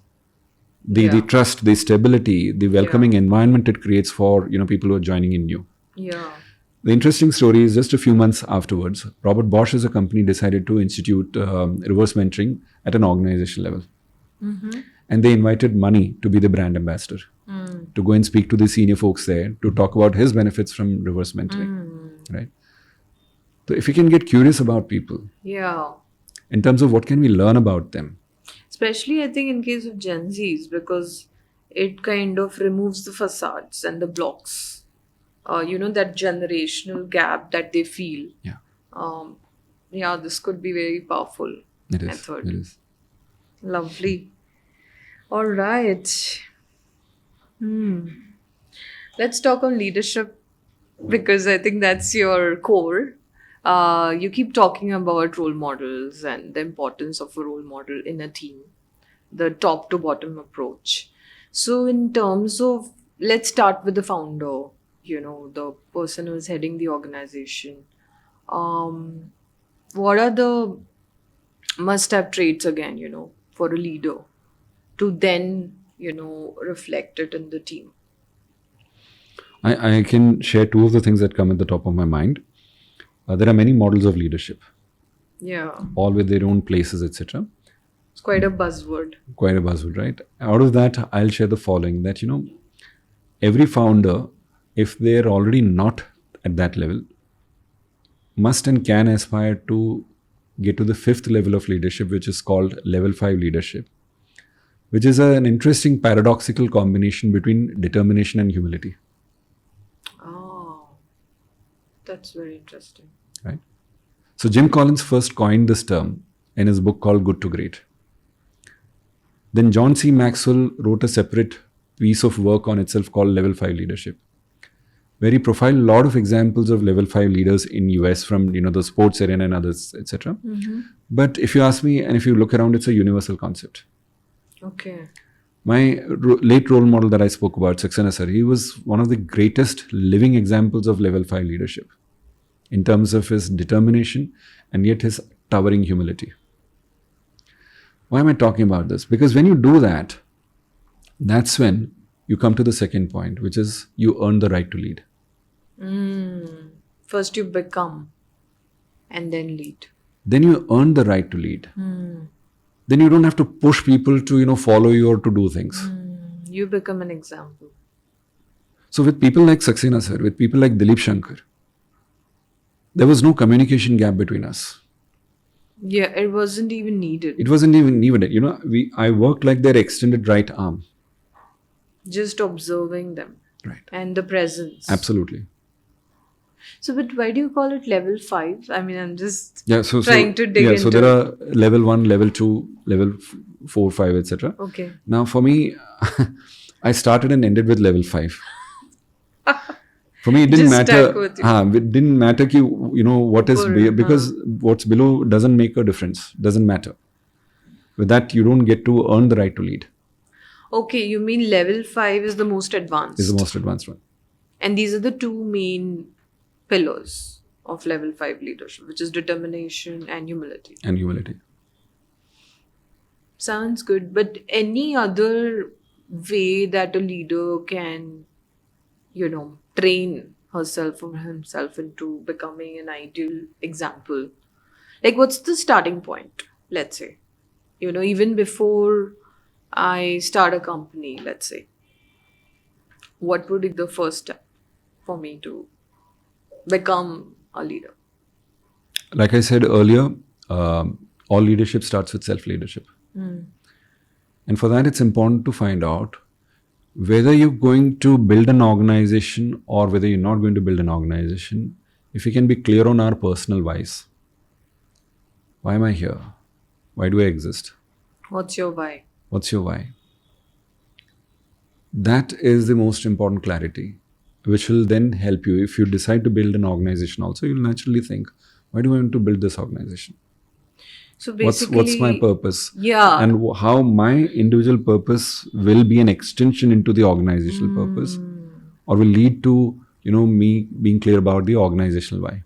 the Yeah. trust, the stability, the welcoming environment it creates for people who are joining in new. Yeah. The interesting story is just a few months afterwards, Robert Bosch as a company decided to institute reverse mentoring at an organization level. And they invited Money to be the brand ambassador, to go and speak to the senior folks there, to talk about his benefits from reverse mentoring. Right? So if you can get curious about people, Yeah. in terms of what can we learn about them, Especially, I think, in case of Gen Zs, because it kind of removes the facades and the blocks. That generational gap that they feel. yeah, This could be very powerful it is. method. It is. Lovely. All right. Let's talk on leadership because I think that's your core. You keep talking about role models and the importance of a role model in a team, the top to bottom approach. So, in terms of, let's start with the founder, the person who's heading the organization. What are the must have traits again, for a leader to then, reflect it in the team? I can share two of the things that come at the top of my mind. There are many models of leadership, Yeah. all with their own places, etc. It's quite a buzzword. Quite a buzzword, right? Out of that, I'll share the following: that every founder, if they're already not at that level, must and can aspire to get to the fifth level of leadership, which is called level 5 leadership, which is an interesting paradoxical combination between determination and humility. Oh, that's very interesting. Right? So Jim Collins first coined this term in his book called Good to Great. Then John C. Maxwell wrote a separate piece of work on itself called Level 5 Leadership, where he profiled a lot of examples of Level 5 leaders in US from the sports arena and others, etc. But if you ask me, and if you look around, it's a universal concept. Okay. My late role model that I spoke about, Saxena sir, he was one of the greatest living examples of Level 5 leadership in terms of his determination and yet his towering humility. Why am I talking about this? Because when you do that, that's when you come to the second point, which is you earn the right to lead. First you become and then lead. Then you earn the right to lead. Then you don't have to push people to follow you or to do things. You become an example. So with people like Saxena sir, with people like Dilip Shankar, there was no communication gap between us. Yeah, it wasn't even needed. It wasn't even needed. I worked like their extended right arm. Just observing them. Right. And the presence. Absolutely. So, but why do you call it level 5? I mean, I'm just Yeah. trying to dig into So there are level 1, level 2, level 4, 5, etc. Okay. Now for me, I started and ended with level 5. For me, it didn't Just stuck with matter. you. It didn't matter what is because what's below doesn't make a difference. Doesn't matter. With that, you don't get to earn the right to lead. Okay, you mean level 5 is the most advanced. Is the most advanced one. And these are the two main pillars of level 5 leadership, which is determination and humility. And humility. Sounds good. But any other way that a leader can, train herself or himself into becoming an ideal example? Like, what's the starting point, let's say? Even before I start a company, let's say. what would be the first step for me to become a leader? Like I said earlier, all leadership starts with self-leadership. And for that, it's important to find out whether you're going to build an organization or whether you're not going to build an organization. If we can be clear on our personal whys. Why am I here? Why do I exist? What's your why? What's your why? That is the most important clarity, which will then help you. If you decide to build an organization also, you'll naturally think, why do I want to build this organization? So What's basically, my purpose? yeah. And how my individual purpose will be an extension into the organizational purpose, or will lead to, me being clear about the organizational why.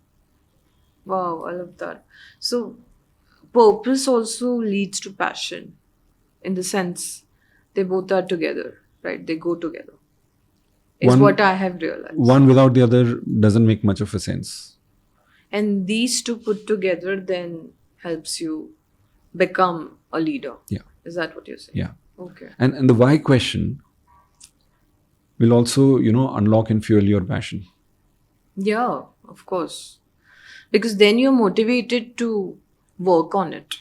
Wow, I love that. So purpose also leads to passion, in the sense they both are together, right? They go together. Is One- what I have realized. One without the other doesn't make much of a sense. And these two put together then helps you become a leader. Yeah. Is that what you're saying? Yeah. Okay. And the why question will also, unlock and fuel your passion. Yeah, of course. Because then you're motivated to work on it.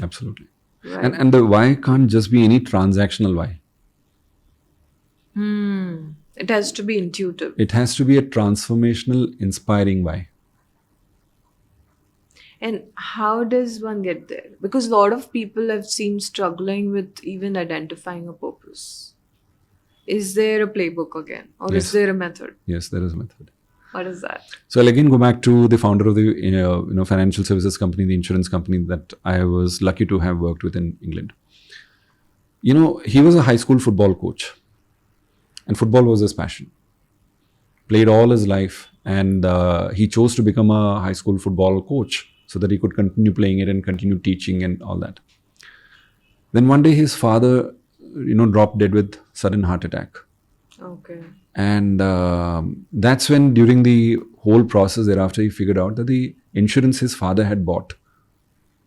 Absolutely. Right. And the why can't just be any transactional why. It has to be intuitive. It has to be a transformational, inspiring why. And how does one get there? Because a lot of people I've seen struggling with even identifying a purpose. Is there a playbook again? Or Yes. is there a method? Yes, there is a method. What is that? So I'll again go back to the founder of the financial services company, the insurance company that I was lucky to have worked with in England. He was a high school football coach, and football was his passion. Played all his life, and he chose to become a high school football coach so that he could continue playing it and continue teaching and all that. Then one day his father, dropped dead with sudden heart attack. Okay. And that's when, during the whole process thereafter, he figured out that the insurance his father had bought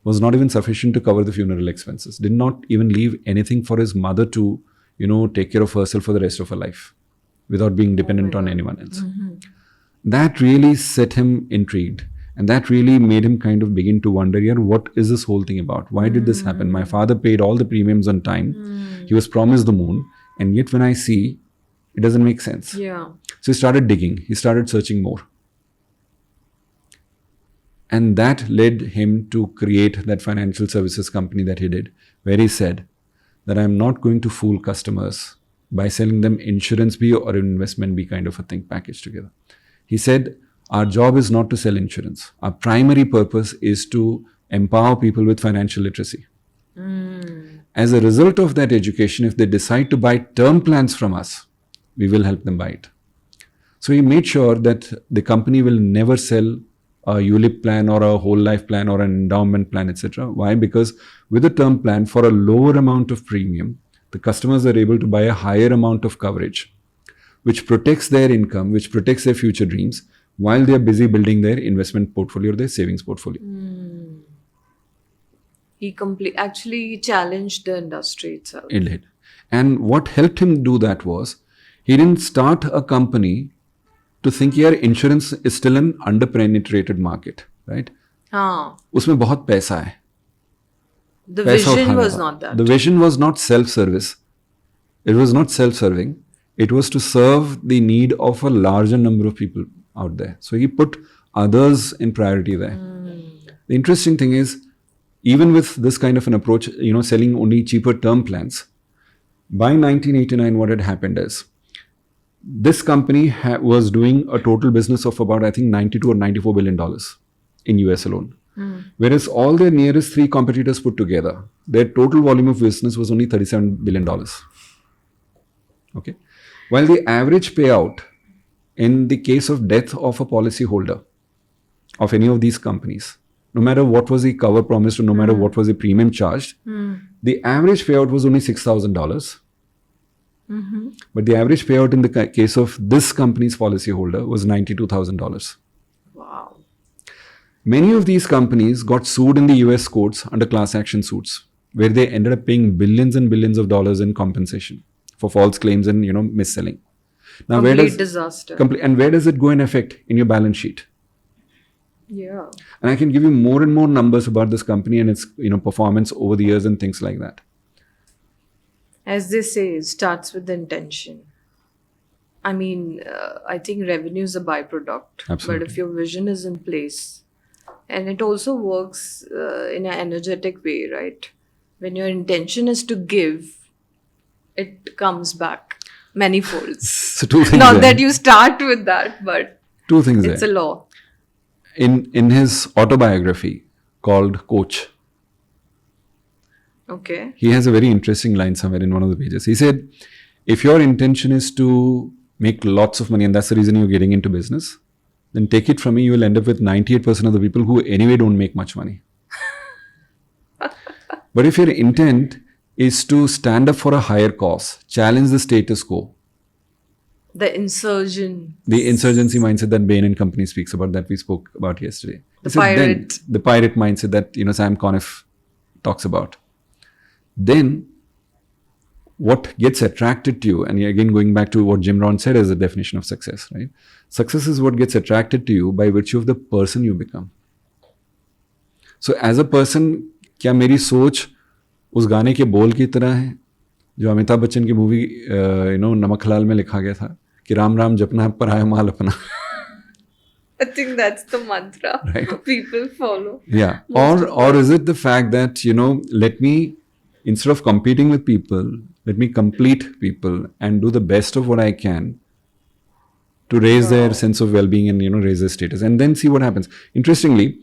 was not even sufficient to cover the funeral expenses. Did not even leave anything for his mother to, take care of herself for the rest of her life without being dependent on anyone else. That really set him intrigued. And that really made him kind of begin to wonder, what is this whole thing about? Why did this happen? My father paid all the premiums on time. He was promised the moon. And yet when I see, it doesn't make sense. Yeah. So he started digging. He started searching more. And that led him to create that financial services company that he did, where he said that I'm not going to fool customers by selling them insurance B or investment B kind of a thing packaged together. He said, our job is not to sell insurance. Our primary purpose is to empower people with financial literacy. As a result of that education, if they decide to buy term plans from us, we will help them buy it. So he made sure that the company will never sell a ULIP plan or a whole life plan or an endowment plan, etc. Why? Because with a term plan, for a lower amount of premium, the customers are able to buy a higher amount of coverage, which protects their income, which protects their future dreams, while they are busy building their investment portfolio or their savings portfolio. He actually challenged the industry itself. It did. And what helped him do that was, he didn't start a company to think, insurance is still an under-penetrated market, right? उसमें बहुत पैसा है. The पैसा vision उठाना was था. not that. The vision was not self-service. It was not self-serving. It was to serve the need of a larger number of people out there. So he put others in priority there. The interesting thing is, even with this kind of an approach, selling only cheaper term plans, by 1989, what had happened is, this company was doing a total business of about, I think, $92 or $94 billion in US alone. Whereas all their nearest three competitors put together, their total volume of business was only $37 billion. Okay. While the average payout in the case of death of a policyholder of any of these companies, no matter what was the cover promised or no matter what was the premium charged, the average payout was only $6,000. But the average payout in the case of this company's policyholder was $92,000. Wow. Many of these companies got sued in the US courts under class action suits, where they ended up paying billions and billions of dollars in compensation for false claims and, mis-selling. Now, Complete disaster. and where does it go and affect? In your balance sheet. Yeah. And I can give you more and more numbers about this company and its performance over the years and things like that. As they say, it starts with the intention. I mean, I think revenue is a byproduct. Absolutely. But if your vision is in place, and it also works in an energetic way, right? When your intention is to give, it comes back many folds. So two things Not there. that you start with that, but Two things it's there. a law. In his autobiography called Coach, Okay. he has a very interesting line somewhere in one of the pages. He said, if your intention is to make lots of money and that's the reason you're getting into business, then take it from me, you will end up with 98% of the people who anyway don't make much money. But if your intent is to stand up for a higher cause, challenge the status quo, The insurgent. the insurgency mindset that Bain and company speaks about, that we spoke about yesterday. The He said, pirate. the pirate mindset that Sam Conniff talks about. Then what gets attracted to you, and again going back to what Jim Rohn said as the definition of success, right? Success is what gets attracted to you by virtue of the person you become. So as a person, क्या मेरी सोच उस गाने के बोल की तरह है जो अमिताभ बच्चन की मूवी नमक हलाल में लिखा गया था कि राम राम जपना पराया माल अपना. I think that's the mantra Right. people follow. Yeah. Most Or is it the fact that, let me, instead of competing with people, let me complete people and do the best of what I can to raise their sense of well-being and, raise their status. And then see what happens. Interestingly,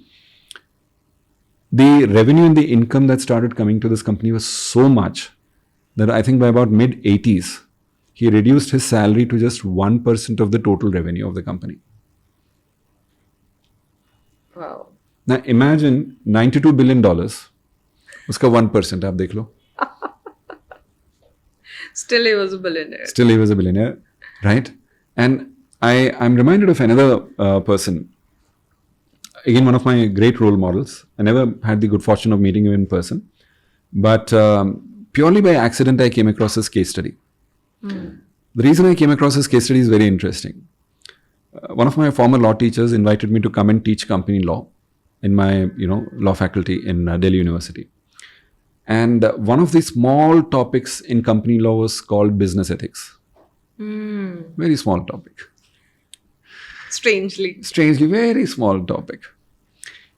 the revenue and the income that started coming to this company was so much that I think by about mid-80s, he reduced his salary to just 1% of the total revenue of the company. Wow. Now imagine $92 billion, uska 1%, aap dekh lo. Still, he was a billionaire. Still he was a billionaire, right? And I'm reminded of another person, again one of my great role models. I never had the good fortune of meeting him in person, but purely by accident I came across his case study. The reason I came across his case study is very interesting. One of my former law teachers invited me to come and teach company law in my law faculty in Delhi University. And one of the small topics in company law was called business ethics. Very small topic. Strangely. Strangely, very small topic.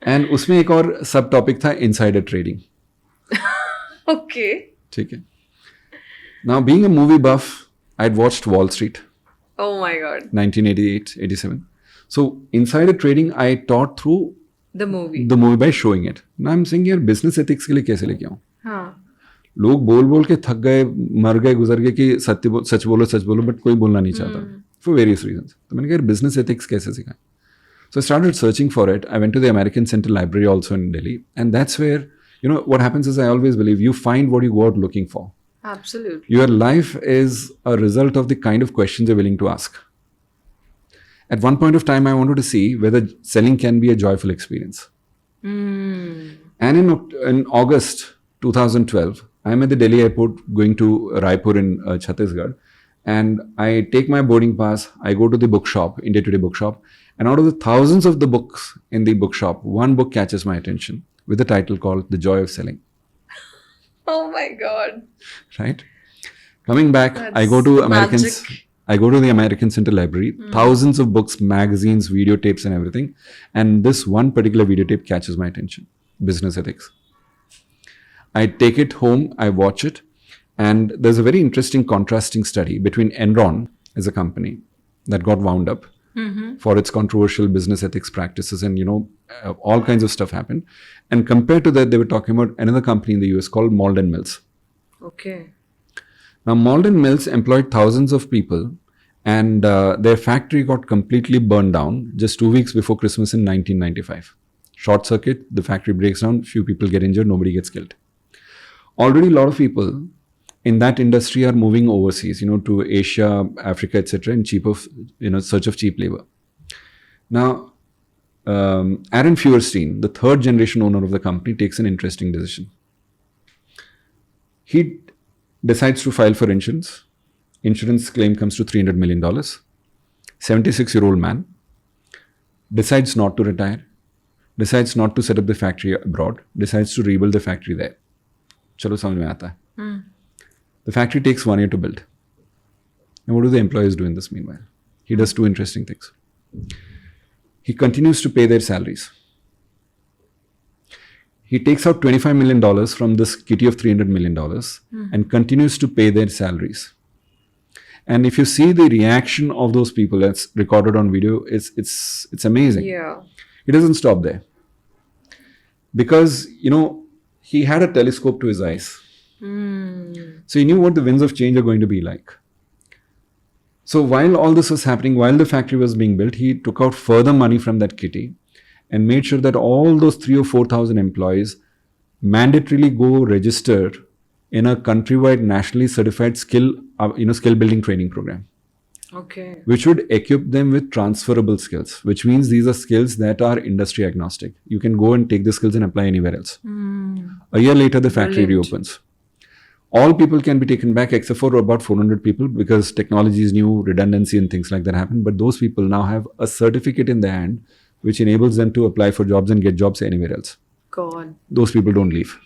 And उसमें एक और सब topic था insider trading. Okay. ठीक है. Now being a movie buff, I'd watched Wall Street, Oh my god. 1988, 87. So insider trading I taught through The movie. the movie by showing it. Now I'm saying यार business ethics के लिए कैसे लेके आऊँ? हाँ. लोग बोल बोल के थक गए, मर गए, गुजर गए कि सच बोलो, बट कोई बोलना नहीं चाहता for various reasons. तो मैंने कहा business ethics कैसे सिखाएं? So I started searching for it. I went to the American Center Library also in Delhi, and that's where what happens is I always believe you find what you go out looking for. Absolutely. Your life is a result of the kind of questions you're willing to ask. At one point of time, I wanted to see whether selling can be a joyful experience. And in August 2012, I'm at the Delhi airport going to Raipur in Chhattisgarh. And I take my boarding pass, I go to the bookshop, India Today bookshop, and out of the thousands of the books in the bookshop, one book catches my attention with the title called The Joy of Selling. Oh my god. Right? Coming back, I go to the American Center Library, thousands of books, magazines, videotapes and everything. And this one particular videotape catches my attention, Business Ethics. I take it home, I watch it, and there's a very interesting contrasting study between Enron as a company that got wound up for its controversial business ethics practices, and all kinds of stuff happened. And compared to that, they were talking about another company in the US called Malden Mills. Okay. Now, Malden Mills employed thousands of people, and their factory got completely burned down just 2 weeks before Christmas in 1995. Short circuit, the factory breaks down, few people get injured, nobody gets killed. Already a lot of people in that industry are moving overseas, to Asia, Africa, etc., in search of cheap labor. Now, Aaron Feuerstein, the third generation owner of the company, takes an interesting decision. He decides to file for insurance, insurance claim comes to $300 million. 76-year-old man decides not to retire, decides not to set up the factory abroad, decides to rebuild the factory there. Chalo samajh mein aata hai. The factory takes 1 year to build. And what do the employees do in this meanwhile? He does two interesting things. He continues to pay their salaries. He takes out $25 million from this kitty of $300 million and continues to pay their salaries. And if you see the reaction of those people that's recorded on video, it's amazing. Yeah. He doesn't stop there. Because, he had a telescope to his eyes. So he knew what the winds of change are going to be like. So while all this was happening, while the factory was being built, he took out further money from that kitty and made sure that all those 3,000 or 4,000 employees mandatorily go register in a countrywide nationally certified skill building training program. Okay. Which would equip them with transferable skills, which means these are skills that are industry agnostic. You can go and take the skills and apply anywhere else. A year later, the factory reopens. All people can be taken back except for about 400 people because technology is new, redundancy and things like that happen. But those people now have a certificate in their hand which enables them to apply for jobs and get jobs anywhere else. God. Those people don't leave.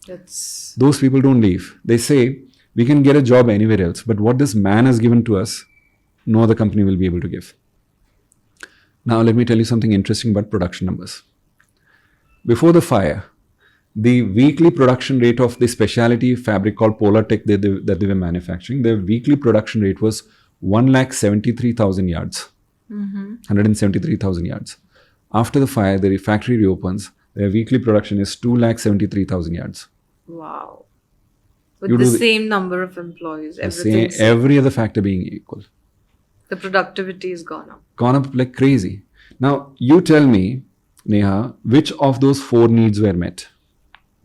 That's... Those people don't leave. They say, we can get a job anywhere else, but what this man has given to us, no other company will be able to give. Now, let me tell you something interesting about production numbers. Before the fire, the weekly production rate of the specialty fabric called Polar Tech that they were manufacturing, their weekly production rate was 173,000 yards. 173,000 yards. After the fire, the factory reopens. Their weekly production is 273,000 yards. Wow. With the same number of employees, everything. Every other factor being equal. The productivity has gone up. Gone up like crazy. Now, you tell me, Nehha, which of those 4 needs were met?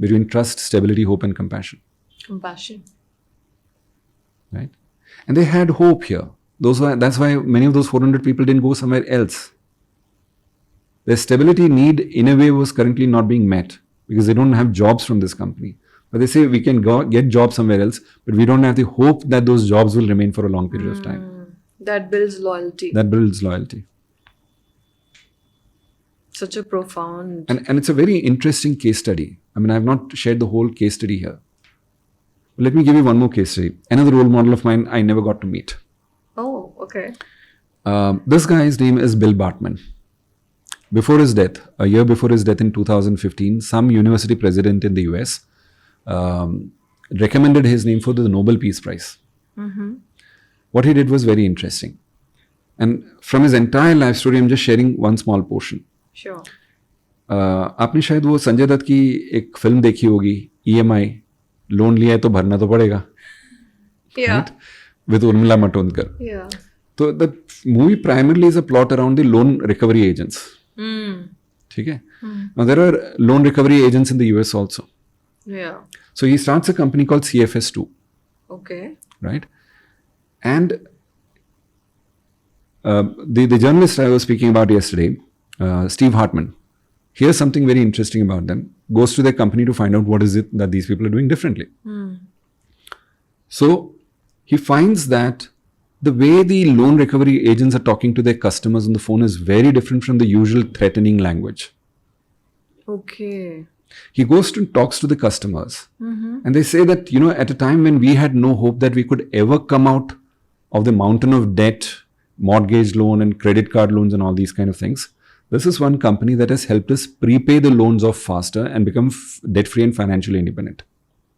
Between trust, stability, hope and compassion. Compassion. Right? And they had hope here. That's why many of those 400 people didn't go somewhere else. Their stability need, in a way, was currently not being met because they don't have jobs from this company. But they say we can go get jobs somewhere else, but we don't have the hope that those jobs will remain for a long period of time. That builds loyalty. That builds loyalty. Such a profound... And it's a very interesting case study. I mean, I have not shared the whole case study here. But let me give you one more case study. Another role model of mine I never got to meet. Oh, okay. This guy's name is Bill Bartman. Before his death, a year before his death in 2015, some university president in the US recommended his name for the Nobel Peace Prize. What he did was very interesting. And from his entire life story, I'm just sharing one small portion. Sure. आपने शायद वो संजय दत्त की एक film देखी होगी, EMI, loan लिया है तो भरना तो पड़ेगा. Yeah. Right? With Urmila Matondkar. Yeah. So the movie primarily is a plot around the loan recovery agents. ठीक है? Now there are loan recovery agents in the US also. Yeah. So he starts a company called CFS2. Okay. Right? And the journalist I was speaking about yesterday, Steve Hartman, here's something very interesting about them. Goes to their company to find out what is it that these people are doing differently. So he finds that the way the loan recovery agents are talking to their customers on the phone is very different from the usual threatening language. Okay. He goes to talks to the customers and they say that, at a time when we had no hope that we could ever come out of the mountain of debt, mortgage loan and credit card loans and all these kind of things, this is one company that has helped us prepay the loans off faster and become debt-free and financially independent.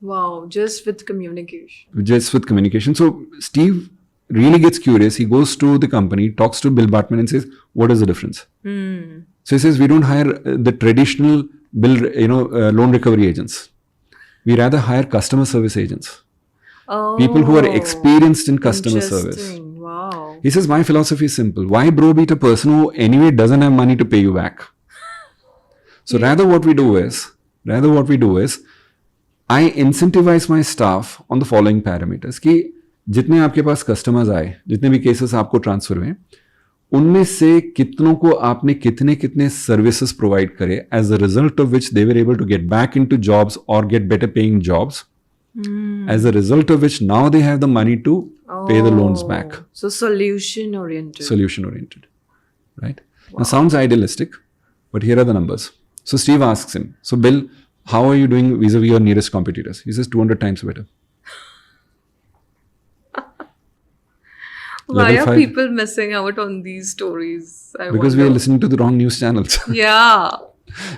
Wow, just with communication. Just with communication. So Steve really gets curious. He goes to the company, talks to Bill Bartman and says, what is the difference? So he says, we don't hire the traditional loan recovery agents. We rather hire customer service agents. Oh, people who are experienced in customer service. Wow. He says, my philosophy is simple. Why browbeat a person who anyway doesn't have money to pay you back? So rather what we do is, I incentivize my staff on the following parameters. कि जितने आपके पास customers आए, जितने भी cases आपको transfer हुए, उनमें से कितनों को आपने कितने सर्विसेज प्रोवाइड करे, as a result of which they were able to get back into jobs or get better paying jobs, As a result of which, now they have the money to pay the loans back. So solution oriented. Solution oriented, right? Now, sounds idealistic, but here are the numbers. So Steve asks him, so Bill, how are you doing vis-a-vis your nearest competitors? He says 200 times better. Why Level are 5. people missing out on these stories? I Because we are wonder. listening to the wrong news channels. Yeah.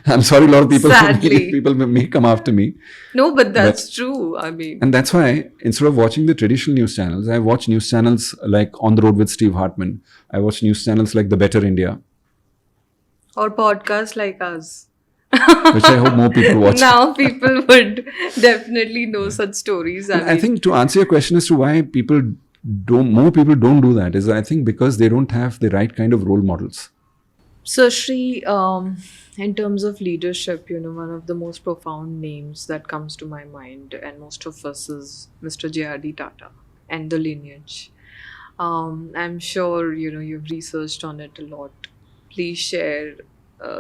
I'm sorry, a lot of people Sadly. people may come after me. No, but that's true. I mean, And that's why instead of watching the traditional news channels, I watch news channels like On the Road with Steve Hartman. I watch news channels like The Better India, or podcasts like us. which I hope more people watch. Now people would definitely know such stories. I I mean, think to answer your question as to why more people don't do that is I think because they don't have the right kind of role models. so Shri, in terms of leadership, one of the most profound names that comes to my mind, and most of us, is Mr. J.R.D. Tata and the lineage. I'm sure you've researched on it a lot. Please share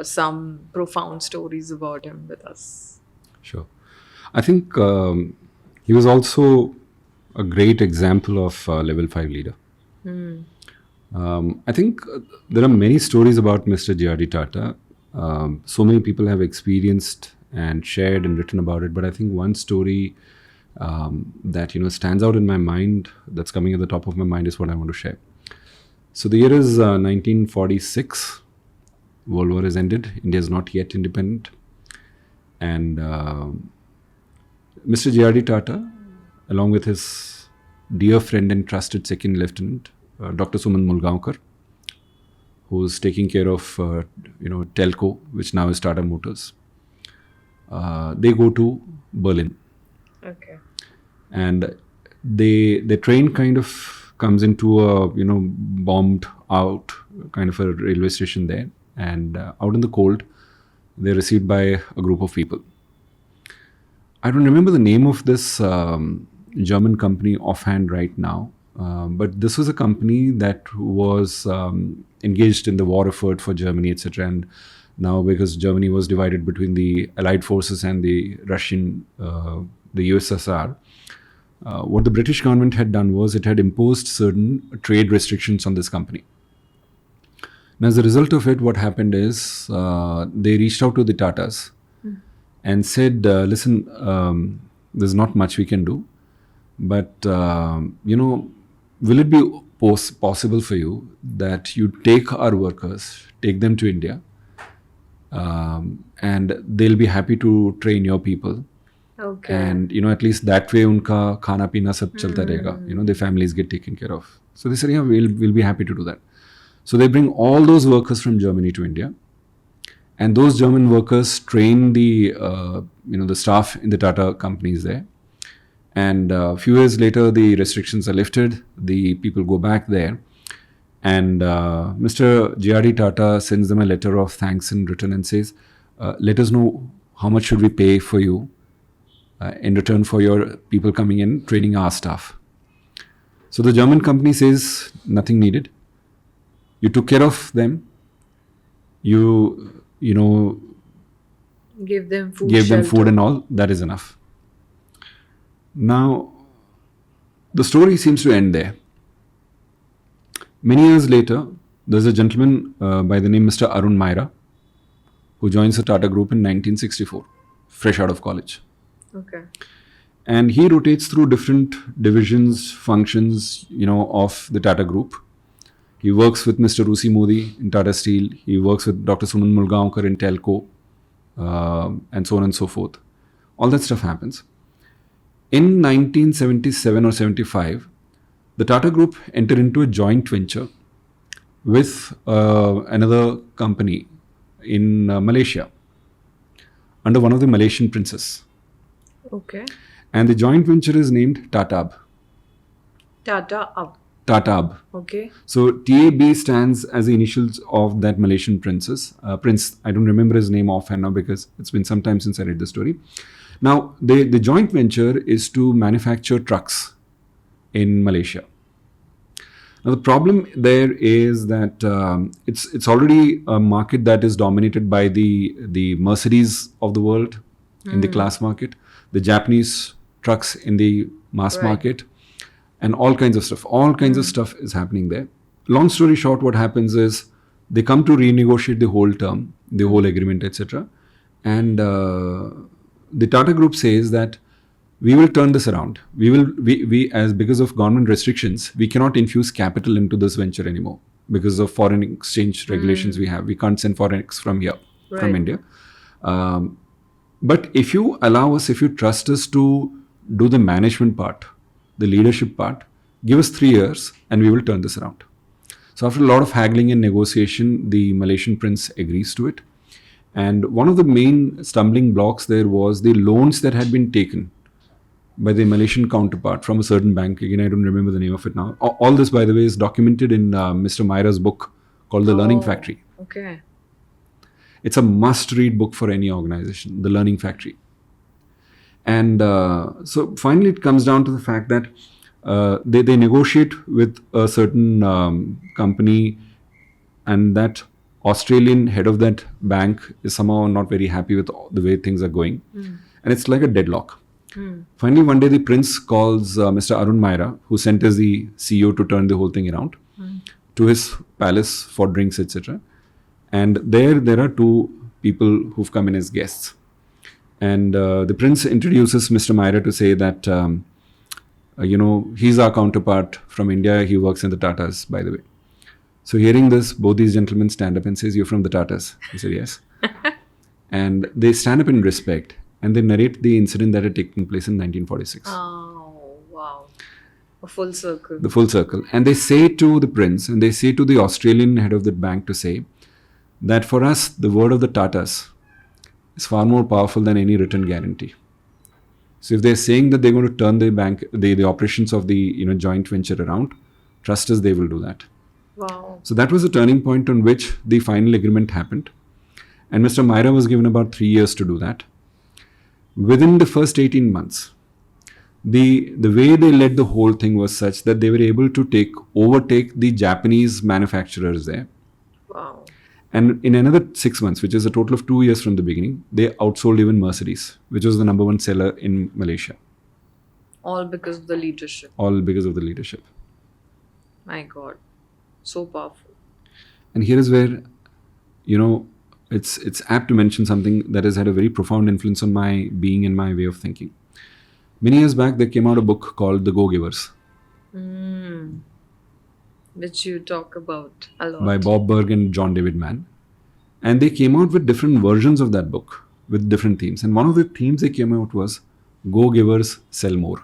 some profound stories about him with us. Sure. I think he was also a great example of a level 5 leader. I think there are many stories about Mr. J.R.D. Tata. So many people have experienced and shared and written about it. But I think one story that stands out in my mind, that's coming at the top of my mind, is what I want to share. So the year is 1946. World War has ended. India is not yet independent. And Mr. J.R.D. Tata, along with his dear friend and trusted second lieutenant, Dr. Suman Mulgaonkar, who's taking care of Telco, which now is Tata Motors. They go to Berlin, Okay. and the train kind of comes into a bombed out kind of a railway station there, and out in the cold, they're received by a group of people. I don't remember the name of this German company offhand right now, but this was a company that was engaged in the war effort for Germany, etc. And now, because Germany was divided between the Allied forces and the the USSR, what the British government had done was it had imposed certain trade restrictions on this company. And as a result of it, what happened is they reached out to the Tatas and said, listen, there's not much we can do, but, will it be possible for you that you take our workers, take them to India, and they'll be happy to train your people. Okay. And, at least that way, unka khana pina sab chalta rahega. Their families get taken care of. So they said, yeah, we'll be happy to do that. So they bring all those workers from Germany to India. And those German workers train the staff in the Tata companies there. And a few years later, the restrictions are lifted. The people go back there. And Mr. J.R.D. Tata sends them a letter of thanks in return and says, let us know how much should we pay for you in return for your people coming in, training our staff. So the German company says, nothing needed. You took care of them. You Give them food. gave them shelter. food and all. That is enough. Now, the story seems to end there. Many years later, there's a gentleman by the name Mr. Arun Maira, who joins the Tata Group in 1964, fresh out of college. Okay. And he rotates through different divisions, functions, of the Tata Group. He works with Mr. Rusi Modi in Tata Steel. He works with Dr. Suman Mulgaonkar in Telco, and so on and so forth. All that stuff happens. In 1977 or 75, the Tata Group entered into a joint venture with another company in Malaysia under one of the Malaysian princes. Okay. And the joint venture is named TATAB. Tata up. TATAB. Okay. So TAB stands as the initials of that Malaysian prince. I don't remember his name offhand now because it's been some time since I read the story. Now, the joint venture is to manufacture trucks in Malaysia. Now, the problem there is that it's already a market that is dominated by the Mercedes of the world in the class market, the Japanese trucks in the mass Right. market, and all kinds of stuff. All kinds of stuff is happening there. Long story short, what happens is they come to renegotiate the whole term, the whole agreement, etc. And the Tata Group says that we will turn this around. We as because of government restrictions, we cannot infuse capital into this venture anymore because of foreign exchange regulations we have. We can't send forex from here, from Right. India. But if you allow us, if you trust us to do the management part, the leadership part, give us 3 years and we will turn this around. So after a lot of haggling and negotiation, the Malaysian prince agrees to it. And one of the main stumbling blocks there was the loans that had been taken by the Malaysian counterpart from a certain bank. Again, I don't remember the name of it now. All this, by the way, is documented in Mr. Myra's book called The Learning Factory. Okay. It's a must-read book for any organization, The Learning Factory. And so finally it comes down to the fact that they negotiate with a certain company, and that Australian head of that bank is somehow not very happy with the way things are going. And it's like a deadlock. Finally, one day the prince calls Mr. Arun Myra, who sent as the CEO to turn the whole thing around, to his palace for drinks, etc. And there are two people who've come in as guests. And the prince introduces Mr. Myra to say that, he's our counterpart from India. He works in the Tatas, by the way. So hearing this, both these gentlemen stand up and says, "You're from the Tatas." He said, "Yes." And they stand up in respect and they narrate the incident that had taken place in 1946. Oh, wow. A full circle. The full circle. And they say to the prince, and they say to the Australian head of the bank to say that for us, the word of the Tatas is far more powerful than any written guarantee. So if they're saying that they're going to turn the bank, the operations of the joint venture around, trust us, they will do that. Wow. So that was a turning point on which the final agreement happened. And Mr. Myra was given about 3 years to do that. Within the first 18 months, the way they led the whole thing was such that they were able to overtake the Japanese manufacturers there. Wow. And in another 6 months, which is a total of 2 years from the beginning, they outsold even Mercedes, which was the number one seller in Malaysia. All because of the leadership. All because of the leadership. My God. So powerful. And here is where, it's apt to mention something that has had a very profound influence on my being and my way of thinking. Many years back, there came out a book called The Go-Givers Which you talk about a lot. by Bob Burg and John David Mann. And they came out with different versions of that book with different themes. And one of the themes they came out was Go-Givers Sell More.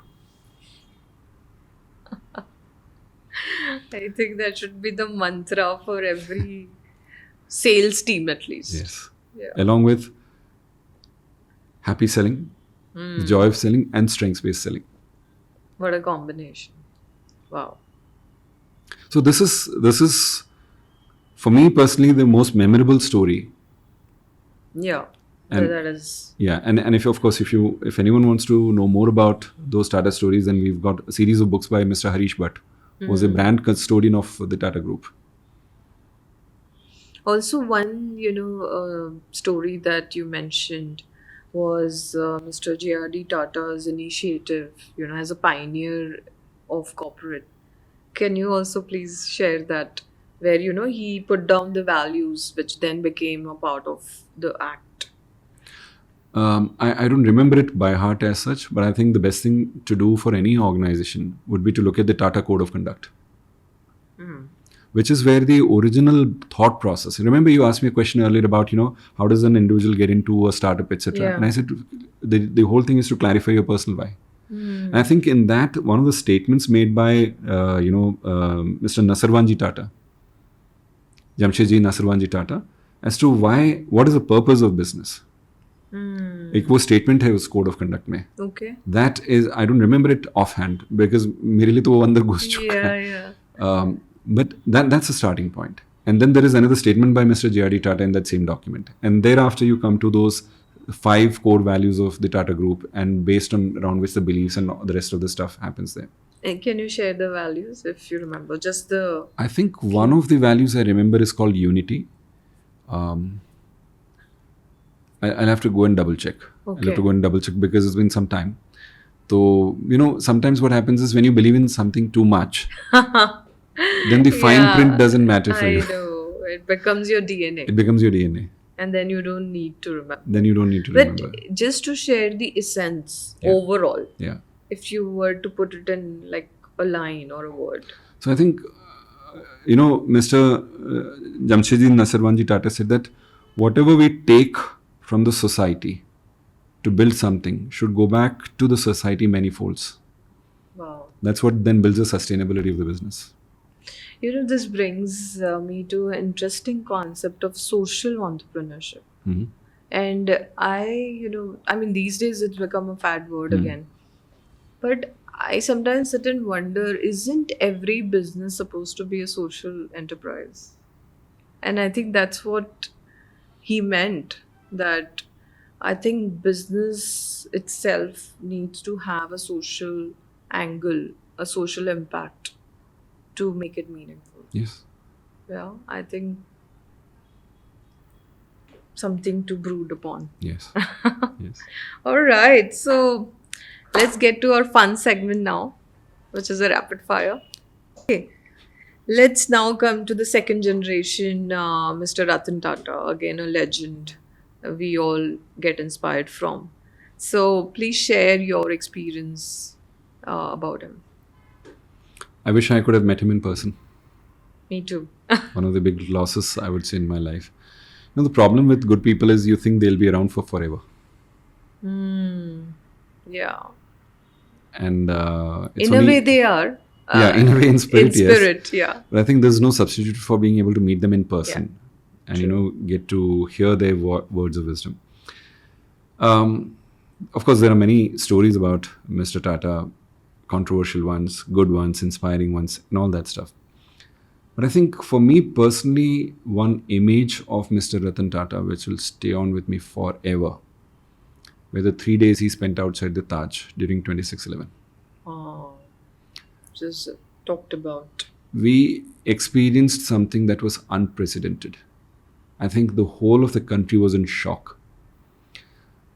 I think that should be the mantra for every sales team at least. Yes. Yeah. Along with happy selling, the joy of selling, and strengths-based selling. What a combination. Wow. So this is for me personally the most memorable story. Yeah. And- that is. Yeah, and if anyone wants to know more about those Tata stories, then we've got a series of books by Mr. Harish Bhatt, who was a brand custodian of the Tata Group. Also, one, story that you mentioned was Mr. J.R.D. Tata's initiative, as a pioneer of corporate. Can you also please share that, where, he put down the values which then became a part of the act? I don't remember it by heart as such, but I think the best thing to do for any organization would be to look at the Tata Code of Conduct, which is where the original thought process. Remember, you asked me a question earlier about, how does an individual get into a startup, etc. Yeah. And I said, the whole thing is to clarify your personal why. And I think in that, one of the statements made by, Mr. Nasarwanji Tata, Jamshedji Nasarwanji Tata, as to what is the purpose of business. एक वो statement है उस code of conduct में. Okay. That is, I don't remember it offhand because मेरे लिए तो वो अंदर घुस चुका है. Yeah. But that's a starting point. And then there is another statement by Mr. J.R.D. Tata in that same document. And thereafter you come to those 5 core values of the Tata Group, and based on around which the beliefs and the rest of the stuff happens there. And can you share the values if you remember? Just the. I think one of the values I remember is called unity. I'll have to go and double check. Okay. I'll have to go and double check because it's been some time. So, sometimes what happens is when you believe in something too much, then the fine print doesn't matter for I you. know. It becomes your DNA. It becomes your DNA. And then you don't need to remember. Then you don't need to But remember. just to share the essence Yeah. overall, Yeah. if you were to put it in like a line or a word. So I think, Mr. Jamshedji Nasarwanji Tata said that whatever we take from the society to build something should go back to the society manifolds. Wow. That's what then builds the sustainability of the business. This brings me to an interesting concept of social entrepreneurship. Mhm. And I mean, these days it's become a fad word again. But I sometimes sit and wonder, isn't every business supposed to be a social enterprise? And I think that's what he meant, that I think business itself needs to have a social angle, a social impact to make it meaningful. Yes. Yeah, I think something to brood upon. Yes. Yes. All right, so let's get to our fun segment now, which is a rapid fire. Okay, let's now come to the second generation, Mr. Ratan Tata, again a legend we all get inspired from. So please share your experience about him. I wish I could have met him in person. Me too. One of the big losses I would say in my life. The problem with good people is you think they'll be around for forever. Yeah. And it's In only, a way, they are. yeah, in a way, in spirit, In yes. spirit, yeah. But I think there's no substitute for being able to meet them in person and get to hear their words of wisdom. Of course, there are many stories about Mr. Tata, controversial ones, good ones, inspiring ones, and all that stuff. But I think for me personally, one image of Mr. Ratan Tata which will stay on with me forever were the 3 days he spent outside the Taj during 26/11. Oh, just talked about. We experienced something that was unprecedented. I think the whole of the country was in shock.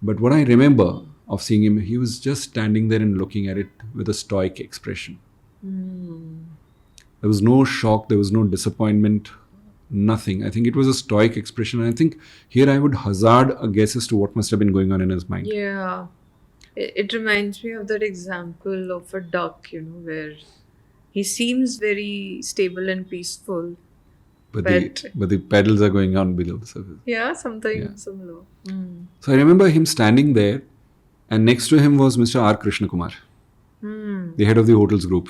But what I remember of seeing him, he was just standing there and looking at it with a stoic expression. There was no shock, there was no disappointment, nothing. I think it was a stoic expression. And I think here I would hazard a guess as to what must have been going on in his mind. Yeah. It reminds me of that example of a duck, where he seems very stable and peaceful. But the pedals are going on below the surface. Yeah, something similar. So I remember him standing there, and next to him was Mr. R. Krishnakumar, the head of the hotels group.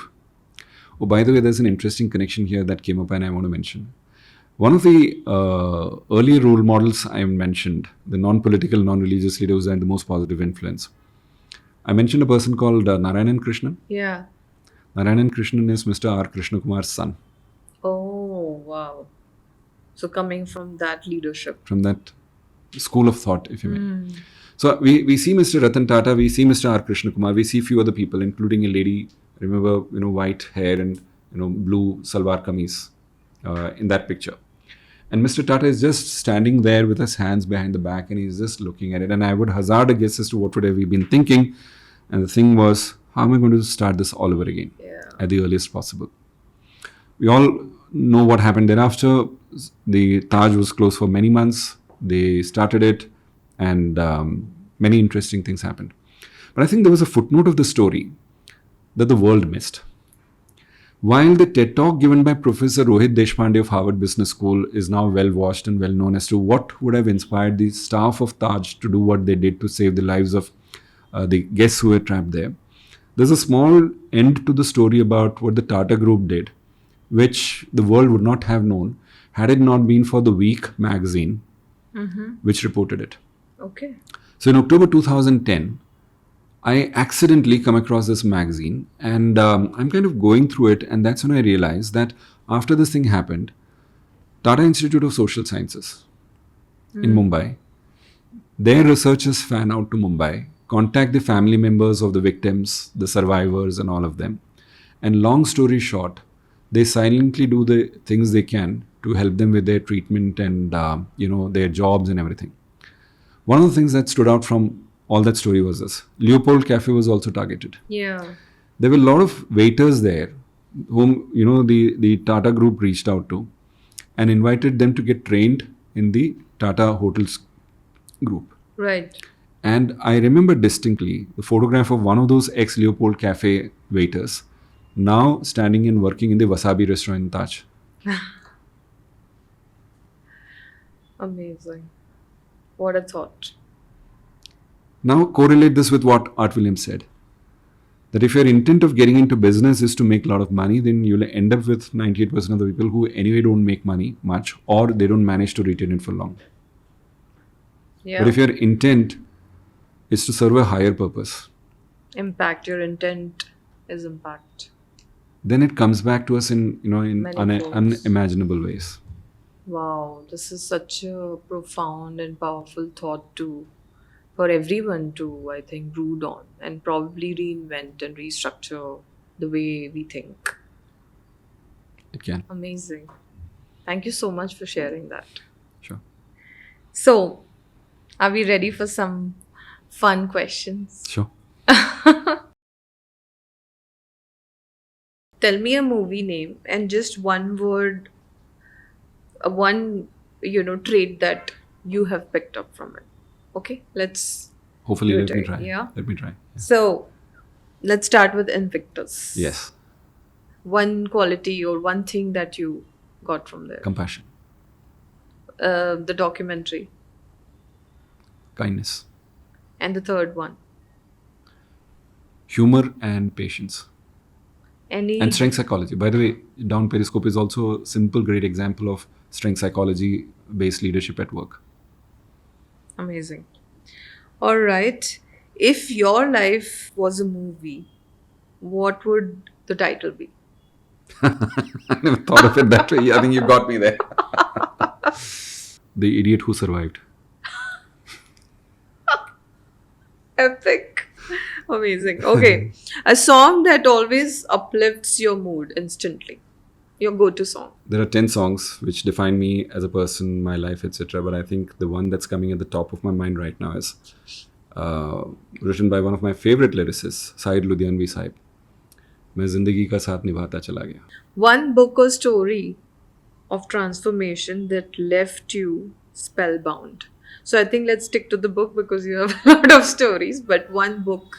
Oh, by the way, there's an interesting connection here that came up and I want to mention. One of the early role models I mentioned, the non-political, non-religious leader who had the most positive influence. I mentioned a person called Narayanan Krishnan. Yeah. Narayanan Krishnan is Mr. R. Krishnakumar's son. Oh, wow. So coming from that leadership. From that school of thought, if you may. So we see Mr. Ratan Tata, we see Mr. R. Krishnakumar, we see few other people, including a lady, remember, white hair and, blue salwar kameez in that picture. And Mr. Tata is just standing there with his hands behind the back and he's just looking at it. And I would hazard a guess as to what would have we been thinking. And the thing was, how am I going to start this all over again at the earliest possible? We all know what happened thereafter. The Taj was closed for many months. They started it and many interesting things happened. But I think there was a footnote of the story that the world missed. While the TED Talk given by Professor Rohit Deshpande of Harvard Business School is now well watched and well known as to what would have inspired the staff of Taj to do what they did to save the lives of the guests who were trapped there, there's a small end to the story about what the Tata Group did, which the world would not have known had it not been for the Week magazine, which reported it. Okay. So in October 2010, I accidentally come across this magazine and I'm kind of going through it, and that's when I realized that after this thing happened, Tata Institute of Social Sciences in Mumbai, their researchers fan out to Mumbai, contact the family members of the victims, the survivors and all of them. And long story short, they silently do the things they can to help them with their treatment and their jobs and everything. One of the things that stood out from all that story was this. Leopold Cafe was also targeted. Yeah. There were a lot of waiters there whom, the Tata group reached out to and invited them to get trained in the Tata Hotels group. Right. And I remember distinctly the photograph of one of those ex-Leopold Cafe waiters now standing and working in the Wasabi restaurant in Taj. Amazing. What a thought. Now correlate this with what Art Williams said. That if your intent of getting into business is to make a lot of money, then you'll end up with 98% of the people who anyway don't make money much, or they don't manage to retain it for long. Yeah. But if your intent is to serve a higher purpose, Impact, your intent is impact. then it comes back to us in Many folds. unimaginable ways. Wow, this is such a profound and powerful thought for everyone to, I think, brood on and probably reinvent and restructure the way we think. It can. Amazing. Thank you so much for sharing that. Sure. So, are we ready for some fun questions? Sure. Tell me a movie name and just one word, one trait that you have picked up from it. Okay, let's Hopefully, do let me it. try. Yeah. Let me try. Yeah. So, let's start with Invictus. Yes. One quality or one thing that you got from there. Compassion. The documentary. Kindness. And the third one. Humor and patience. Any. And strength psychology. By the way, Down Periscope is also a simple, great example of strength psychology based leadership at work. Amazing. All right. If your life was a movie, what would the title be? I never thought of it that way. I think you got me there. The Idiot Who Survived. Epic. Amazing. Okay. A song that always uplifts your mood instantly. Your go-to song. There are 10 songs which define me as a person, my life, etc. But I think the one that's coming at the top of my mind right now is written by one of my favorite lyricists, Syed Ludhianvi Sahib. मैं जिंदगी का साथ निभाता चला गया. One book or story of transformation that left you spellbound. So I think let's stick to the book because you have a lot of stories, but one book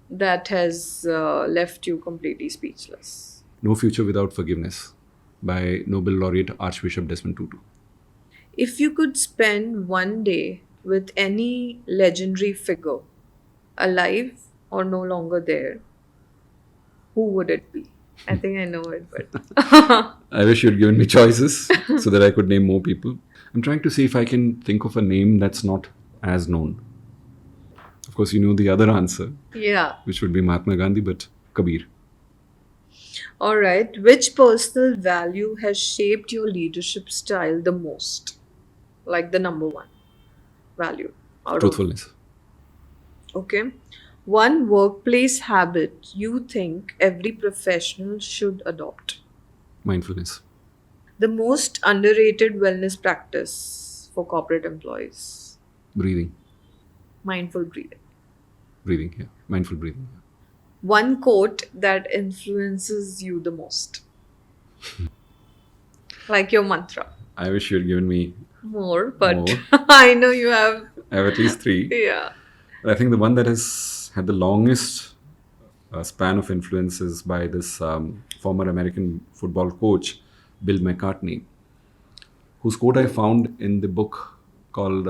that has left you completely speechless. No Future Without Forgiveness by Nobel laureate Archbishop Desmond Tutu. If you could spend one day with any legendary figure, alive or no longer there, who would it be? I think I know it, but I wish you'd given me choices so that I could name more people. I'm trying to see if I can think of a name that's not as known. Of course, you know the other answer, yeah. which would be Mahatma Gandhi, but Kabir. All right. Which personal value has shaped your leadership style the most? Like the number one value. out of- Truthfulness. Okay. One workplace habit you think every professional should adopt. Mindfulness. The most underrated wellness practice for corporate employees. Breathing. Mindful breathing. Breathing, yeah. Mindful breathing. Yeah. One quote that influences you the most. Like your mantra. I wish you'd given me, More, but More. I know you have. I have at least 3. Yeah. But I think the one that has had the longest span of influence is by this former American football coach, Bill McCartney, whose quote I found in the book called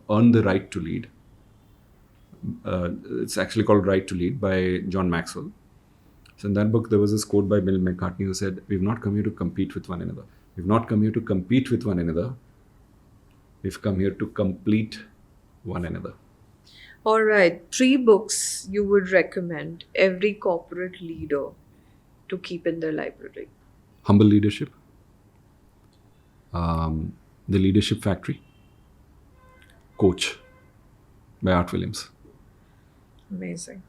Earn the Right to Lead. It's actually called Right to Lead by John Maxwell. So in that book, there was this quote by Bill McCartney who said, "We've not come here to compete with one another. We've not come here to compete with one another. We've come here to complete one another." All right. 3 books you would recommend every corporate leader to keep in their library. Humble Leadership, The Leadership Factory, Coach by Art Williams. Amazing.